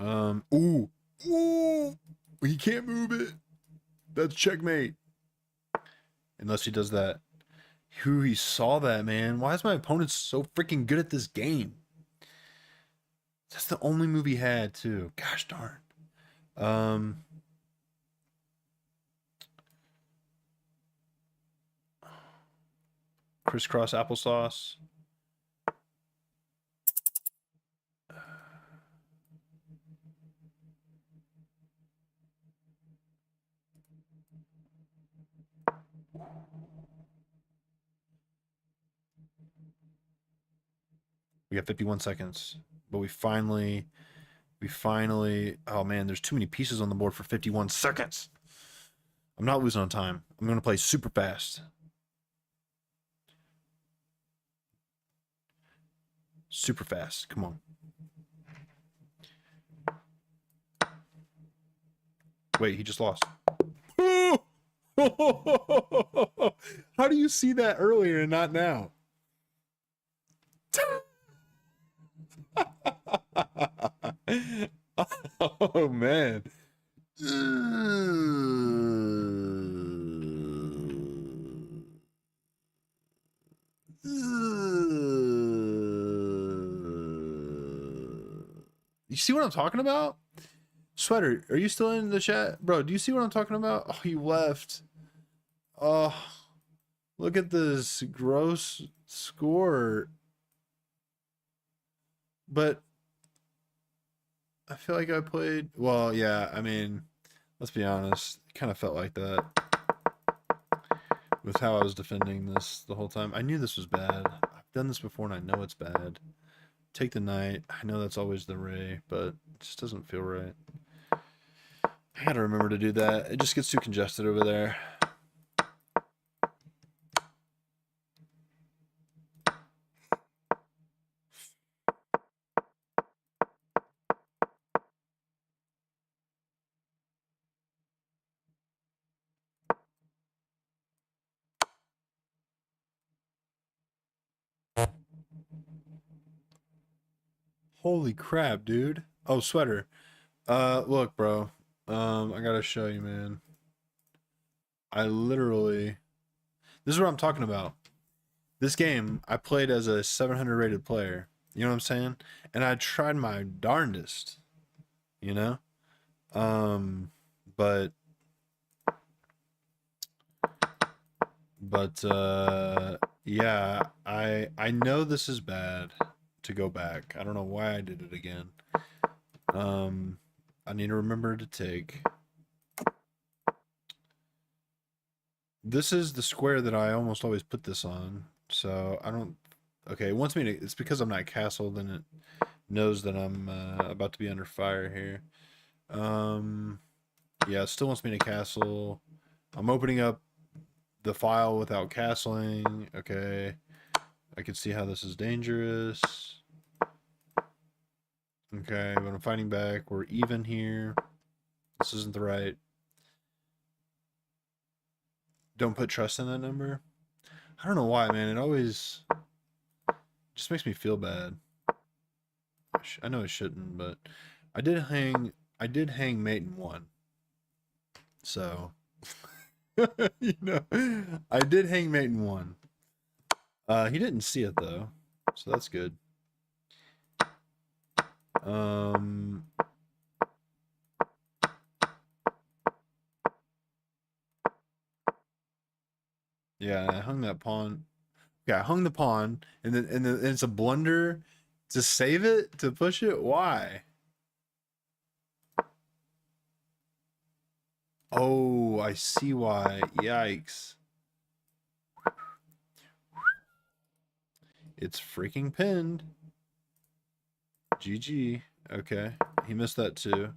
Ooh. Ooh. He can't move it. That's checkmate. Unless he does that. Who he saw that, man. Why is my opponent so freaking good at this game? That's the only move he had, too. Gosh darn. Crisscross applesauce. We got 51 seconds. But we finally, oh man, there's too many pieces on the board for 51 seconds. I'm not losing on time. I'm going to play super fast. Super fast. Come on. Wait, he just lost. How do you see that earlier and not now? Oh man. You see what I'm talking about? Sweater, are you still in the chat? Bro, do you see what I'm talking about? Oh, you left. Oh, look at this gross score. But I feel like I played... Well, yeah, I mean, let's be honest. It kind of felt like that with how I was defending this the whole time. I knew this was bad. I've done this before and I know it's bad. Take the knight. I know that's always the ray, but it just doesn't feel right. I gotta remember to do that. It just gets too congested over there. Holy crap, dude. Oh, sweater. Look, bro. I gotta show you, man. I literally... This is what I'm talking about. This game, I played as a 700 rated player. You know what I'm saying? And I tried my darndest. You know? But yeah, I know this is bad to go back. I don't know why I did it again. I need to remember to take. This is the square that I almost always put this on. So I don't... Okay, it wants me to... It's because I'm not castled and it knows that I'm about to be under fire here. Yeah, it still wants me to castle. I'm opening up the file without castling. Okay. I can see how this is dangerous. Okay, but I'm fighting back. We're even here. This isn't the right. Don't put trust in that number. I don't know why, man. It always just makes me feel bad. I know I shouldn't, but I did hang mate in one. So you know, I did hang mate in one. He didn't see it though, so that's good. Yeah, I hung that pawn. Yeah, I hung the pawn, and then it's a blunder to save it, to push it. Why? Oh, I see why. Yikes. It's freaking pinned. GG. Okay. He missed that too.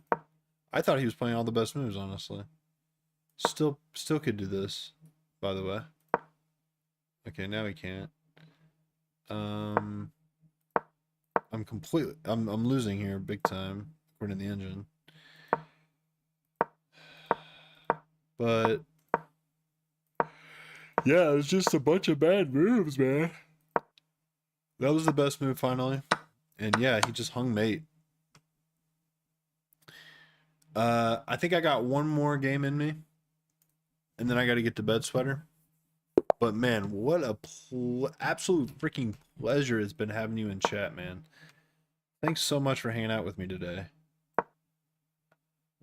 I thought he was playing all the best moves, honestly. Still could do this, by the way. Okay, now he can't. Um, I'm losing here big time, according to the engine. But yeah, it's just a bunch of bad moves, man. That was the best move finally. And yeah, he just hung mate. I think I got one more game in me. And then I got to get to bed, Sweater. But man, what a absolute freaking pleasure it's been having you in chat, man. Thanks so much for hanging out with me today.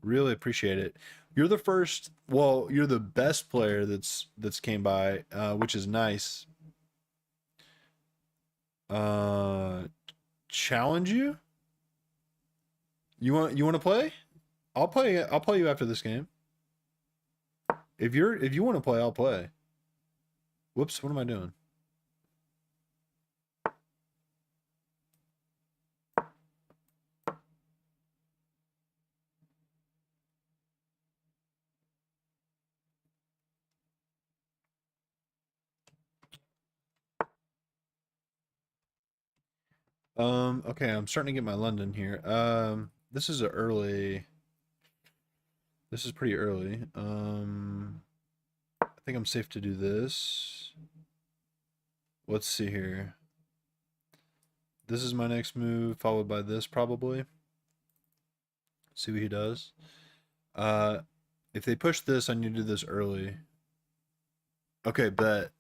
Really appreciate it. You're the first, well, you're the best player that's came by, which is nice. Challenge you? You want to play? I'll play you after this game. If you want to play, I'll play. Whoops, what am I doing? Okay, I'm starting to get my London here. This is this is pretty early. I think I'm safe to do this. Let's see here. This is my next move, followed by this probably. See what he does. If they push this, I need to do this early. Okay, bet.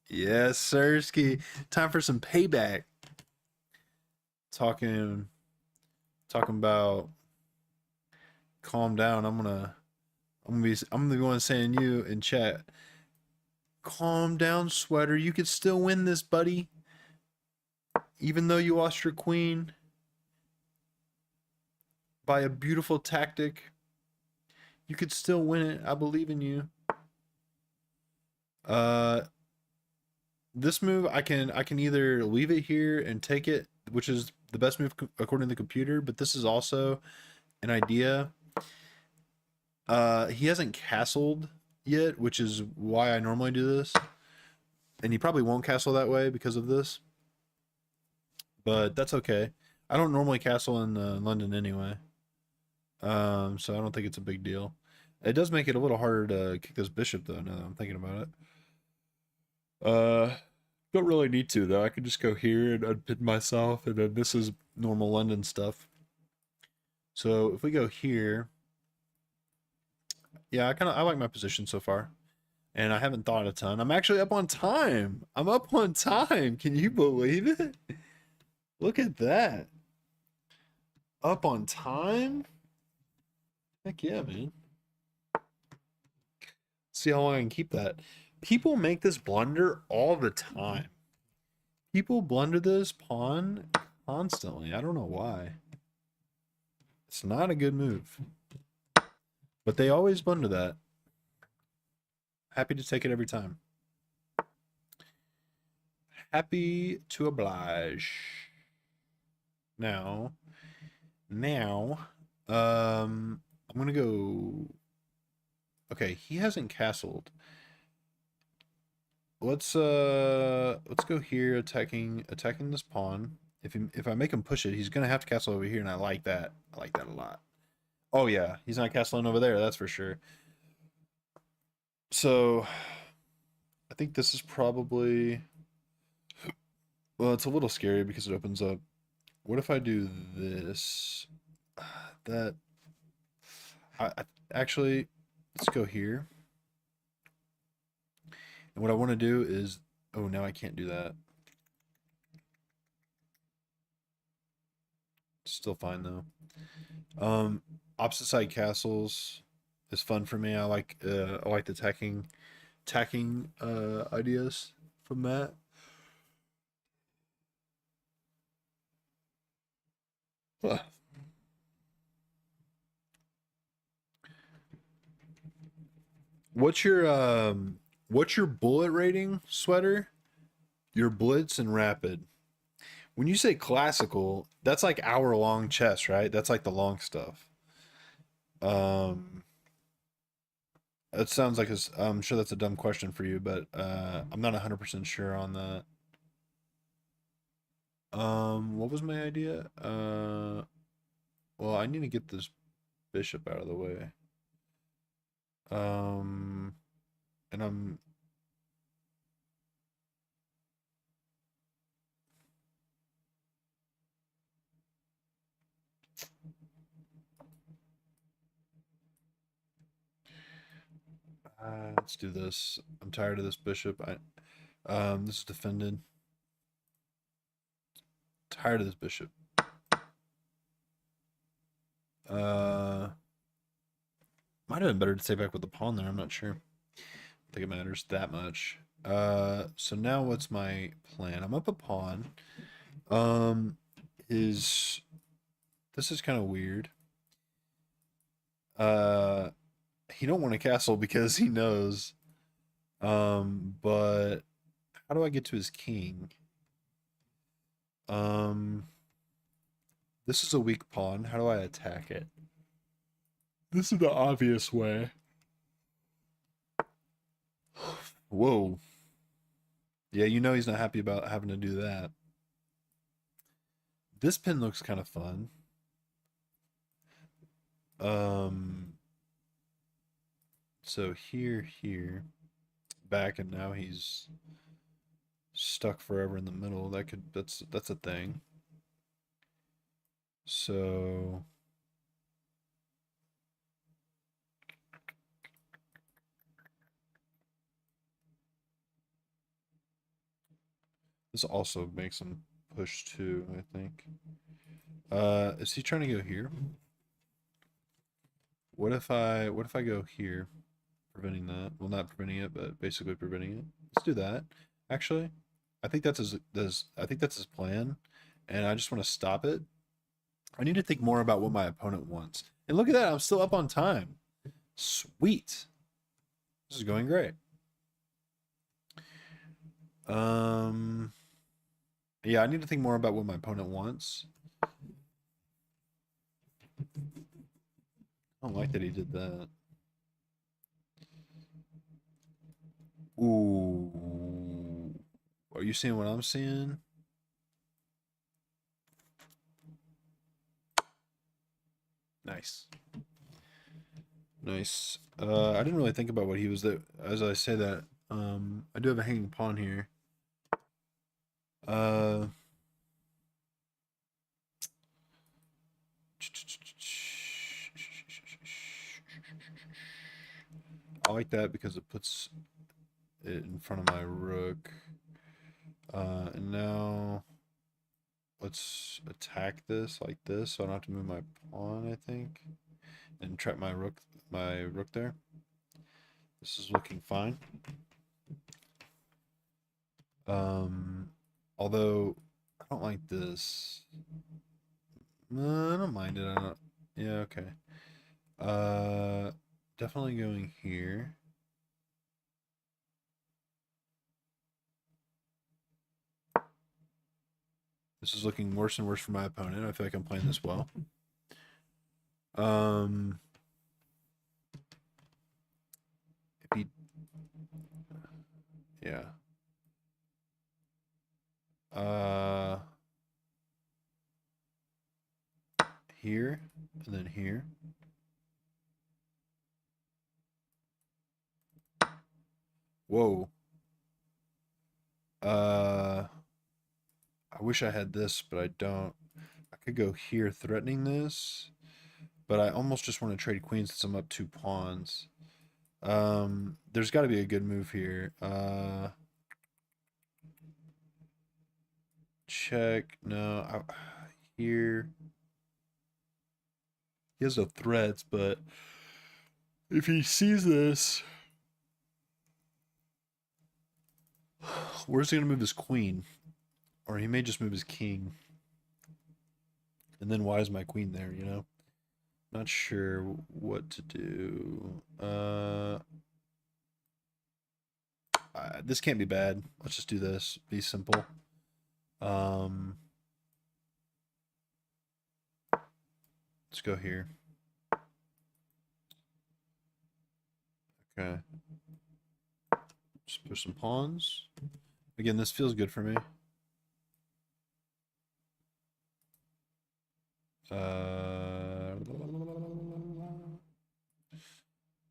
Yes, Sirski. Time for some payback. Talking about calm down. I'm gonna be the one saying you in chat. Calm down, Sweater. You could still win this, buddy. Even though you lost your queen by a beautiful tactic, you could still win it. I believe in you. This move I can either leave it here and take it, which is the best move according to the computer, but this is also an idea. He hasn't castled yet, which is why I normally do this. And he probably won't castle that way because of this. But that's okay. I don't normally castle in London anyway. So I don't think it's a big deal. It does make it a little harder to kick this bishop though, now that I'm thinking about it. Don't really need to though. I could just go here and unpin myself, and then this is normal London stuff. So if we go here, yeah, I like my position so far. And I haven't thought a ton. I'm actually up on time. I'm up on time. Can you believe it? Look at that. Up on time? Heck yeah, man. See how long I can keep that. People make this blunder all the time. People blunder this pawn constantly. I don't know why. It's not a good move. But they always blunder that. Happy to take it every time. Happy to oblige. Now, I'm gonna go. Okay, he hasn't castled. Let's go here, attacking this pawn. If I make him push it, he's gonna have to castle over here, and I like that. I like that a lot. Oh yeah, he's not castling over there, that's for sure. So I think this is probably, well, it's a little scary because it opens up. What if I do this? That actually, let's go here. And what I want to do is, oh, now I can't do that. Still fine though. Opposite side castles is fun for me. I like the attacking ideas from that. Huh. What's your bullet rating, Sweater? Your blitz and rapid. When you say classical, that's like hour-long chess, right? That's like the long stuff. Um, it sounds like I'm sure that's a dumb question for you, but I'm not 100% sure on that. What was my idea? Well, I need to get this bishop out of the way. Um, and I'm let's do this. I'm tired of this bishop. This is defended. Tired of this bishop. Might have been better to stay back with the pawn there. I'm not sure. I think it matters that much. So now what's my plan? I'm up a pawn. Is this is kind of weird. He don't want a castle because he knows. But how do I get to his king? This is a weak pawn. How do I attack it? This is the obvious way. Whoa. Yeah, you know he's not happy about having to do that. This pin looks kind of fun. So here, back, and now he's stuck forever in the middle. That's a thing. So this also makes him push too, I think. Is he trying to go here? What if I go here, preventing that? Well, not preventing it, but basically preventing it. Let's do that. Actually, I think that's his plan, and I just want to stop it. I need to think more about what my opponent wants. And look at that, I'm still up on time. Sweet. This is going great. Yeah, I need to think more about what my opponent wants. I don't like that he did that. Ooh. Are you seeing what I'm seeing? Nice. Nice. I didn't really think about what he was there. As I say that, I do have a hanging pawn here. I like that because it puts it in front of my rook. And now let's attack this like this, so I don't have to move my pawn, I think, and trap my rook there. This is looking fine. Although I don't like this. No, I don't mind it. I don't. Yeah, okay. Definitely going here. This is looking worse and worse for my opponent. I feel like I'm playing this well. If he, yeah. Here and then here. Whoa. I wish I had this, but I don't. I could go here threatening this, but I almost just want to trade queens since I'm up 2 pawns. There's got to be a good move here. Check. No. Here. He has no threats, but if he sees this, where's he going to move his queen? Or he may just move his king. And then why is my queen there, you know? Not sure what to do. This can't be bad. Let's just do this. Be simple. Let's go here. Okay. Just push some pawns. Again, this feels good for me.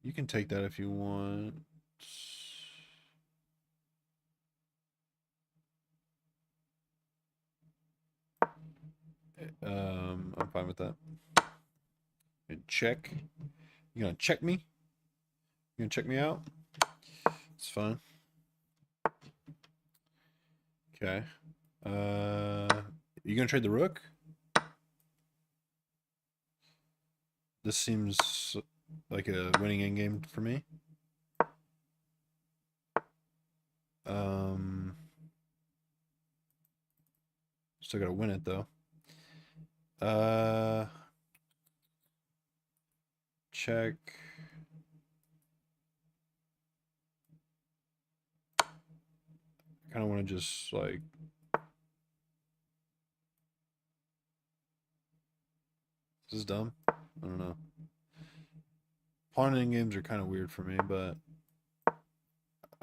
You can take that if you want. I'm fine with that. Check. You gonna check me? You gonna check me out? It's fine. Okay. You gonna trade the rook? This seems like a winning endgame for me. Still gotta win it though. Check. I kind of want to just like. This is dumb. I don't know. Pawn end games are kind of weird for me, but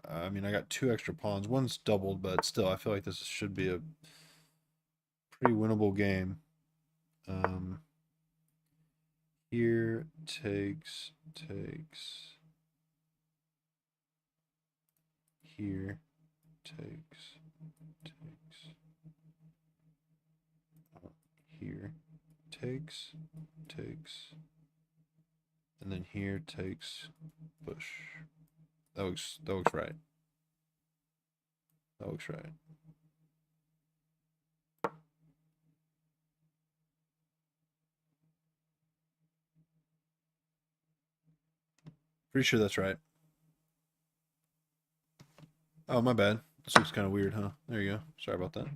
I mean, I got 2 extra pawns. One's doubled, but still, I feel like this should be a pretty winnable game. Here takes. Here takes. Here takes. And then here takes push. That looks right. That looks right. Pretty sure that's right. Oh, my bad. This looks kind of weird, huh? There you go. Sorry about that.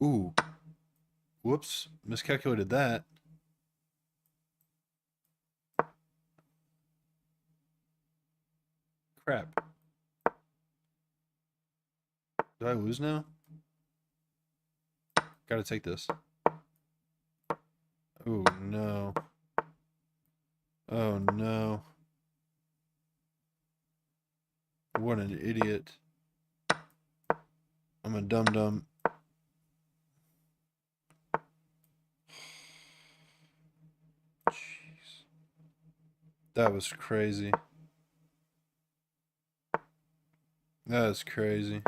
Ooh. Whoops. Miscalculated that. Crap. Do I lose now? Gotta take this. Oh, no. Oh, no. What an idiot. I'm a dum-dum. Jeez. That was crazy. That is crazy.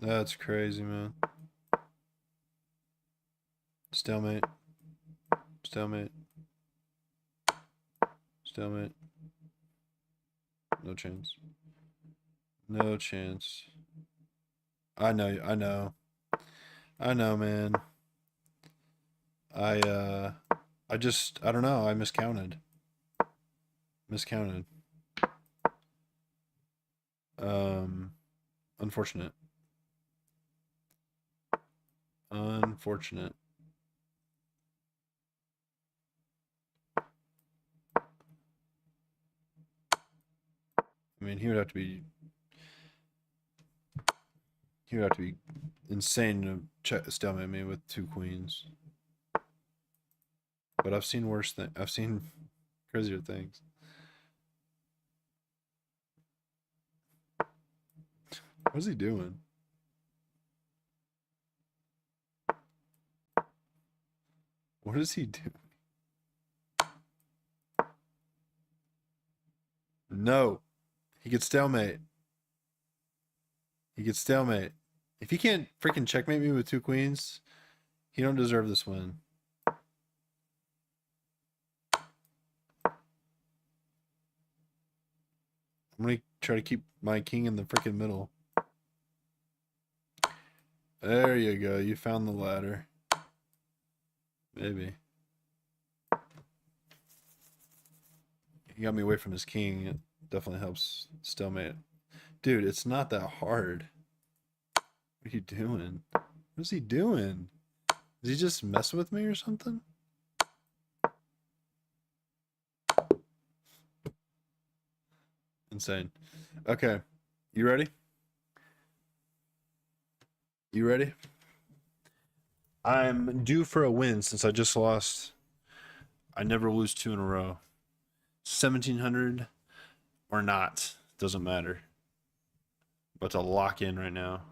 That's crazy, man. Stalemate. Stalemate. Stalemate. No chance. No chance. I know, I know. I know, man. I don't know. I miscounted. Miscounted. Unfortunate. Unfortunate. I mean, he would have to be insane to stalemate me with 2 queens. But I've seen worse things. I've seen crazier things. What is he doing? What is he doing? No. He gets stalemate. He gets stalemate. If he can't freaking checkmate me with 2 queens, he don't deserve this win. I'm gonna try to keep my king in the freaking middle. There you go. You found the ladder. Maybe. He got me away from his king. It definitely helps stalemate. Dude, it's not that hard. What are you doing? What is he doing? Is he just messing with me or something? Insane. Okay. You ready? You ready? I'm due for a win since I just lost. I never lose two in a row. 1700 or not, doesn't matter. But to lock in right now.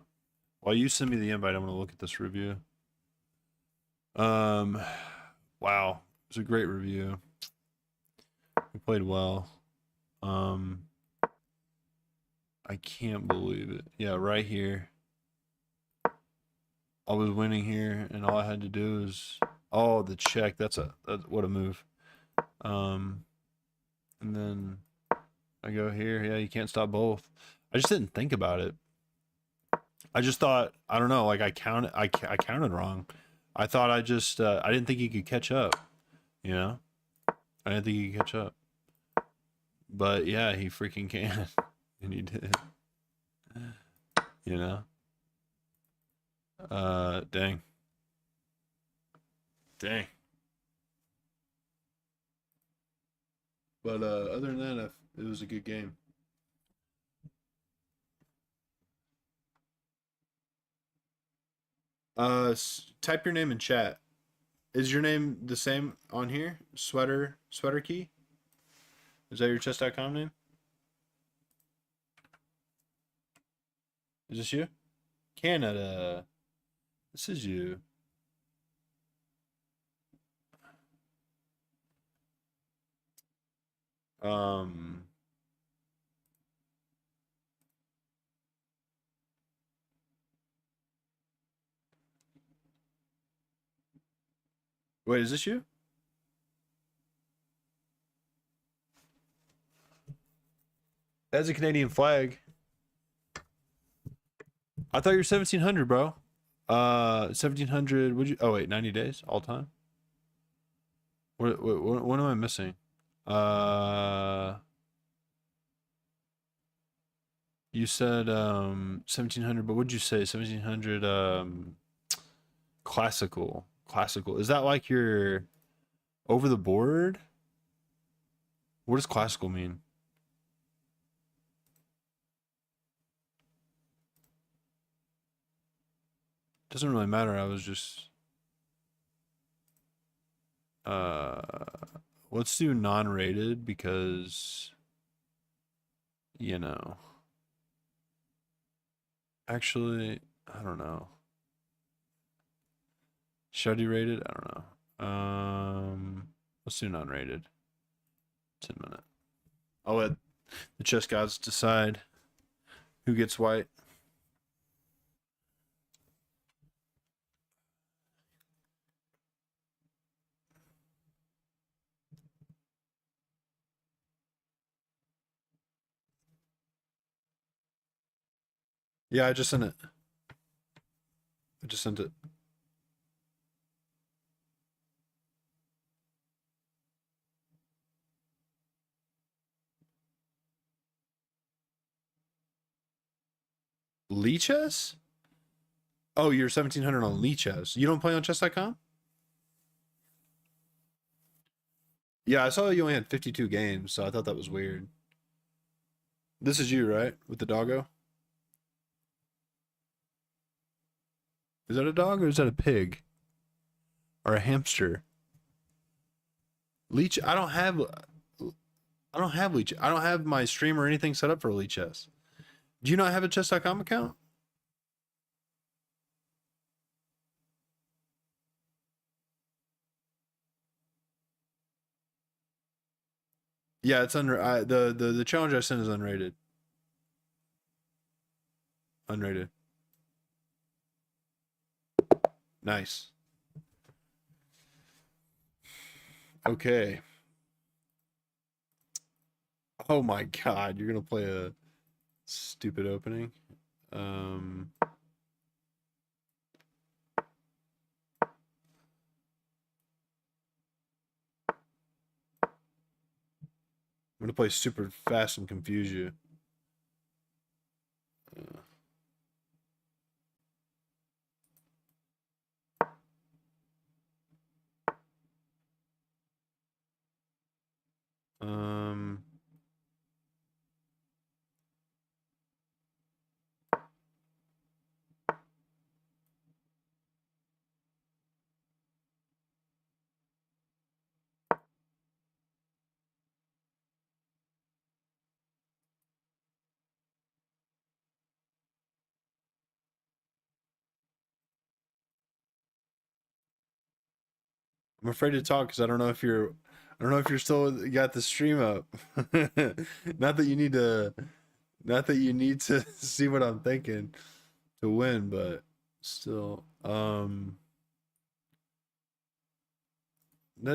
While you send me the invite, I'm gonna look at this review. Um, wow, it was a great review. We played well. Um, I can't believe it. Yeah, right here. I was winning here, and all I had to do is, oh, the check. That's what a move. And then I go here. Yeah, you can't stop both. I just didn't think about it. I just thought, I don't know, like I counted wrong. I thought I didn't think he could catch up. You know, I didn't think he could catch up. But yeah, he freaking can, and he did. You know, dang, dang. But other than that, it was a good game. Type your name in chat. Is your name the same on here? Sweater key? Is that your chess.com name? Is this you? Canada. This is you. Um Wait, is this you? That's a Canadian flag. I thought you were 1700, bro. 1700, would you? Oh wait, 90 days all time. What am I missing? Uh you said 1700, but what'd you say? 1700 classical. Classical. Is that like your over the board? What does classical mean? Doesn't really matter. I was just uh let's do non-rated because you know. Actually, I don't know. Should I do rated? I don't know. Let's do non-rated. 10 minute. I'll let the chess gods decide who gets white. Yeah, I just sent it. I just sent it. Lee chess? Oh, you're 1700 on Lee chess. You don't play on chess.com? Yeah, I saw you only had 52 games, so I thought that was weird. This is you, right? With the doggo? Is that a dog or is that a pig? Or a hamster? Leech, I don't have Leech. I don't have my stream or anything set up for Lee chess. Do you not have a chess.com account? Yeah, it's under the challenge I sent is unrated. Unrated. Nice. Okay. Oh my god, you're gonna play a stupid opening. Um I'm gonna play super fast and confuse you. Um I'm afraid to talk because I don't know if you're still got the stream up. Not that you need to, not that you need to see what I'm thinking to win, but still, that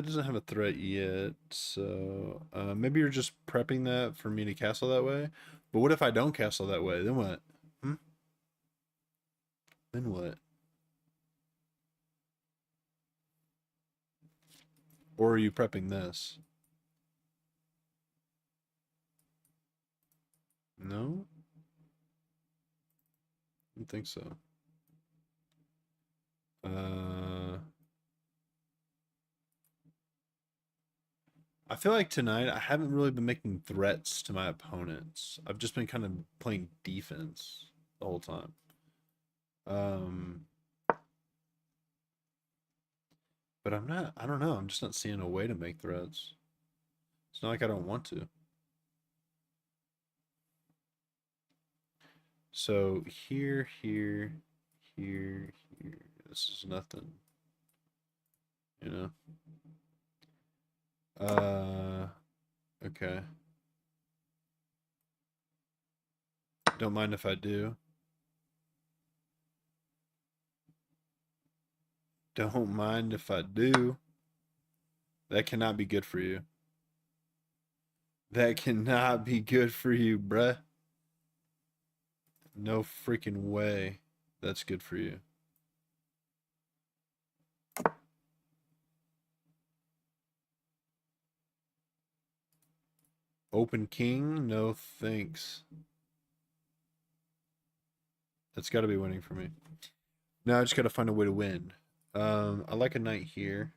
doesn't have a threat yet. So maybe you're just prepping that for me to castle that way. But what if I don't castle that way? Then what? Hmm? Then what? Or are you prepping this? No, I don't think so. Uh, I feel like tonight I haven't really been making threats to my opponents. I've just been kind of playing defense the whole time. Um, but I'm not, I don't know, I'm just not seeing a way to make threats. It's not like I don't want to. So here, here. This is nothing, you know? Okay. Don't mind if I do. Don't mind if I do. That cannot be good for you. That cannot be good for you, bruh. No freaking way that's good for you. Open king? No thanks. That's got to be winning for me. Now I just got to find a way to win. I like a knight here.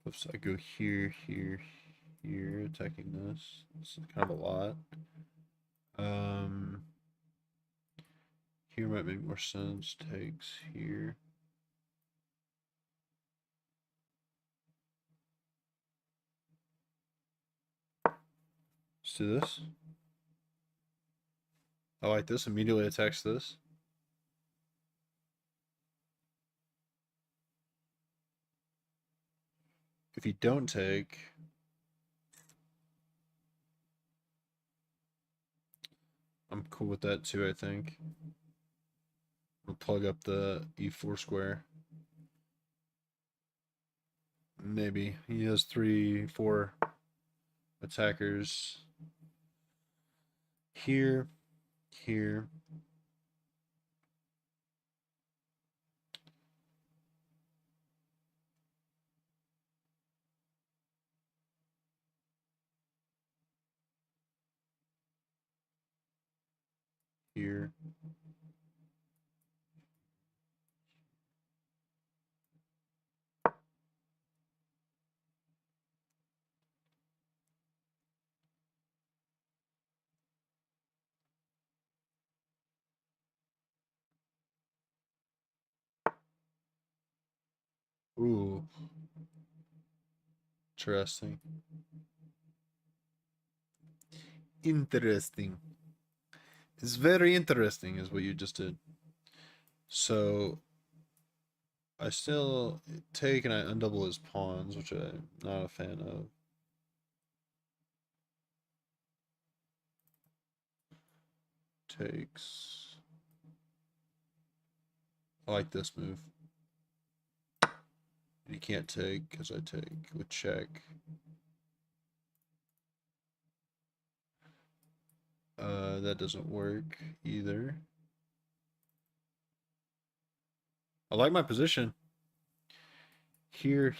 Oops, I go here, attacking this. This is kind of a lot. Here might make more sense. Takes here. Let's do this. I like this. Immediately attacks this. If you don't take, I'm cool with that too, I think. We'll plug up the e4 square. Maybe. He has 3, 4 attackers. Here. Here. Here. Ooh. Interesting. Interesting. It's very interesting is what you just did. So I still take and I undouble his pawns, which I'm not a fan of. Takes. I like this move. You can't take because I take with check. That doesn't work either. I like my position. Here.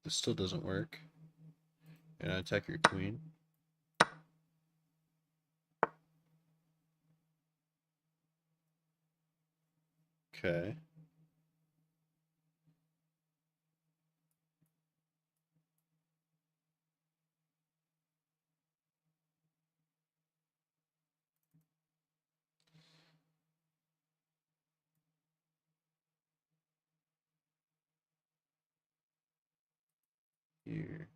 This still doesn't work. And I attack your queen. Okay. Here.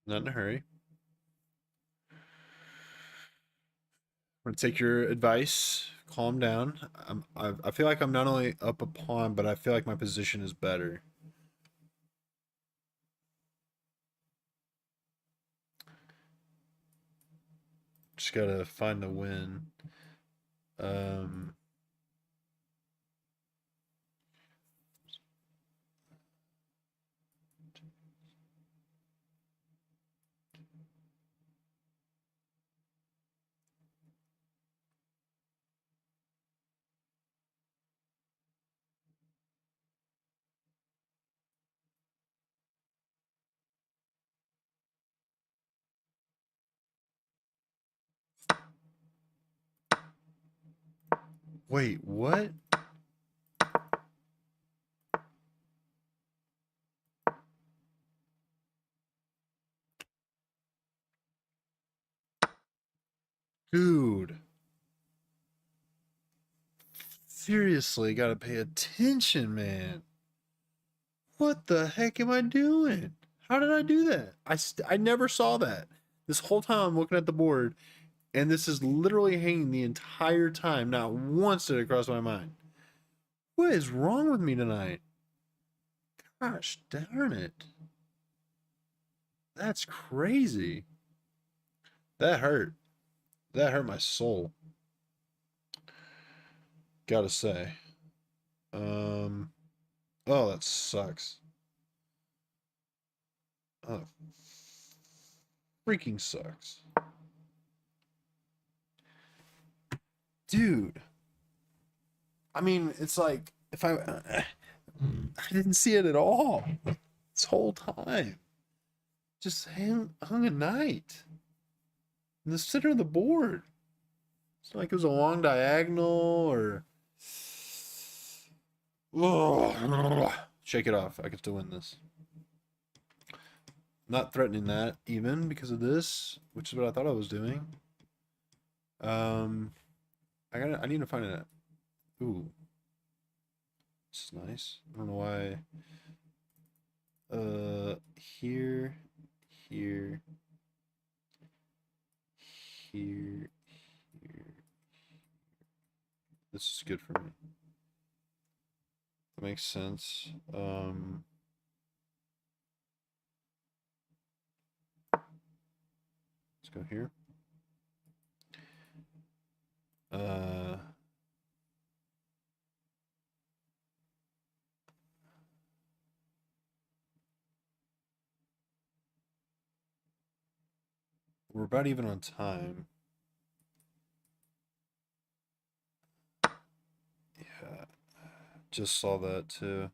Not in a hurry. I'm gonna take your advice. Calm down. I feel like I'm not only up a pawn, but I feel like my position is better. Just gotta find the win. Um, wait, what? Dude, seriously, gotta pay attention, man. What the heck am I doing? How did I do that? I never saw that. This whole time I'm looking at the board, and this is literally hanging the entire time. Not once did it cross my mind. What is wrong with me tonight? Gosh darn it. That's crazy. That hurt. That hurt my soul. Gotta say. Um, oh, that sucks. Oh, freaking sucks. Dude. I mean, it's like if I didn't see it at all this whole time. Just hung a knight in the center of the board. It's not like it was a long diagonal or. Ugh. Shake it off. I can still win this. Not threatening that even because of this, which is what I thought I was doing. Um, I need to find it. Ooh, this is nice. I don't know why. Here, here, here, here. This is good for me. That makes sense. Let's go here. We're about even on time. Yeah, just saw that too.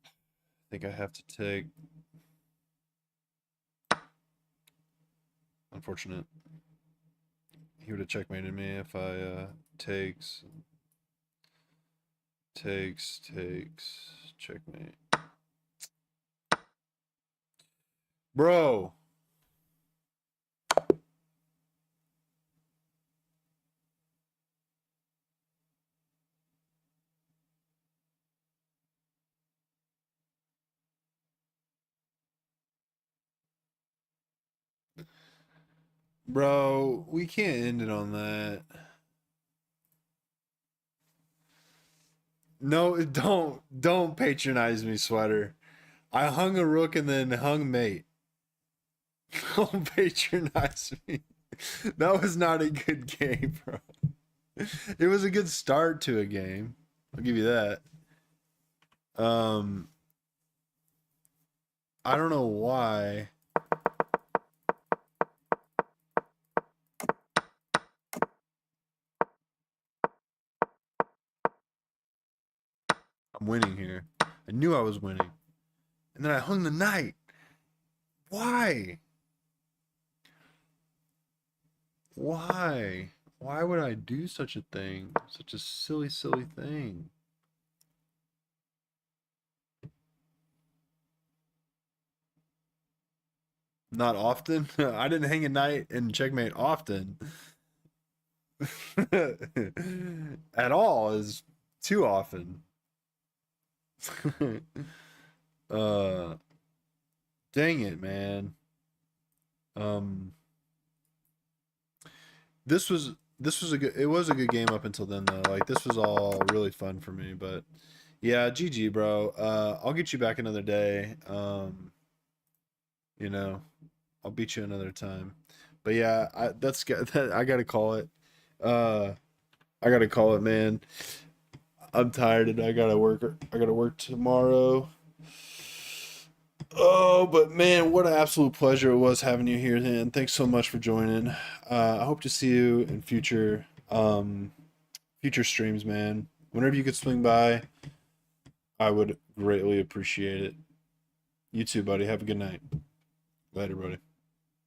I think I have to take. Unfortunate. He would have checkmated me if I takes, checkmate. Bro. Bro, we can't end it on that. No, don't patronize me, sweater. I hung a rook and then hung mate. Don't patronize me. That was not a good game, bro. It was a good start to a game. I'll give you that. Um, I don't know why. I'm winning here. I knew I was winning. And then I hung the knight. Why? Why? Why would I do such a thing? Such a silly, silly thing. Not often. I didn't hang a knight and checkmate often. At all is too often. uh Dang it, man. Um, this was a good, it was a good game up until then though. Like this was all really fun for me, but yeah, GG, bro. I'll get you back another day. You know, I'll beat you another time. But yeah, I gotta call it. Uh, I gotta call it, man. I'm tired and I gotta work. I gotta work tomorrow. Oh, but man, what an absolute pleasure it was having you here, man. Thanks so much for joining. I hope to see you in future streams, man. Whenever you could swing by, I would greatly appreciate it. You too, buddy. Have a good night. Later, buddy.